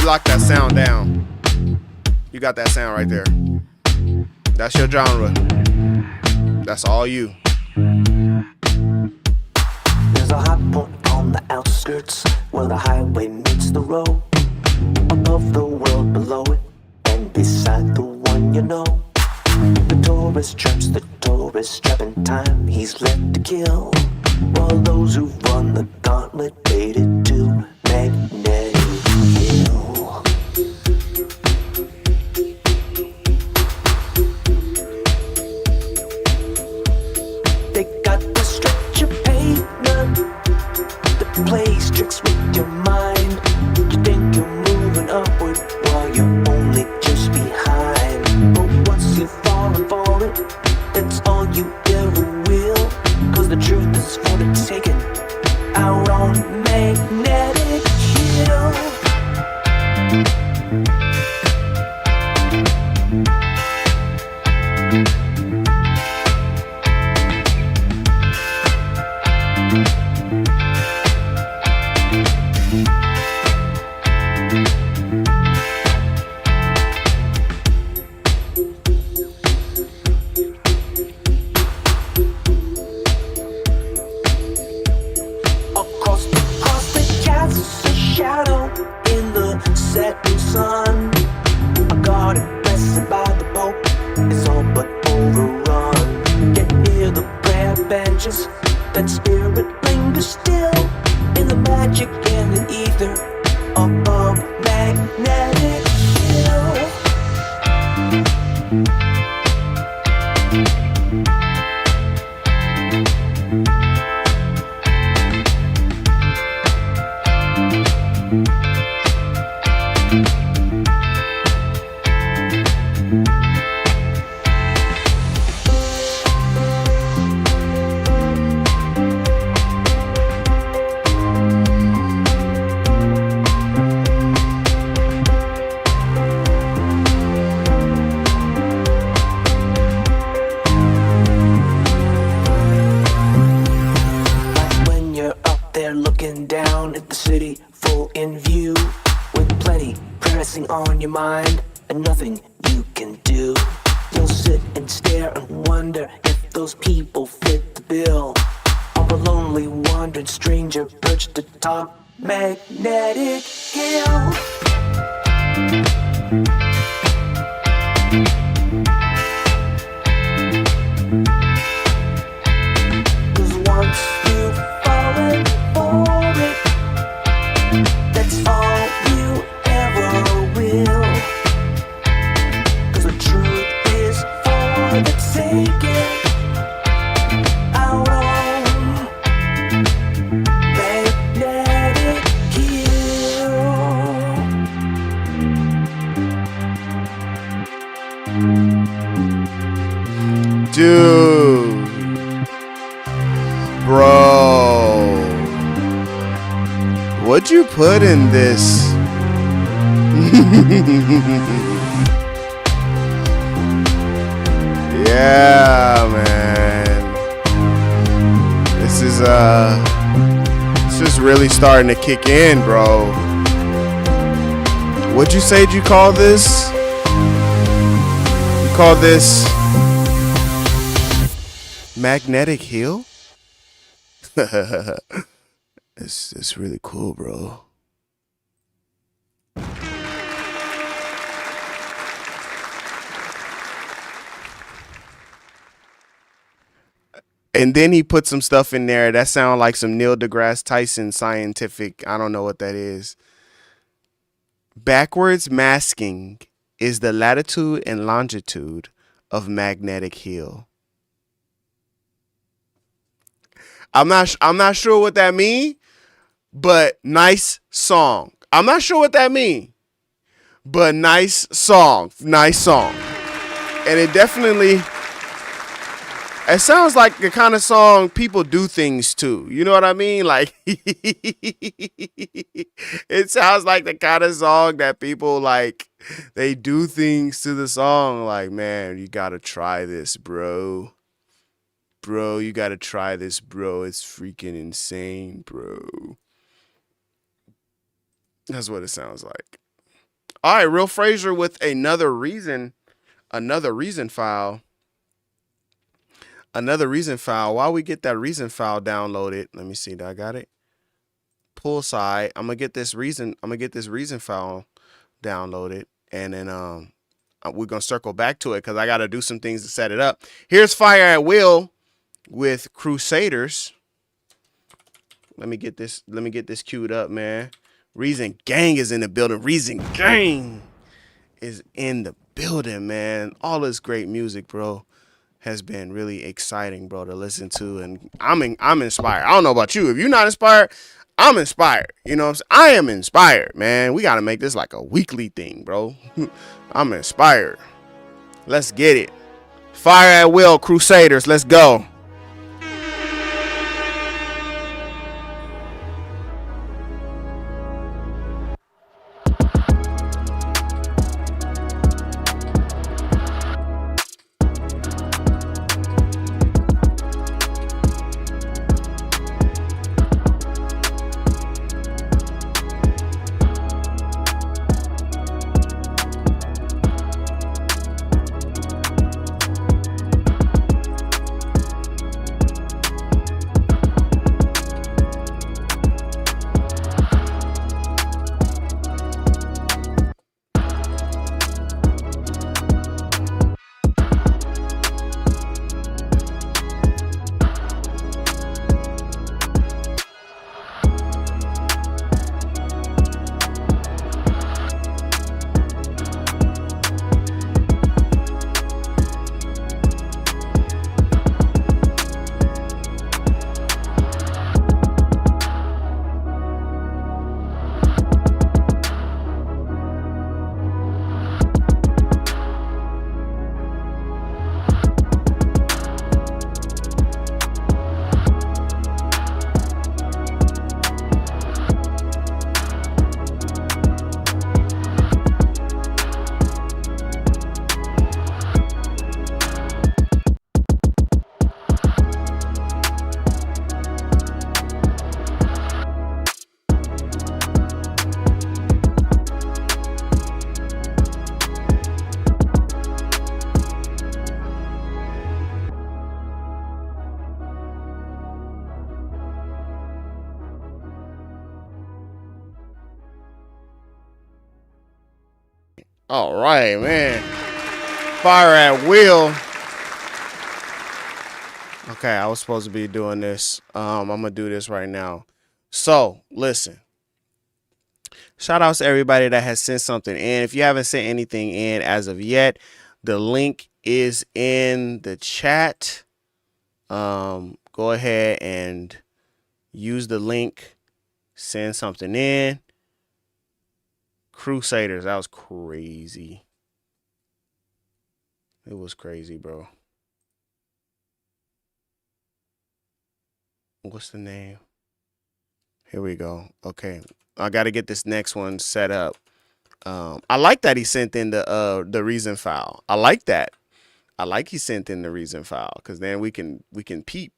lock that sound down. You got that sound right there. That's your genre. That's all you. There's a high point on the outskirts where the highway meets the road. Above the world, below it, and beside the one you know. The tourist traps the tourist, trapping time he's left to kill. While those who run the gauntlet faded to magnetic hill. They got the stretch of pavement that plays tricks with your mind. You think you're moving upward while you're only just behind. But once you fall and fall it, that's all you ever will. Cause the truth is for the taking out on magnetic hill. Across the casts a shadow in the setting sun. A garden blessed by the Pope is all but overrun. Get near the prayer benches, that spirit lingers still in the magic and the ether above magnetic hill. Like when you're up there looking down at the city full in view, with plenty pressing on your mind and nothing you can do. You'll sit and stare and wonder if those people fit the bill of a lonely wandering stranger perched atop magnetic hill. Cause once you've fallen for it, that's all you ever will. Cause the truth is for the taking out on magnetic hill. Dude. Bro. What'd you put in this? Yeah, man. This is really starting to kick in, bro. What'd you say you call this? You call this magnetic hill? It's really cool, bro. And then he put some stuff in there that sound like some Neil deGrasse Tyson scientific. I don't know what that is. Backwards masking is the latitude and longitude of magnetic hill. I'm not sure what that means, but nice song. I'm not sure what that means, but nice song. Nice song. And it definitely, it sounds like the kind of song people do things to. You know what I mean? Like, it sounds like the kind of song that people like, they do things to the song. Like, man, you gotta try this, bro. Bro, you gotta try this, bro. It's freaking insane, bro. That's what it sounds like. All right, Real Frazier with another reason file. Another reason file. While we get that reason file downloaded, let me see. I got it. Pull side. I'm gonna get this reason file downloaded, and then we're gonna circle back to it because I gotta do some things to set it up. Here's Fire at Will with Crusaders. Let me get this queued up, man. Reason Gang is in the building. Reason Gang is in the building, man. All this great music, bro, has been really exciting, bro, to listen to, and I'm inspired. I don't know about you. If you're not inspired, I'm inspired. You know what I'm saying? I am inspired, man. We got to make this like a weekly thing, bro. I'm inspired. Let's get it. Fire at Will, Crusaders. Let's go. All right, man. Fire at Will. Okay, I was supposed to be doing this. I'm gonna do this right now. So listen. Shout outs to everybody that has sent something in. If you haven't sent anything in as of yet, the link is in the chat. Go ahead and use the link. Send something in. Crusaders, that was crazy. It was crazy, bro. What's the name? Here we go. Okay, I got to get this next one set up. I like that he sent in the reason file. I like that. I like he sent in the reason file because then we can peep.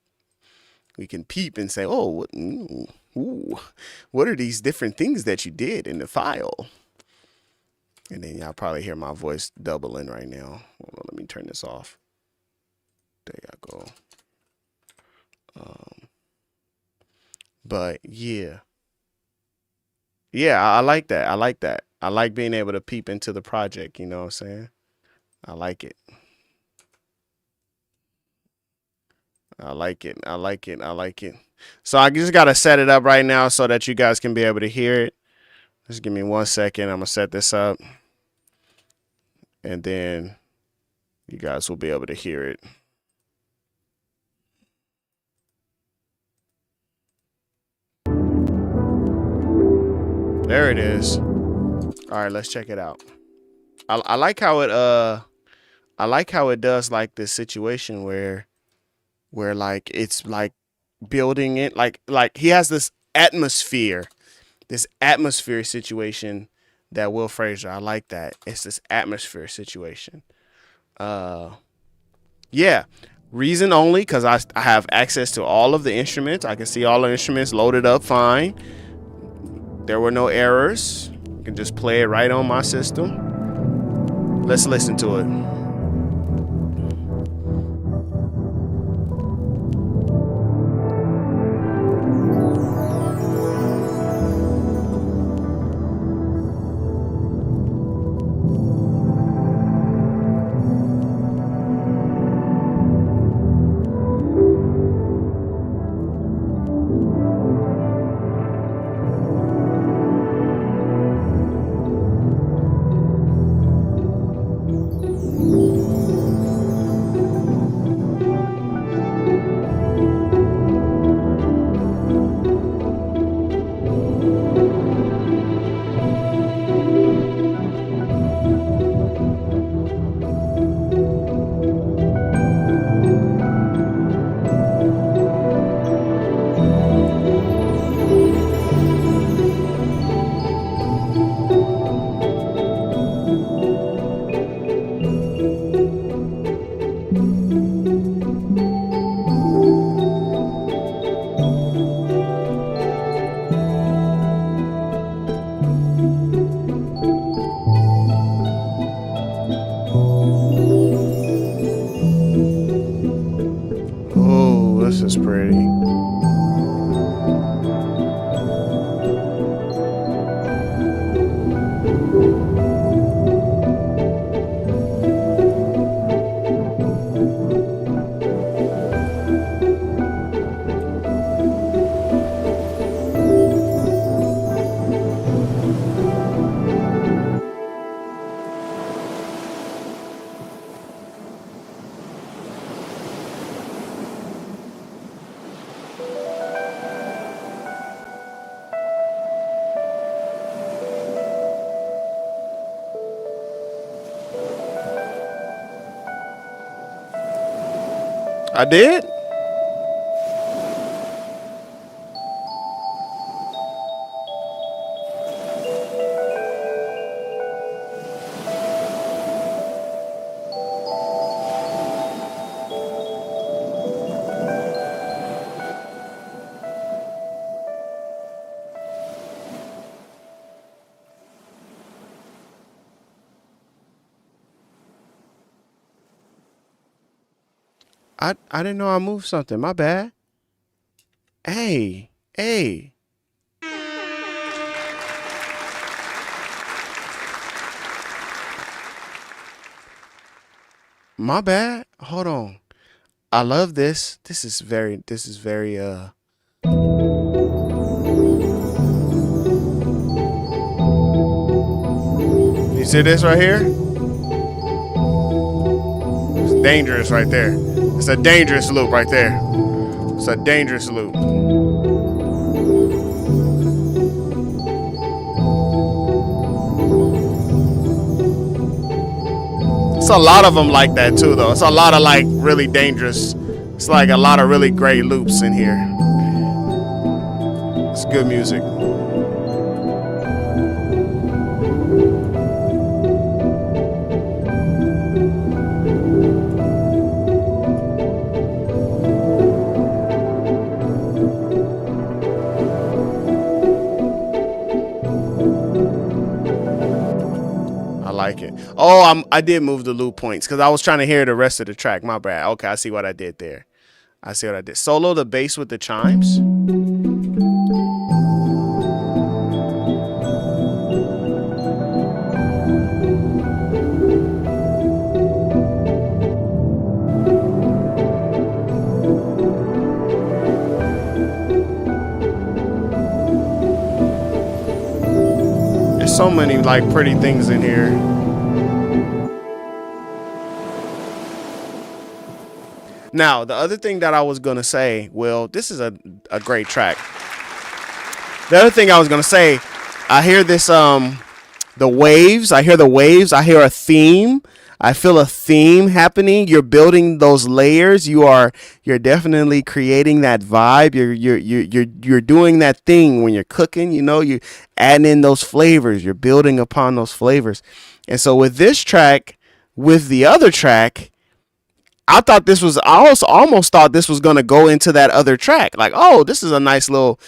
We can peep and say, oh, what are these different things that you did in the file? And then y'all probably hear my voice doubling right now. Hold on, let me turn this off. There y'all go. But yeah. Yeah, I like that. I like that. I like being able to peep into the project, you know what I'm saying? I like it. I like it. I like it. I like it. So I just got to set it up right now so that you guys can be able to hear it. Just give me 1 second. I'm going to set this up. And then you guys will be able to hear it. There it is. All right, let's check it out. I like how it does like this situation where like it's like building it like he has this atmosphere situation that Will Frazier. I like that. It's this atmosphere situation. Yeah. Reason only because I have access to all of the instruments. I can see all the instruments loaded up fine. There were no errors. can just play it right on my system. Let's listen to it. Oh, this is pretty. I did? I didn't know I moved something. My bad. Hey, hey. My bad. Hold on. I love this. This is very You see this right here? It's dangerous right there. It's a dangerous loop right there. It's a dangerous loop. It's a lot of them like that too, though. It's a lot of like really dangerous. It's like a lot of really great loops in here. It's good music. Like it. Oh, I did move the loop points because I was trying to hear the rest of the track. My bad. Okay, I see what I did there. I see what I did. Solo the bass with the chimes. There's so many like pretty things in here. Now, the other thing that I was going to say, Will, this is a great track. The other thing I was going to say, I hear this, the waves. I hear the waves. I hear a theme. I feel a theme happening. You're building those layers. You're definitely creating that vibe. You're doing that thing when you're cooking, you know, you're adding in those flavors. You're building upon those flavors. And so with this track, with the other track, I almost thought this was going to go into that other track. Like, oh, this is a nice little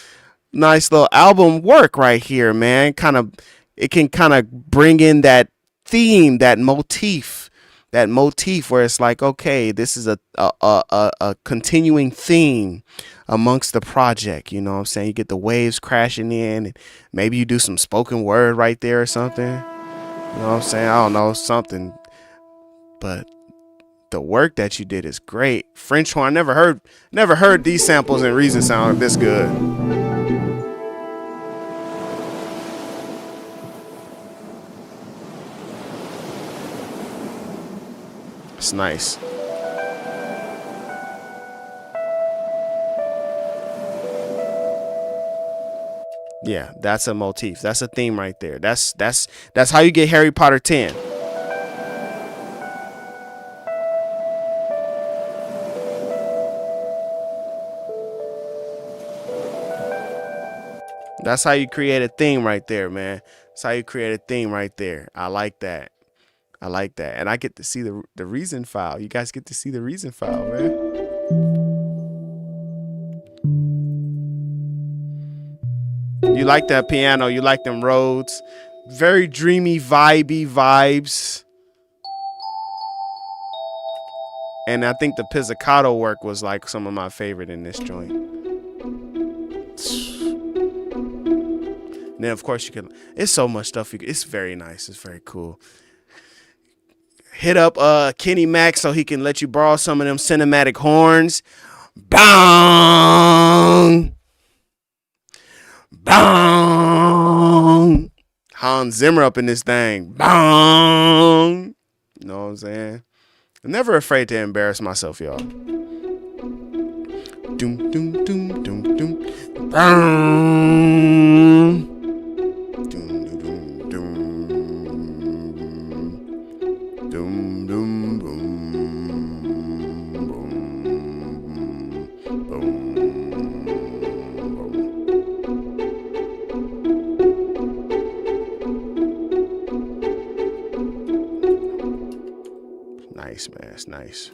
album work right here, man. Kind of, it can kind of bring in that theme, that motif where it's like, okay, this is a continuing theme amongst the project. You know what I'm saying? You get the waves crashing in, and maybe you do some spoken word right there or something. You know what I'm saying? I don't know, something. But the work that you did is great. French horn, never heard these samples in Reason sound this good. It's nice. Yeah, that's a motif. That's a theme right there. That's how you get Harry Potter 10. That's how you create a theme right there, man. That's how you create a theme right there. I like that. And I get to see the reason file. You guys get to see the reason file, man. You like that piano. You like them Rhodes. Very dreamy, vibey vibes. And I think the pizzicato work was like some of my favorite in this joint. And then of course you can. It's so much stuff. It's very nice. It's very cool. Hit up Kenny Mack so he can let you borrow some of them cinematic horns. Bang! Bang! Hans Zimmer up in this thing. Bang! You know what I'm saying? I'm never afraid to embarrass myself, y'all. Doom, doom, doom, doom, doom. Bang! Nice, man. It's nice.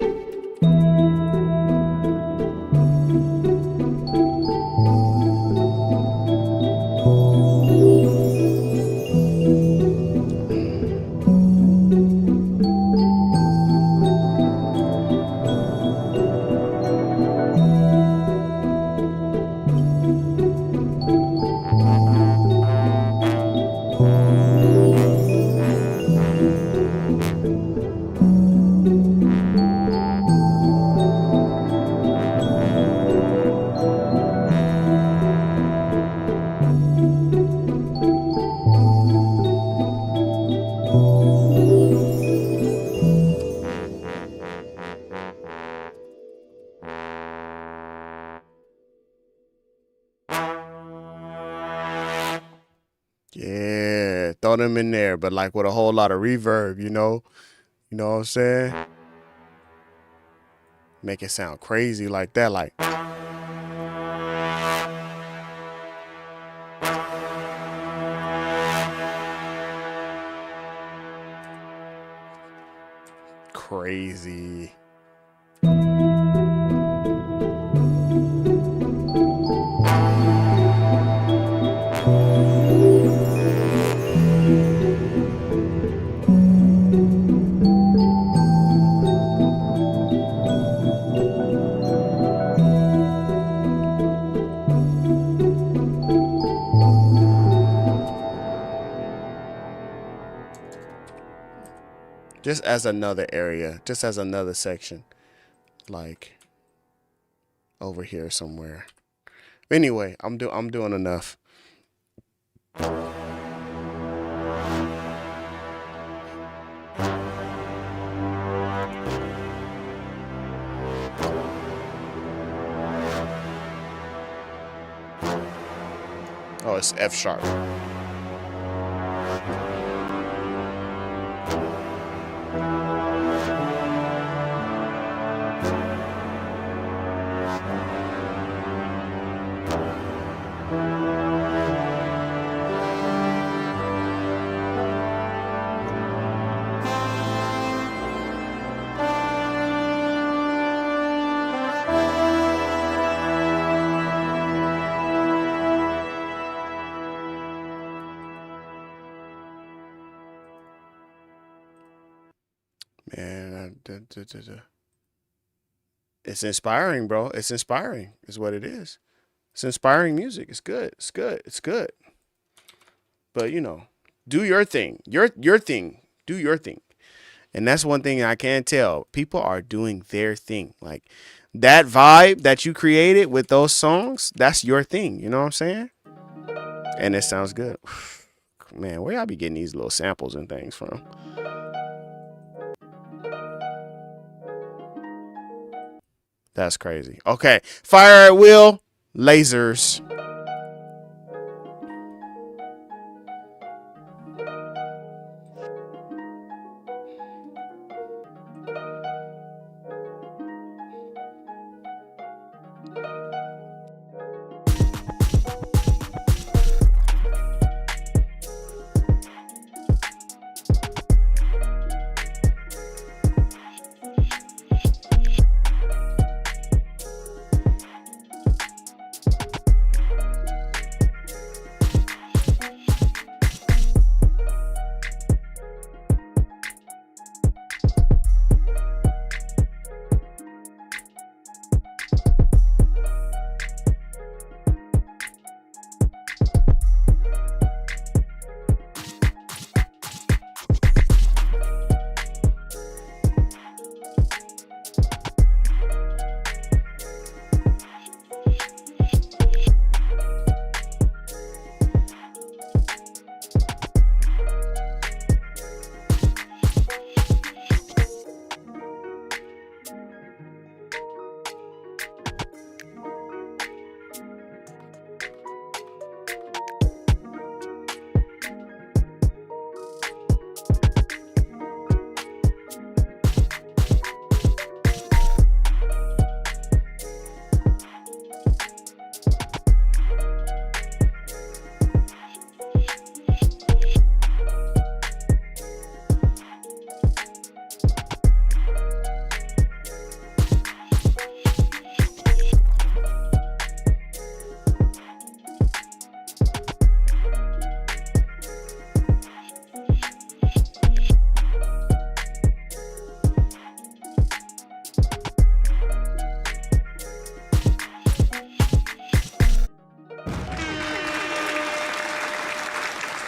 Yeah, throw them in there, but like with a whole lot of reverb, you know? You know what I'm saying? Make it sound crazy like that, like. Crazy. Just as another area, just as another section, like over here somewhere. Anyway, I'm doing enough. Oh, it's F sharp. Man, it's inspiring, bro. It's inspiring, is what it is. It's inspiring music. It's good. It's good. It's good. But do your thing. Your thing. Do your thing. And that's one thing I can tell. People are doing their thing. Like that vibe that you created with those songs, that's your thing. You know what I'm saying? And it sounds good. Man, where y'all be getting these little samples and things from? That's crazy. Okay. Fire at will. Lasers.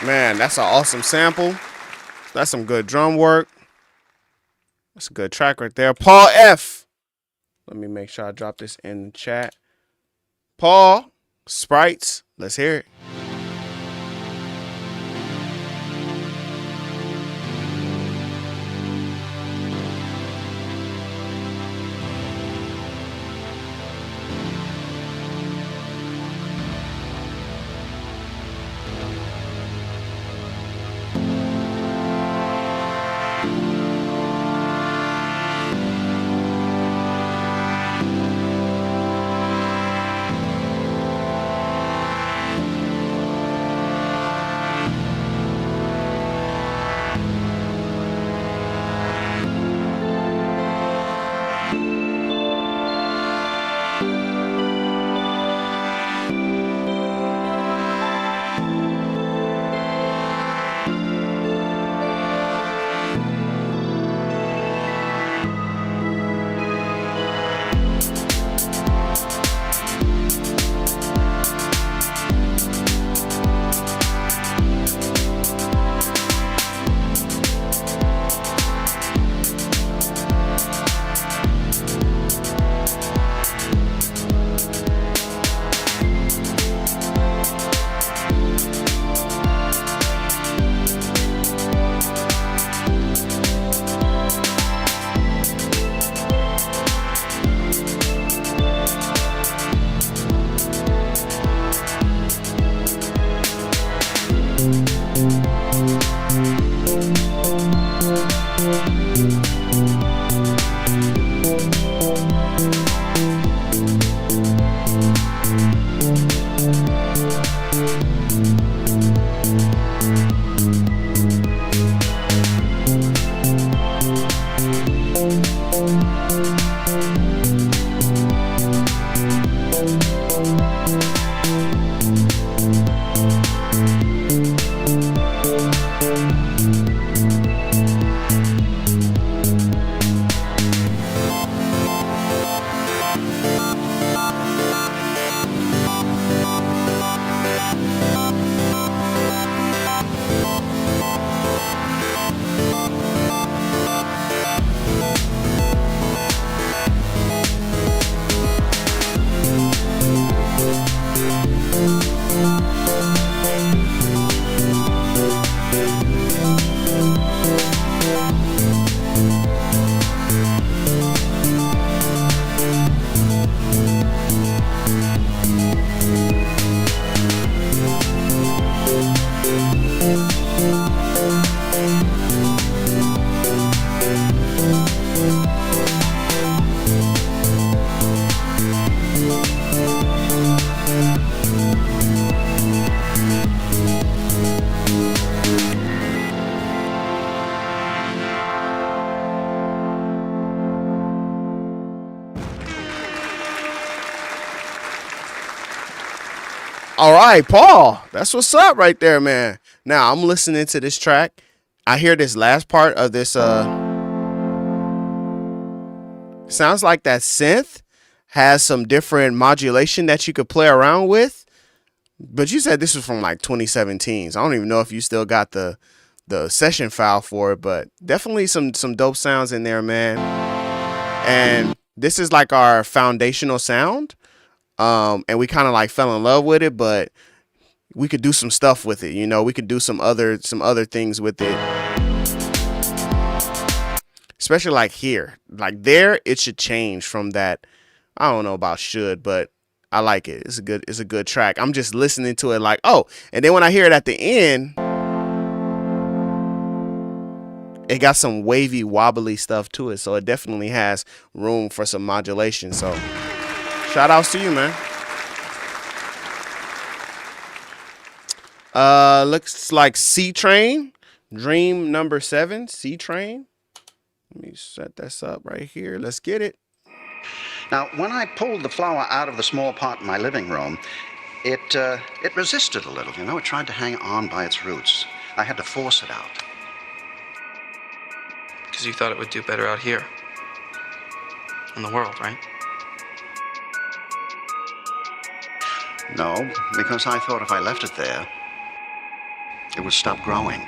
Man, that's an awesome sample. That's some good drum work. That's a good track right there. Paul F. Let me make sure I drop this in the chat. Paul, Sprites, let's hear it. All right, Paul. That's what's up right there, man. Now I'm listening to this track. I hear this last part of this. Sounds like that synth has some different modulation that you could play around with. But you said this was from like 2017, so I don't even know if you still got the session file for it. But definitely some dope sounds in there, man. And this is like our foundational sound. And we kind of like fell in love with it, but we could do some stuff with it. You know, we could do some other things with it. Especially like here, like there, it should change from that. I don't know about should, but I like it. It's a good track. I'm just listening to it like, oh, and then when I hear it at the end, it got some wavy, wobbly stuff to it. So it definitely has room for some modulation. So shout outs to you, man. Looks like C Train, Dream number 7, C Train. Let me set this up right here. Let's get it. Now, when I pulled the flower out of the small pot in my living room, it resisted a little, you know. It tried to hang on by its roots. I had to force it out. Because you thought it would do better out here. In the world, right? No, because I thought if I left it there, it would stop growing.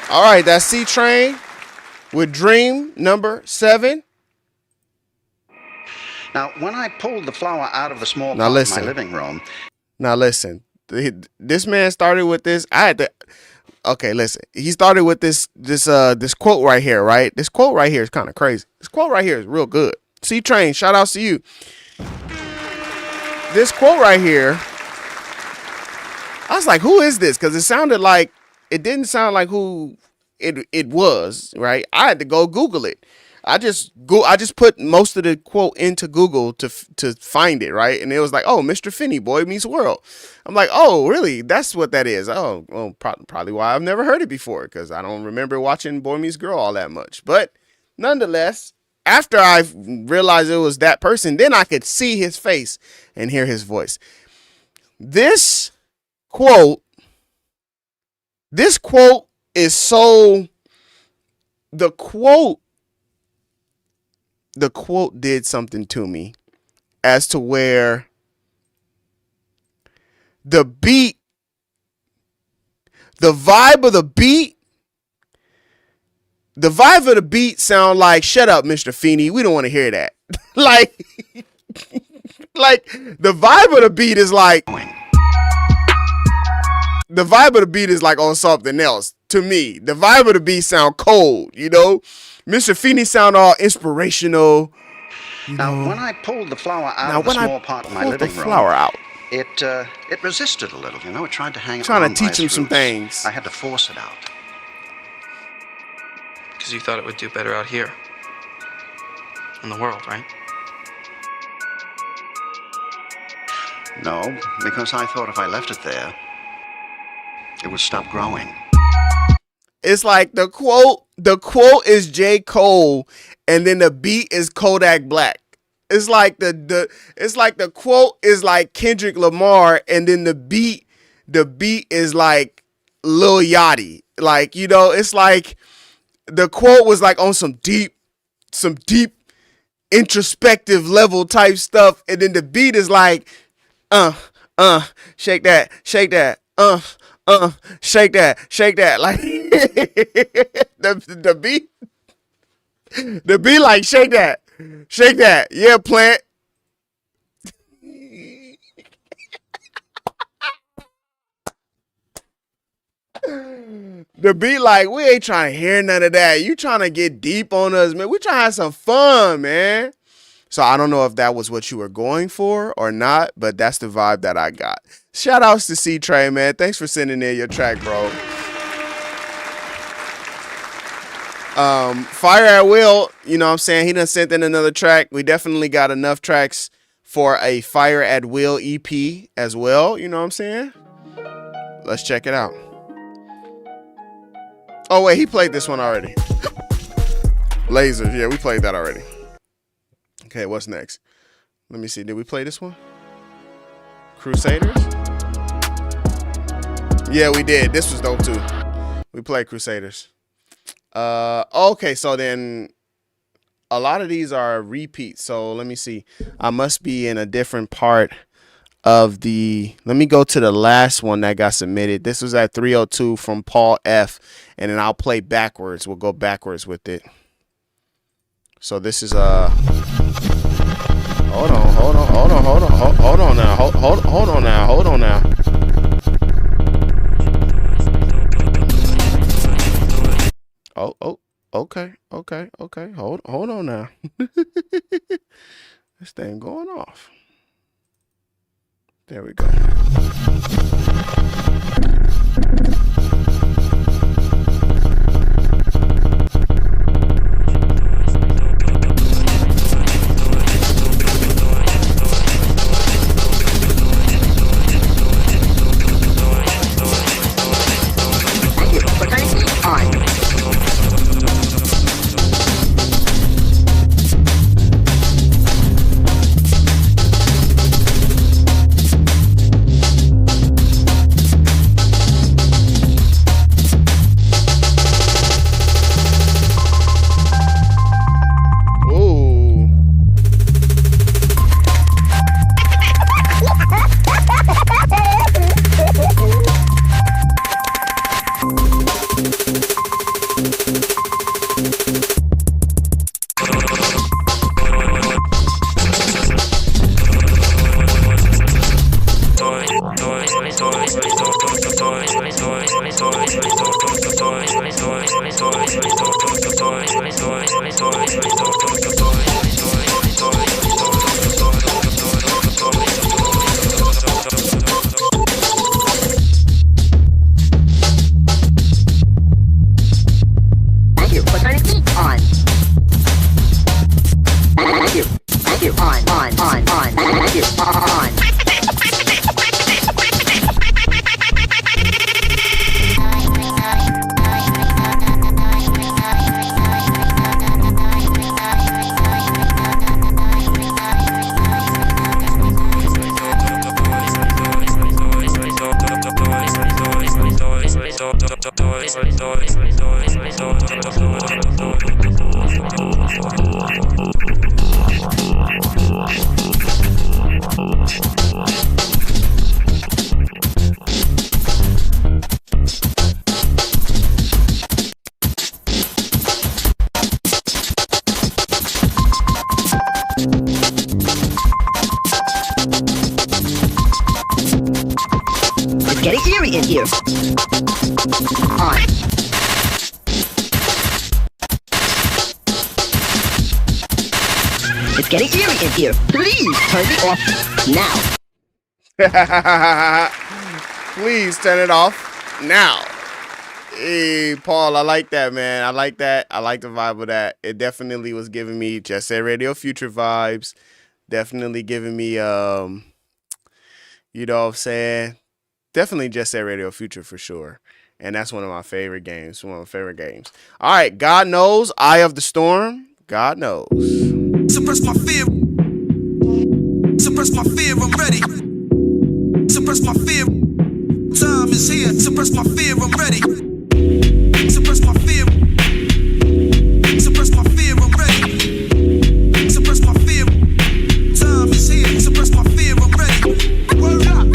All right, that's C Train with Dream number 7. Now, when I pulled the flour out of the small Now pot in my listen. living room, Now listen, this man started with this. I had to. Okay, listen. He started with this quote right here, right? This quote right here is kind of crazy. This quote right here is real good. C-Train, shout outs to you. This quote right here, I was like, who is this? Because it didn't sound like who it was, right? I had to go Google it. I just put most of the quote into Google to find it, right? And it was like, oh, Mr. Finney, Boy Meets World. I'm like, oh, really? That's what that is. Oh, well, probably why I've never heard it before, because I don't remember watching Boy Meets Girl all that much. But nonetheless, after I realized it was that person, then I could see his face and hear his voice. This quote is so... The quote did something to me as to where the vibe of the beat sound like, shut up, Mr. Feeney. We don't want to hear that. like the vibe of the beat is like, on something else to me. The vibe of the beat sound cold, you know? Mr. Feeney sound all inspirational. Now, when I pulled the flour out of the small pot in my living room, it resisted a little, you know. It tried to hang on. Trying to teach him some things. I had to force it out. Because you thought it would do better out here. In the world, right? No, because I thought if I left it there, it would stop growing. It's like the quote is J. Cole, and then the beat is Kodak Black. It's like the quote is like Kendrick Lamar, and then the beat is like Lil Yachty. Like, you know, it's like the quote was like on some deep introspective level type stuff, and then the beat is like shake that, shake that, shake that, like the beat like shake that, yeah, plant. The beat like, we ain't trying to hear none of that. You trying to get deep on us, man. We trying to have some fun, man. So I don't know if that was what you were going for or not, but that's the vibe that I got. Shout outs to C-Train, man. Thanks for sending in your track, bro. Fire at Will, you know what I'm saying? He done sent in another track. We definitely got enough tracks for a Fire at Will EP as well. You know what I'm saying? Let's check it out. Oh, wait, he played this one already. Lasers. Yeah, we played that already. Okay, what's next? Let me see. Did we play this one? Crusaders? Yeah, we did. This was dope, too. We played Crusaders. Okay, so then a lot of these are repeats. So let me see. I must be in a different part of the... Let me go to the last one that got submitted. This was at 302 from Paul F. And then I'll play backwards. We'll go backwards with it. So this is hold on now. Oh, okay. Hold on now. This thing going off. There we go. It's getting eerie in here. On. It's getting eerie in here. Please turn me off now. Please turn it off now. Hey, Paul, I like that, man. I like that. I like the vibe of that. It definitely was giving me Just Say Radio Future vibes. Definitely giving me, you know what I'm saying? Definitely Just Say Radio Future for sure. And that's one of my favorite games. One of my favorite games. All right, God Knows, Eye of the Storm. God Knows. Suppress my fear. Suppress my fear, I'm ready. Suppress my fear. Time is here. Suppress my fear, I'm ready. Suppress my fear. Suppress my fear, I'm ready. Suppress my fear. Time is here. Suppress my fear, I'm ready. Word up.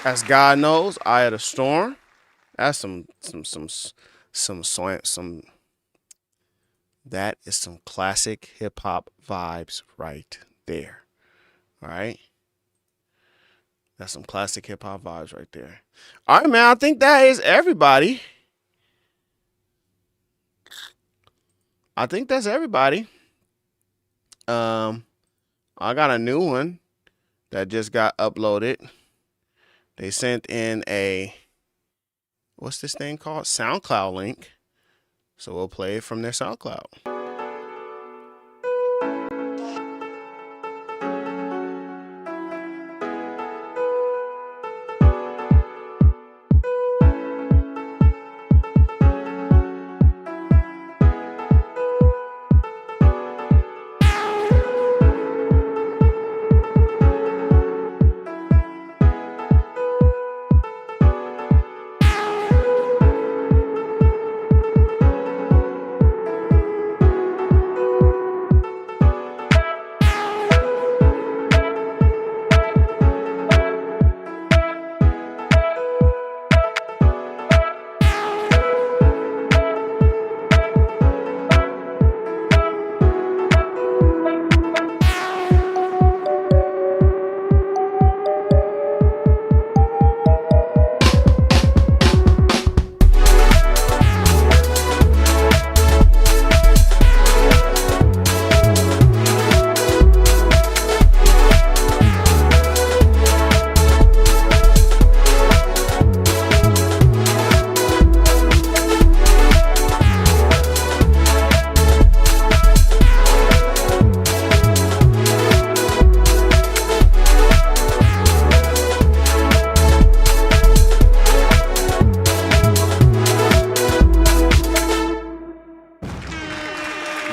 That's God Knows, Eye of the Storm. That's some that is some classic hip hop vibes right there. All right. That's some classic hip hop vibes right there. All right, man. I think that is everybody. I think that's everybody. I got a new one that just got uploaded. They sent in a, what's this thing called? SoundCloud link. So we'll play it from their SoundCloud.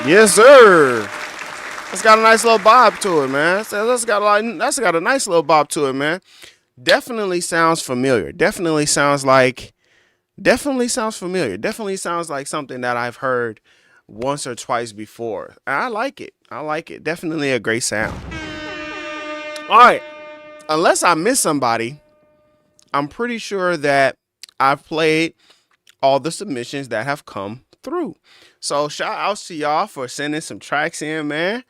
Yes, sir. It's got a nice little bob to it, man. That's got a nice little bob to it, man. Definitely sounds familiar. Definitely sounds familiar. Definitely sounds like something that I've heard once or twice before. And I like it. Definitely a great sound. All right. Unless I miss somebody, I'm pretty sure that I've played all the submissions that have come through. So shout outs to y'all for sending some tracks in, man.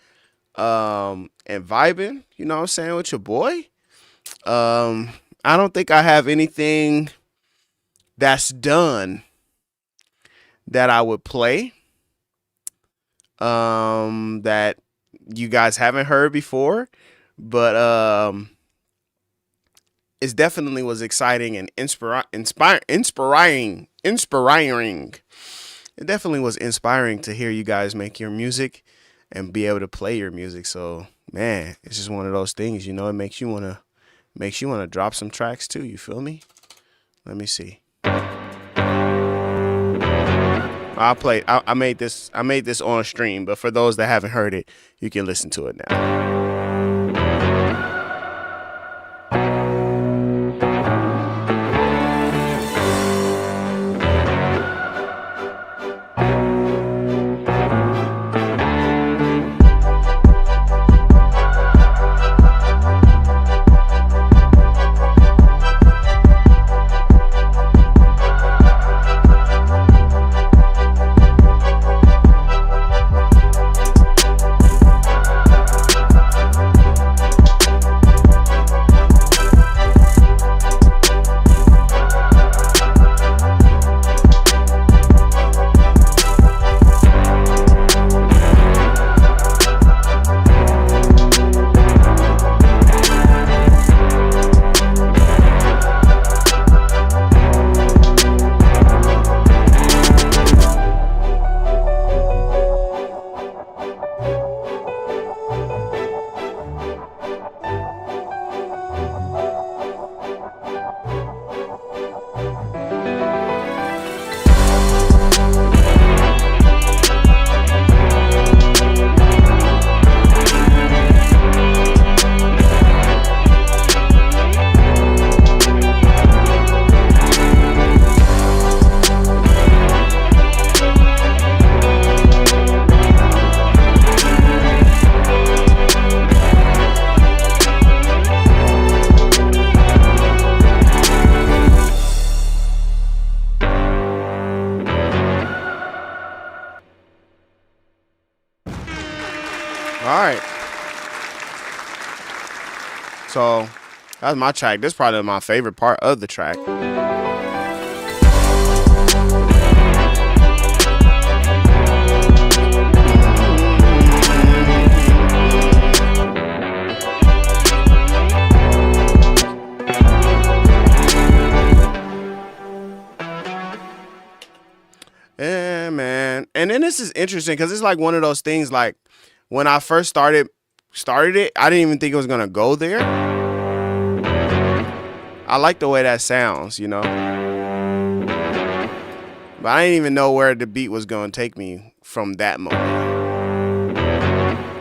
And vibing, you know what I'm saying, with your boy. I don't think I have anything that's done that I would play that you guys haven't heard before, but it definitely was exciting and inspiring. It definitely was inspiring to hear you guys make your music and be able to play your music. So, man, it's just one of those things, you know, it makes you want to drop some tracks too, you feel me? Let me see. I made this on stream, but for those that haven't heard it, you can listen to it now. So that's my track. This is probably my favorite part of the track. Yeah, man. And then this is interesting because it's like one of those things, like when I first started it, I didn't even think it was gonna go there. I like the way that sounds, you know. But I didn't even know where the beat was gonna take me from that moment.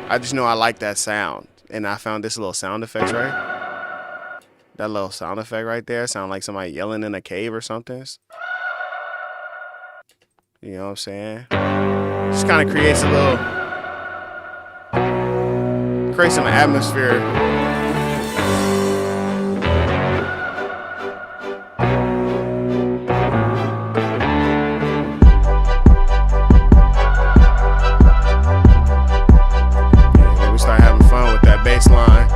I just know I like that sound. And I found this little sound effect, right? That little sound effect right there sound like somebody yelling in a cave or something. You know what I'm saying? Just kind of creates some atmosphere. Yeah, we start having fun with that bass line.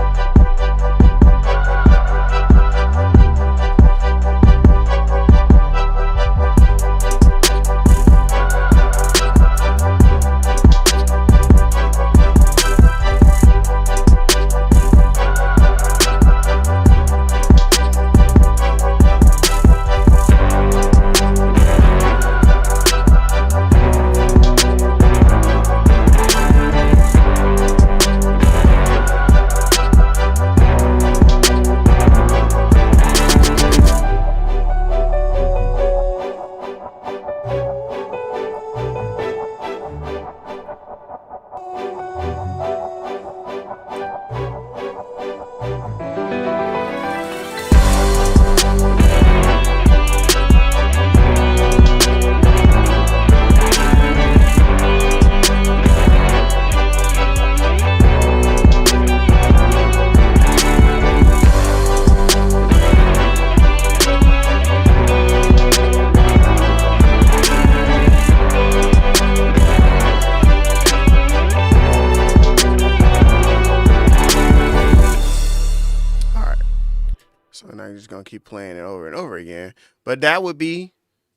I'm just gonna keep playing it over and over again. But that would be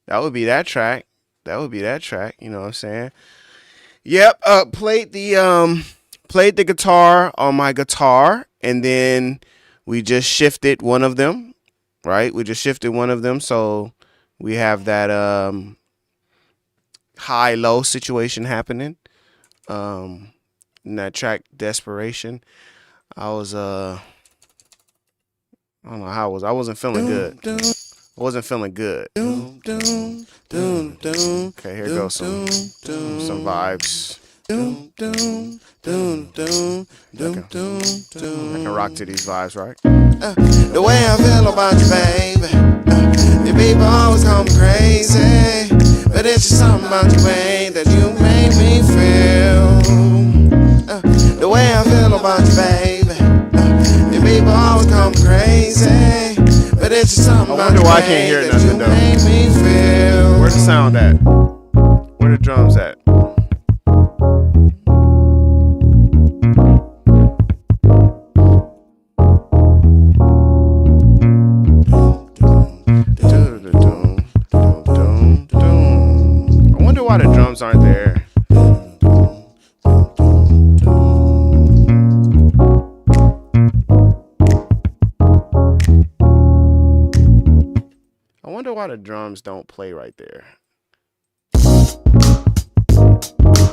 that track. That would be that track. You know what I'm saying? Yep. Played the guitar on my guitar, and then we just shifted one of them. Right? We just shifted one of them, so we have that high low situation happening. In that track Desperation, I was I don't know how I wasn't feeling good. I wasn't feeling good. Okay, here goes some vibes. I can rock to these vibes, right? The way I feel about you, baby. Your people always call me crazy, but it's just something about the way that you make me feel. The way I feel about you, baby. Your people always call me crazy, but it's just something about the way that you make me feel. Where's the sound at? Where the drums at? I wonder why the drums aren't there. I wonder why the drums don't play right there.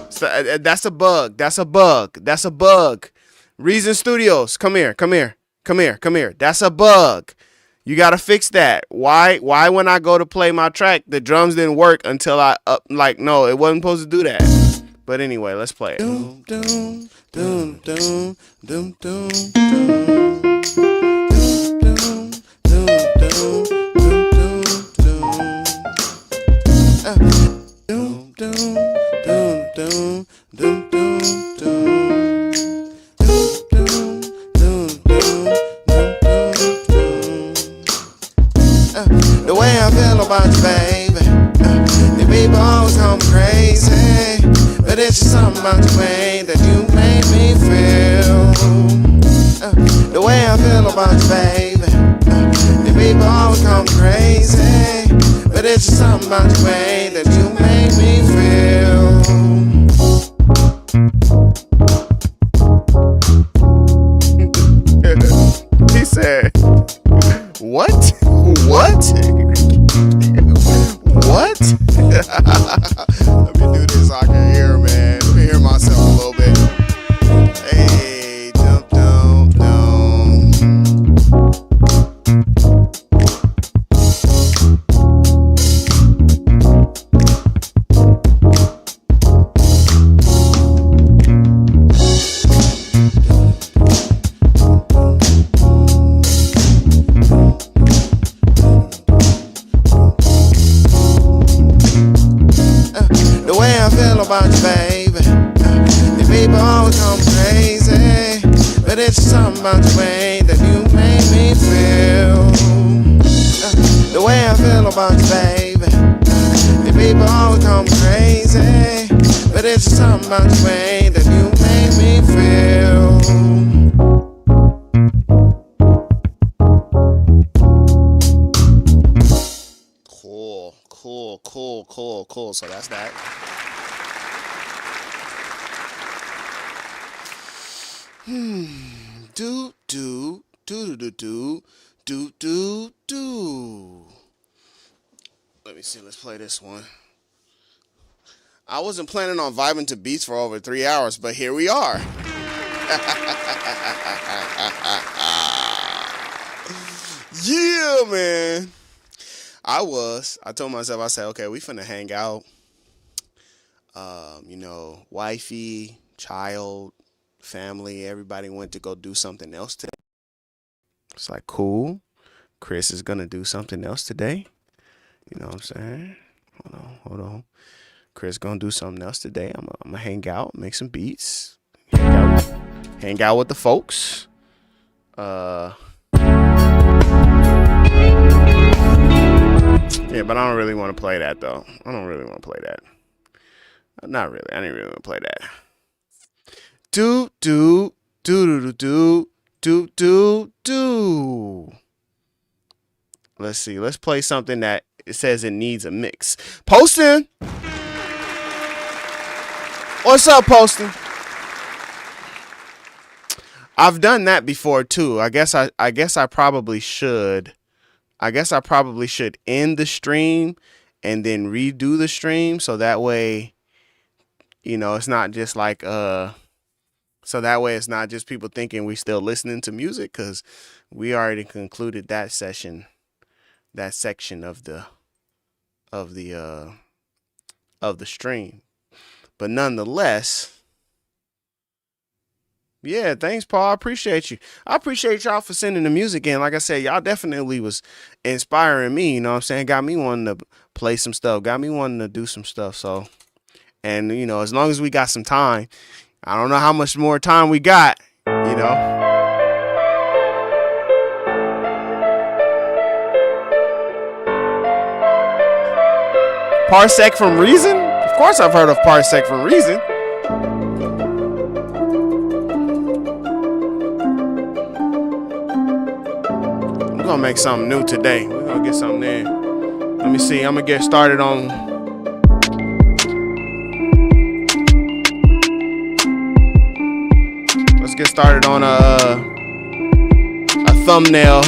So, that's a bug. That's a bug. That's a bug. Reason Studios, come here. That's a bug. You gotta fix that. Why when I go to play my track, the drums didn't work until I no, it wasn't supposed to do that. But anyway, let's play it. The way I feel about you, baby. Your people always call me crazy, but it's just something about the way that you make me feel. The way I feel about you, baby. Your people always call me crazy, but it's just something about the way that you make me feel. He said, what? What? What? Let me do this so I can hear, man. Let me hear myself a little bit. Hey, dum dum dum. The way I feel about you, baby. Your people always call me crazy, but it's just something about the way that you make me feel. The way I feel about you, baby. Your people always call me crazy, but it's just something about the way that you make me feel. Cool. So that's that. Do. Let me see. Let's play this one. I wasn't planning on vibing to beats for over 3 hours, but here we are. Yeah, man. I told myself, I said, okay, we finna hang out. Wifey, child, family, everybody went to go do something else today. It's like, cool. Chris is gonna do something else today. You know what I'm saying? Hold on. Chris gonna do something else today. I'm gonna hang out, make some beats, hang out with the folks. Yeah, but I don't really want to play that though. I don't really want to play that. Not really. I didn't really want to play that. Do. Let's see. Let's play something that it says it needs a mix. Poston. What's up, Poston? I've done that before too. I guess I probably should. I guess I probably should end the stream and then redo the stream so that way, you know, it's not just like so that way it's not just people thinking we still listening to music, because we already concluded that section, that section of the stream. But nonetheless, yeah, thanks, Paul. I appreciate you. I appreciate y'all for sending the music in. Like I said, y'all definitely was inspiring me, you know what I'm saying? Got me wanting to play some stuff, got me wanting to do some stuff. So, and you know, as long as we got some time, I don't know how much more time we got, you know. Parsec from Reason? Of course I've heard of Parsec from Reason. We're gonna make something new today. We're gonna get something in. Let me see. I'm gonna get started on. Let's get started on a thumbnail.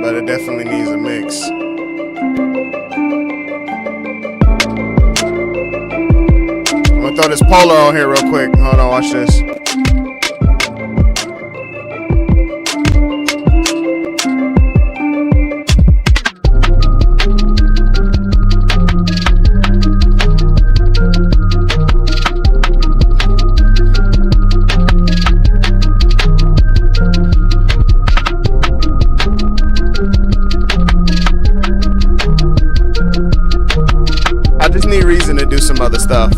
But it definitely needs a mix. I'm gonna throw this Polar on here real quick. Hold on, watch this. I just need reason to do some other stuff.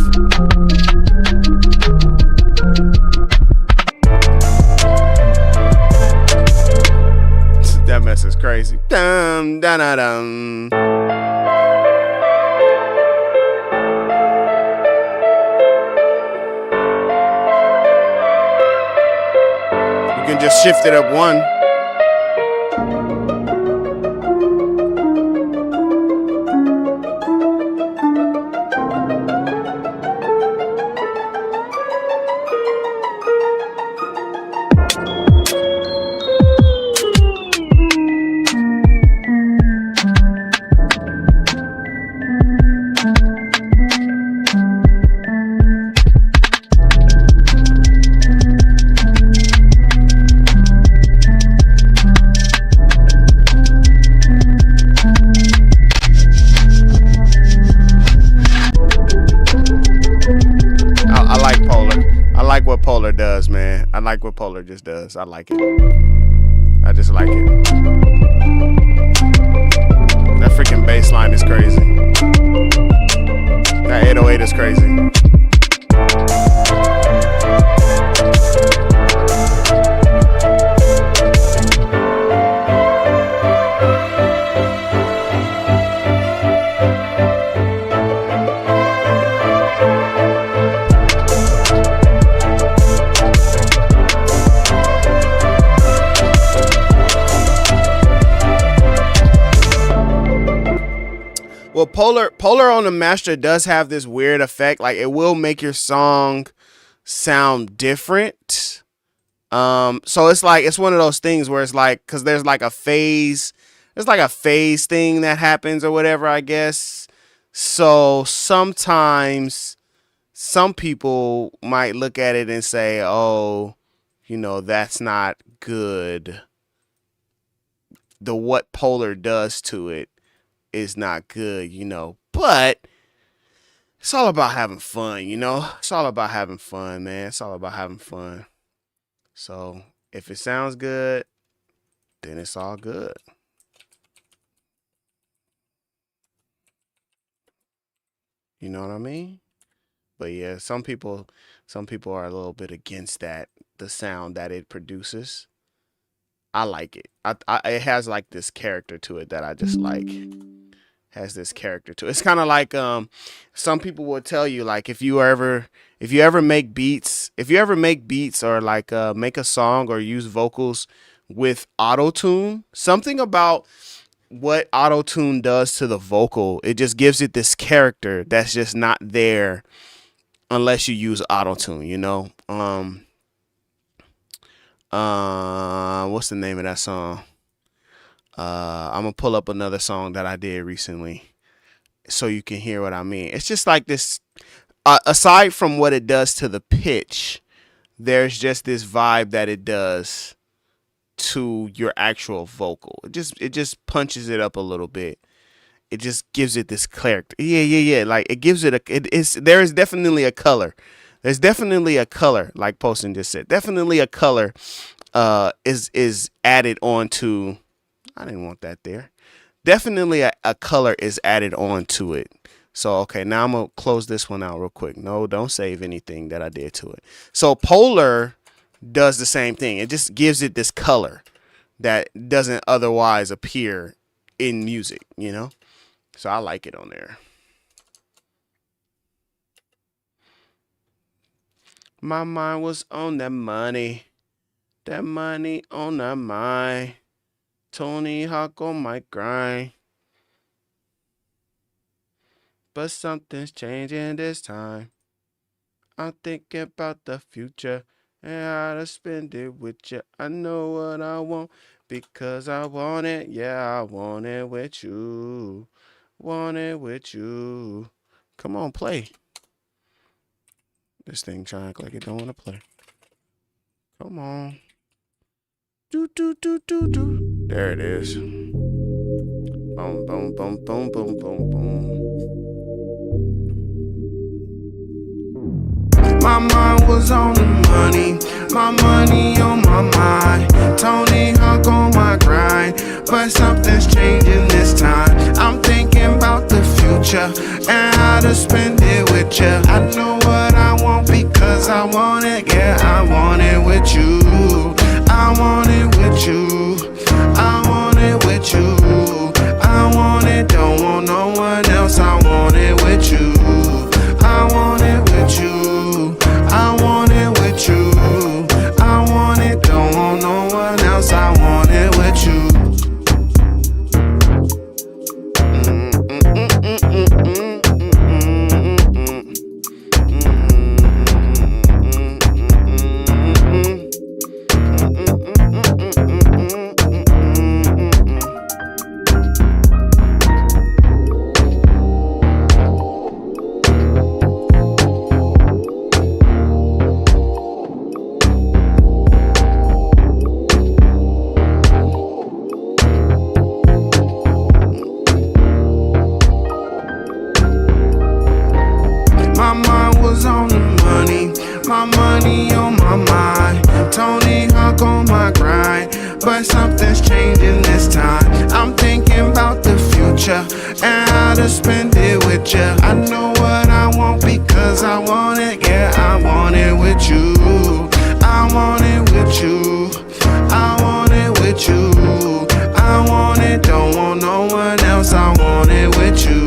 That mess is crazy. Dum da da dum. You can just shift it up one. Polar does, man. I like what Polar just does. I like it. I just like it. That freaking bass line is crazy. That 808 is crazy. Well, Polar on the master does have this weird effect. Like, it will make your song sound different. So it's like, it's one of those things where it's like, cause there's like a phase thing that happens or whatever, I guess. So sometimes some people might look at it and say, "Oh, that's not good. The what Polar does to it is not good. But it's all about having fun. It's all about having fun, man. It's all about having fun. So if it sounds good, then it's all good. You know what I mean? But yeah, some people are a little bit against the sound that it produces. I like it. It has like this character to it that I just like. Has this character to it. It's kind of like some people will tell you, like, if you ever make beats or like make a song or use vocals with auto tune, something about what auto tune does to the vocal, it just gives it this character that's just not there unless you use auto tune. What's the name of that song? I'm gonna pull up another song that I did recently so you can hear what I mean. It's just like this. Aside from what it does to the pitch, there's just this vibe that it does to your actual vocal. It just punches it up a little bit. It just gives it this character. Yeah. Like it gives it there is definitely a color. There's definitely a color, like Poston just said. Definitely a color is added onto. I didn't want that there. Definitely a color is added onto it. So okay, now I'm gonna close this one out real quick. No, don't save anything that I did to it. So Polar does the same thing. It just gives it this color that doesn't otherwise appear in music. So I like it on there. My mind was on that money. That money on that mind. Tony Hawk on my grind. But something's changing this time. I'm thinking about the future and how to spend it with you. I know what I want because I want it. Yeah, I want it with you. Want it with you. Come on, play. This thing trying to act like it don't want to play. Come on. Do. There it is. Boom, boom, boom, boom, boom, boom, boom. My mind was on the money, my money on my mind. Tony Hawk on my grind, but something's changing this time. I'm thinking about the future and how to spend it with you. I know what I want because I want it, yeah, I want it with you. I want it with you. I want it with you. I want it, don't want no one else. I want it with you. I want it with you. I want it with you. I want it, don't want no one else. I want it with you. My mind was on the money, my money on my mind. Tony Hawk on my grind, but something's changing this time. I'm thinking about the future and how to spend it with you. I know what I want because I want it, yeah, I want it with you. I want it with you. I want it with you. I want it, don't want no one else. I want it with you.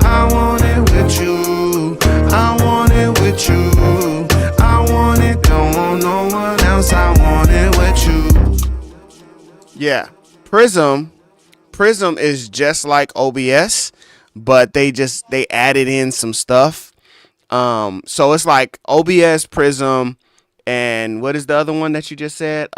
I want it with you. I want it with you. I want it, don't want no one else. I want it with you. Yeah, Prism is just like OBS, but they added in some stuff. So it's like OBS, Prism, and what is the other one that you just said?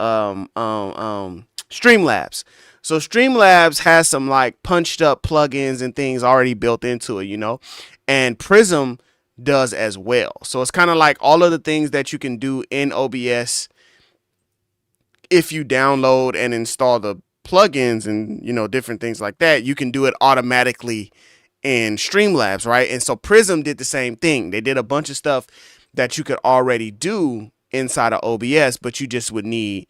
Streamlabs. So Streamlabs has some like punched up plugins and things already built into it, you know, and Prism does as well. So it's kind of like all of the things that you can do in OBS if you download and install the plugins and, you know, different things like that, you can do it automatically in Streamlabs, right? And so Prism did the same thing. They did a bunch of stuff that you could already do inside of OBS, but you just would need,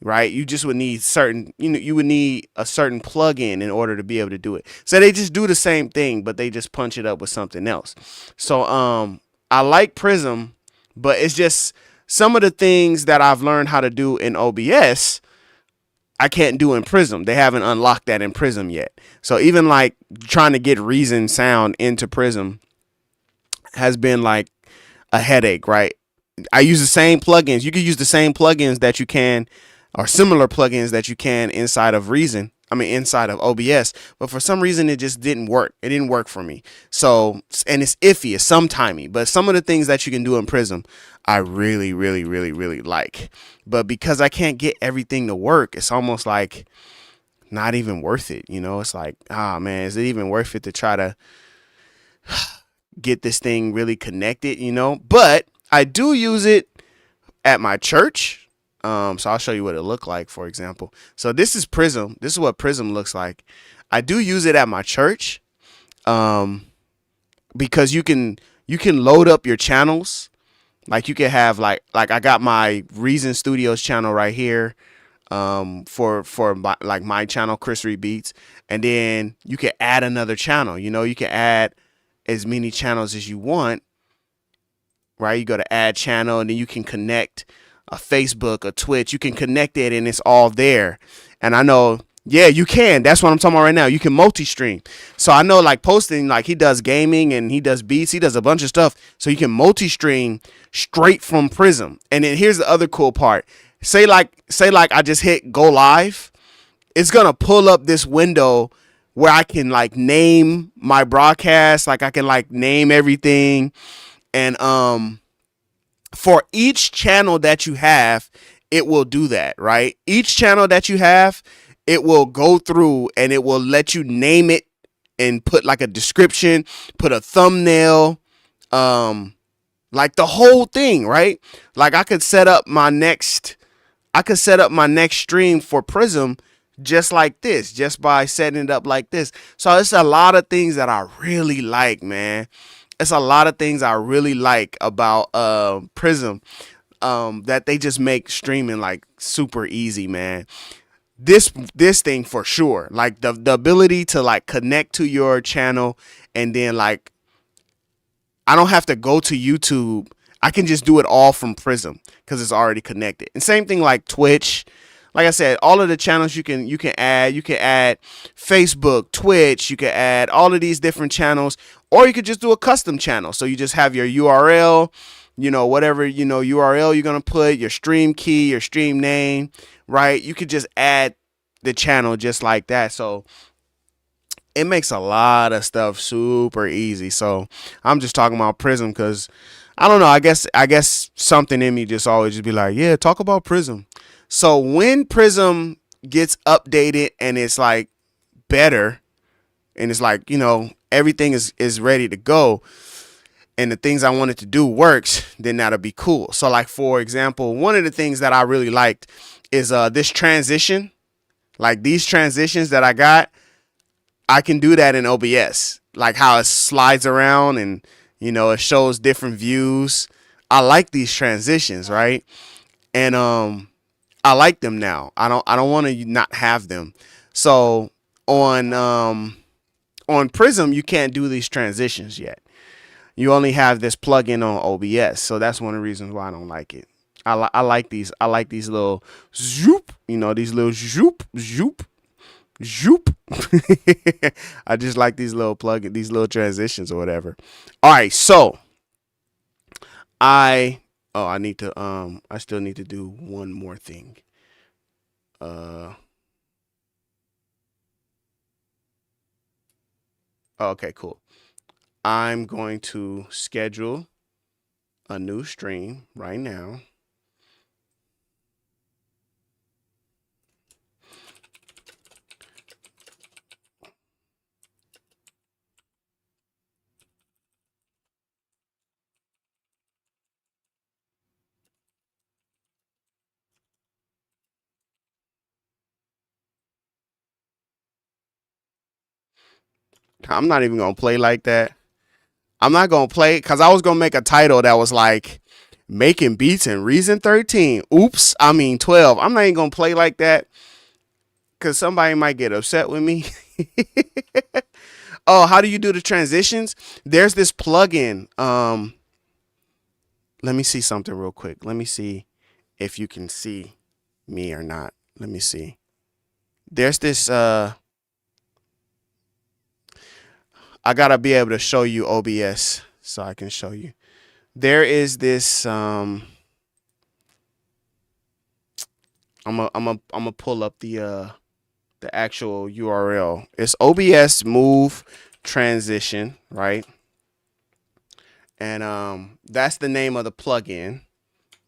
right? You just would need certain, you know, you would need a certain plugin in order to be able to do it. So they just do the same thing, but they just punch it up with something else. So I like Prism, but it's just some of the things that I've learned how to do in OBS I can't do in Prism. They haven't unlocked that in Prism yet. So even like trying to get Reason sound into Prism has been like a headache, right? I use the same plugins. You can use the same plugins that you can, or similar plugins that you can inside of Reason. I mean, inside of OBS, but for some reason it just didn't work. It didn't work for me. So, and it's iffy, it's sometimey, but some of the things that you can do in Prism, I really, really, really, really like. But because I can't get everything to work, it's almost like not even worth it. You know, it's like, ah, man, is it even worth it to try to get this thing really connected, you know? But I do use it at my church. So I'll show you what it looked like, for example. So this is Prism. This is what Prism looks like. I do use it at my church because you can load up your channels. Like you can have like I got my Reason Studios channel right here for my channel, Chris Reed Beats, and then you can add another channel. You know, you can add as many channels as you want. Right? You go to add channel, and then you can connect a Facebook, a Twitch. You can connect it, and it's all there. And I know, yeah, you can. That's what I'm talking about right now. You can multi-stream. So I know, like Posting, like he does gaming and he does beats. He does a bunch of stuff. So you can multi-stream straight from Prism. And then here's the other cool part. Say like I just hit go live. It's gonna pull up this window where I can like name my broadcast. Like I can like name everything. And for each channel that you have, it will do that, right? Each channel that you have, it will go through and it will let you name it and put like a description, put a thumbnail, like the whole thing, right? Like I could set up my next stream for Prism just like this, just by setting it up like this. So it's a lot of things that I really like, man. It's a lot of things I really like about Prism that they just make streaming like super easy, man. This thing for sure, like the ability to like connect to your channel, and then like I don't have to go to YouTube. I can just do it all from Prism because it's already connected. And same thing like Twitch. Like I said, all of the channels you can add. You can add Facebook, Twitch. You can add all of these different channels, or you could just do a custom channel. So you just have your URL, you know, whatever, you know, URL you're going to put, your stream key, your stream name, right? You could just add the channel just like that. So it makes a lot of stuff super easy. So I'm just talking about Prism because I don't know. I guess something in me just always just be like, yeah, talk about Prism. So when Prism gets updated and it's like better and it's like, you know, everything is ready to go and the things I wanted to do works, then that'll be cool. So like, for example, one of the things that I really liked is this transition. Like these transitions that I got, I can do that in OBS. Like how it slides around and, you know, it shows different views. I like these transitions, right? And I like them now. I don't want to not have them. So on Prism, you can't do these transitions yet. You only have this plugin on OBS. So that's one of the reasons why I don't like it. I like these. I like these little zoop. You know, these little zoop, zoop, zoop. I just like these little these little transitions or whatever. All right, so I need to I still need to do one more thing. Okay, cool. I'm going to schedule a new stream right now. I'm not even gonna play like that. I'm not gonna play because I was gonna make a title that was like making beats in Reason 13. Oops, I mean 12. I'm not even gonna play like that because somebody might get upset with me. Oh, how do you do the transitions? There's this plugin. Let me see something real quick. Let me see if you can see me or not. Let me see. There's this I gotta be able to show you OBS so I can show you. There is this I'm gonna pull up the actual URL. It's OBS move transition, right? And that's the name of the plugin.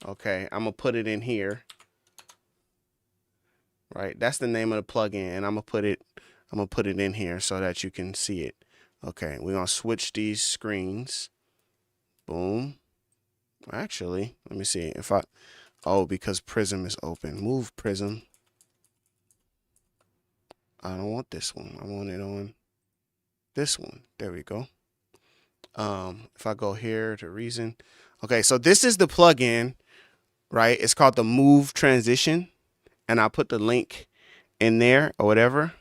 Okay, I'm gonna put it in here. Right, that's the name of the plugin, and I'm gonna put it in here so that you can see it. Okay, we're gonna switch these screens. Boom. Actually, let me see if I. Oh, because Prism is open. Move Prism. I don't want this one. I want it on this one. There we go. If I go here to Reason. Okay, so this is the plugin, right? It's called the Move Transition, and I'll put the link in there or whatever.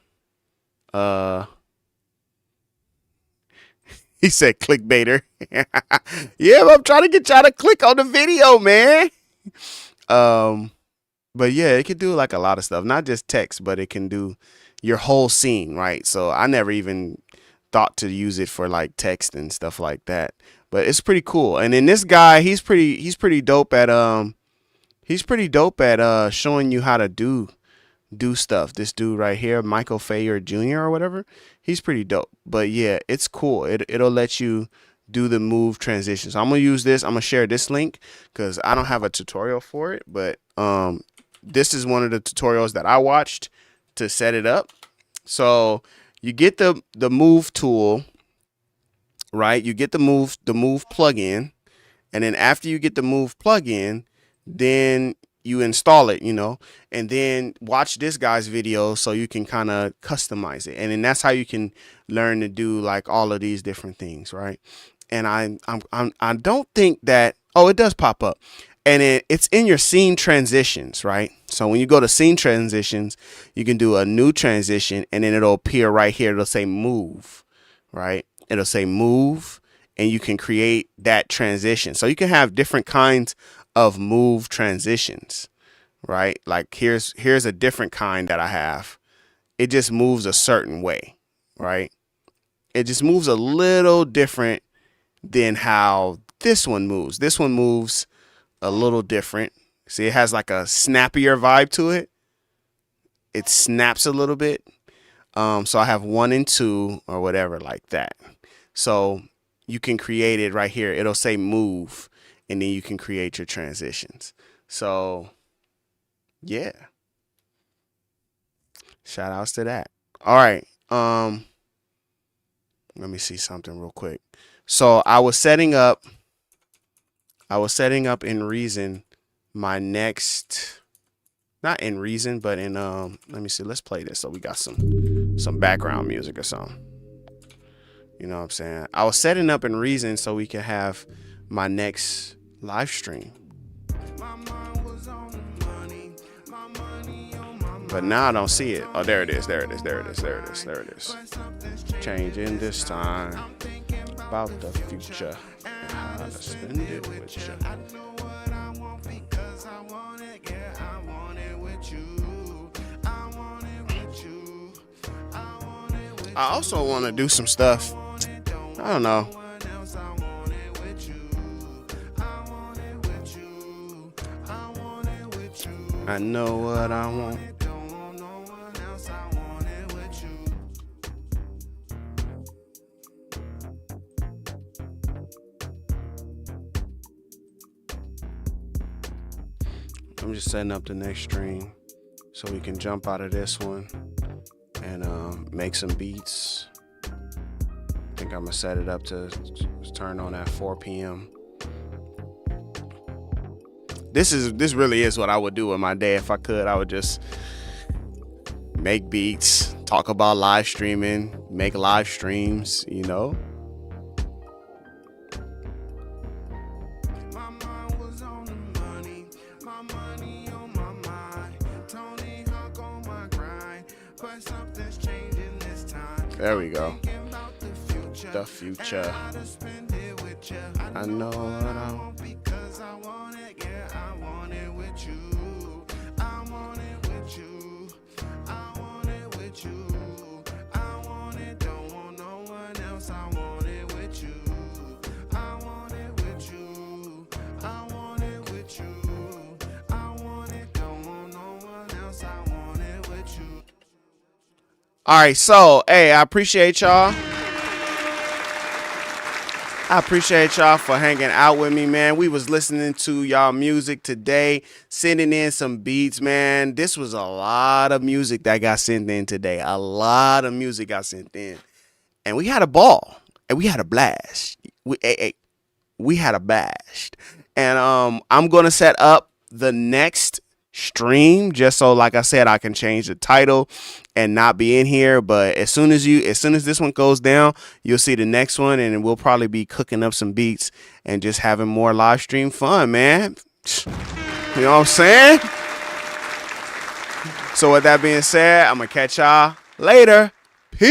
He said clickbaiter. Yeah, but I'm trying to get y'all to click on the video, man. But yeah, it can do like a lot of stuff, not just text, but it can do your whole scene, right? So I never even thought to use it for like text and stuff like that, but it's pretty cool. And then this guy, he's pretty dope at showing you how to do stuff. This dude right here, Michael Fayer Jr. or whatever, he's pretty dope. But yeah, it's cool. It'll let you do the move transitions. So I'm gonna use this. I'm gonna share this link because I don't have a tutorial for it, but this is one of the tutorials that I watched to set it up. So you get the move tool, right? You get the move plugin, and then after you get the move plugin, then you install it, and then watch this guy's video so you can kind of customize it. And then that's how you can learn to do like all of these different things, right? And I don't think that, oh, it does pop up. And it's in your scene transitions, right? So when you go to scene transitions, you can do a new transition, and then it'll appear right here. It'll say move, right? It'll say move, and you can create that transition. So you can have different kinds of move transitions, right? Like here's a different kind that I have. It just moves a certain way, right? It just moves a little different than how this one moves. This one moves a little different. See, it has like a snappier vibe to it. It snaps a little bit. So I have 1 and 2 or whatever like that. So you can create it right here. It'll say move, and then you can create your transitions. So yeah, shout outs to that. All right. Let me see something real quick. So I was setting up in Reason my next, not in Reason, but in let me see, let's play this so we got some background music or something. You know what I'm saying? I was setting up in Reason so we could have my next live stream. But now I don't see it. Oh, there it is. Changing this time about the future and how to spend it with you. I also want to do some stuff. I don't know. I know what I want. I'm just setting up the next stream so we can jump out of this one and make some beats. I think I'm gonna set it up to turn on at 4 p.m. This really is what I would do in my day if I could. I would just make beats, talk about live streaming, make live streams, you know. There we go. The future. I know what I want because I want it. Yeah, I want it with you. I want it with you. I want it with you. I want it, don't want no one else. I want it with you. I want it with you. I want it with you. I want it, don't want no one else. I want it with you. All right, so hey, I appreciate y'all. I appreciate y'all for hanging out with me, man. We was listening to y'all music today, sending in some beats, man. This was a lot of music that got sent in today. A lot of music got sent in. And we had a ball. And we had a blast. We had a blast. And I'm going to set up the next stream just so, like I said, I can change the title and not be in here. But as soon as this one goes down, you'll see the next one, and we'll probably be cooking up some beats and just having more live stream fun, man. You know what I'm saying? So with that being said, I'm gonna catch y'all later. Peace.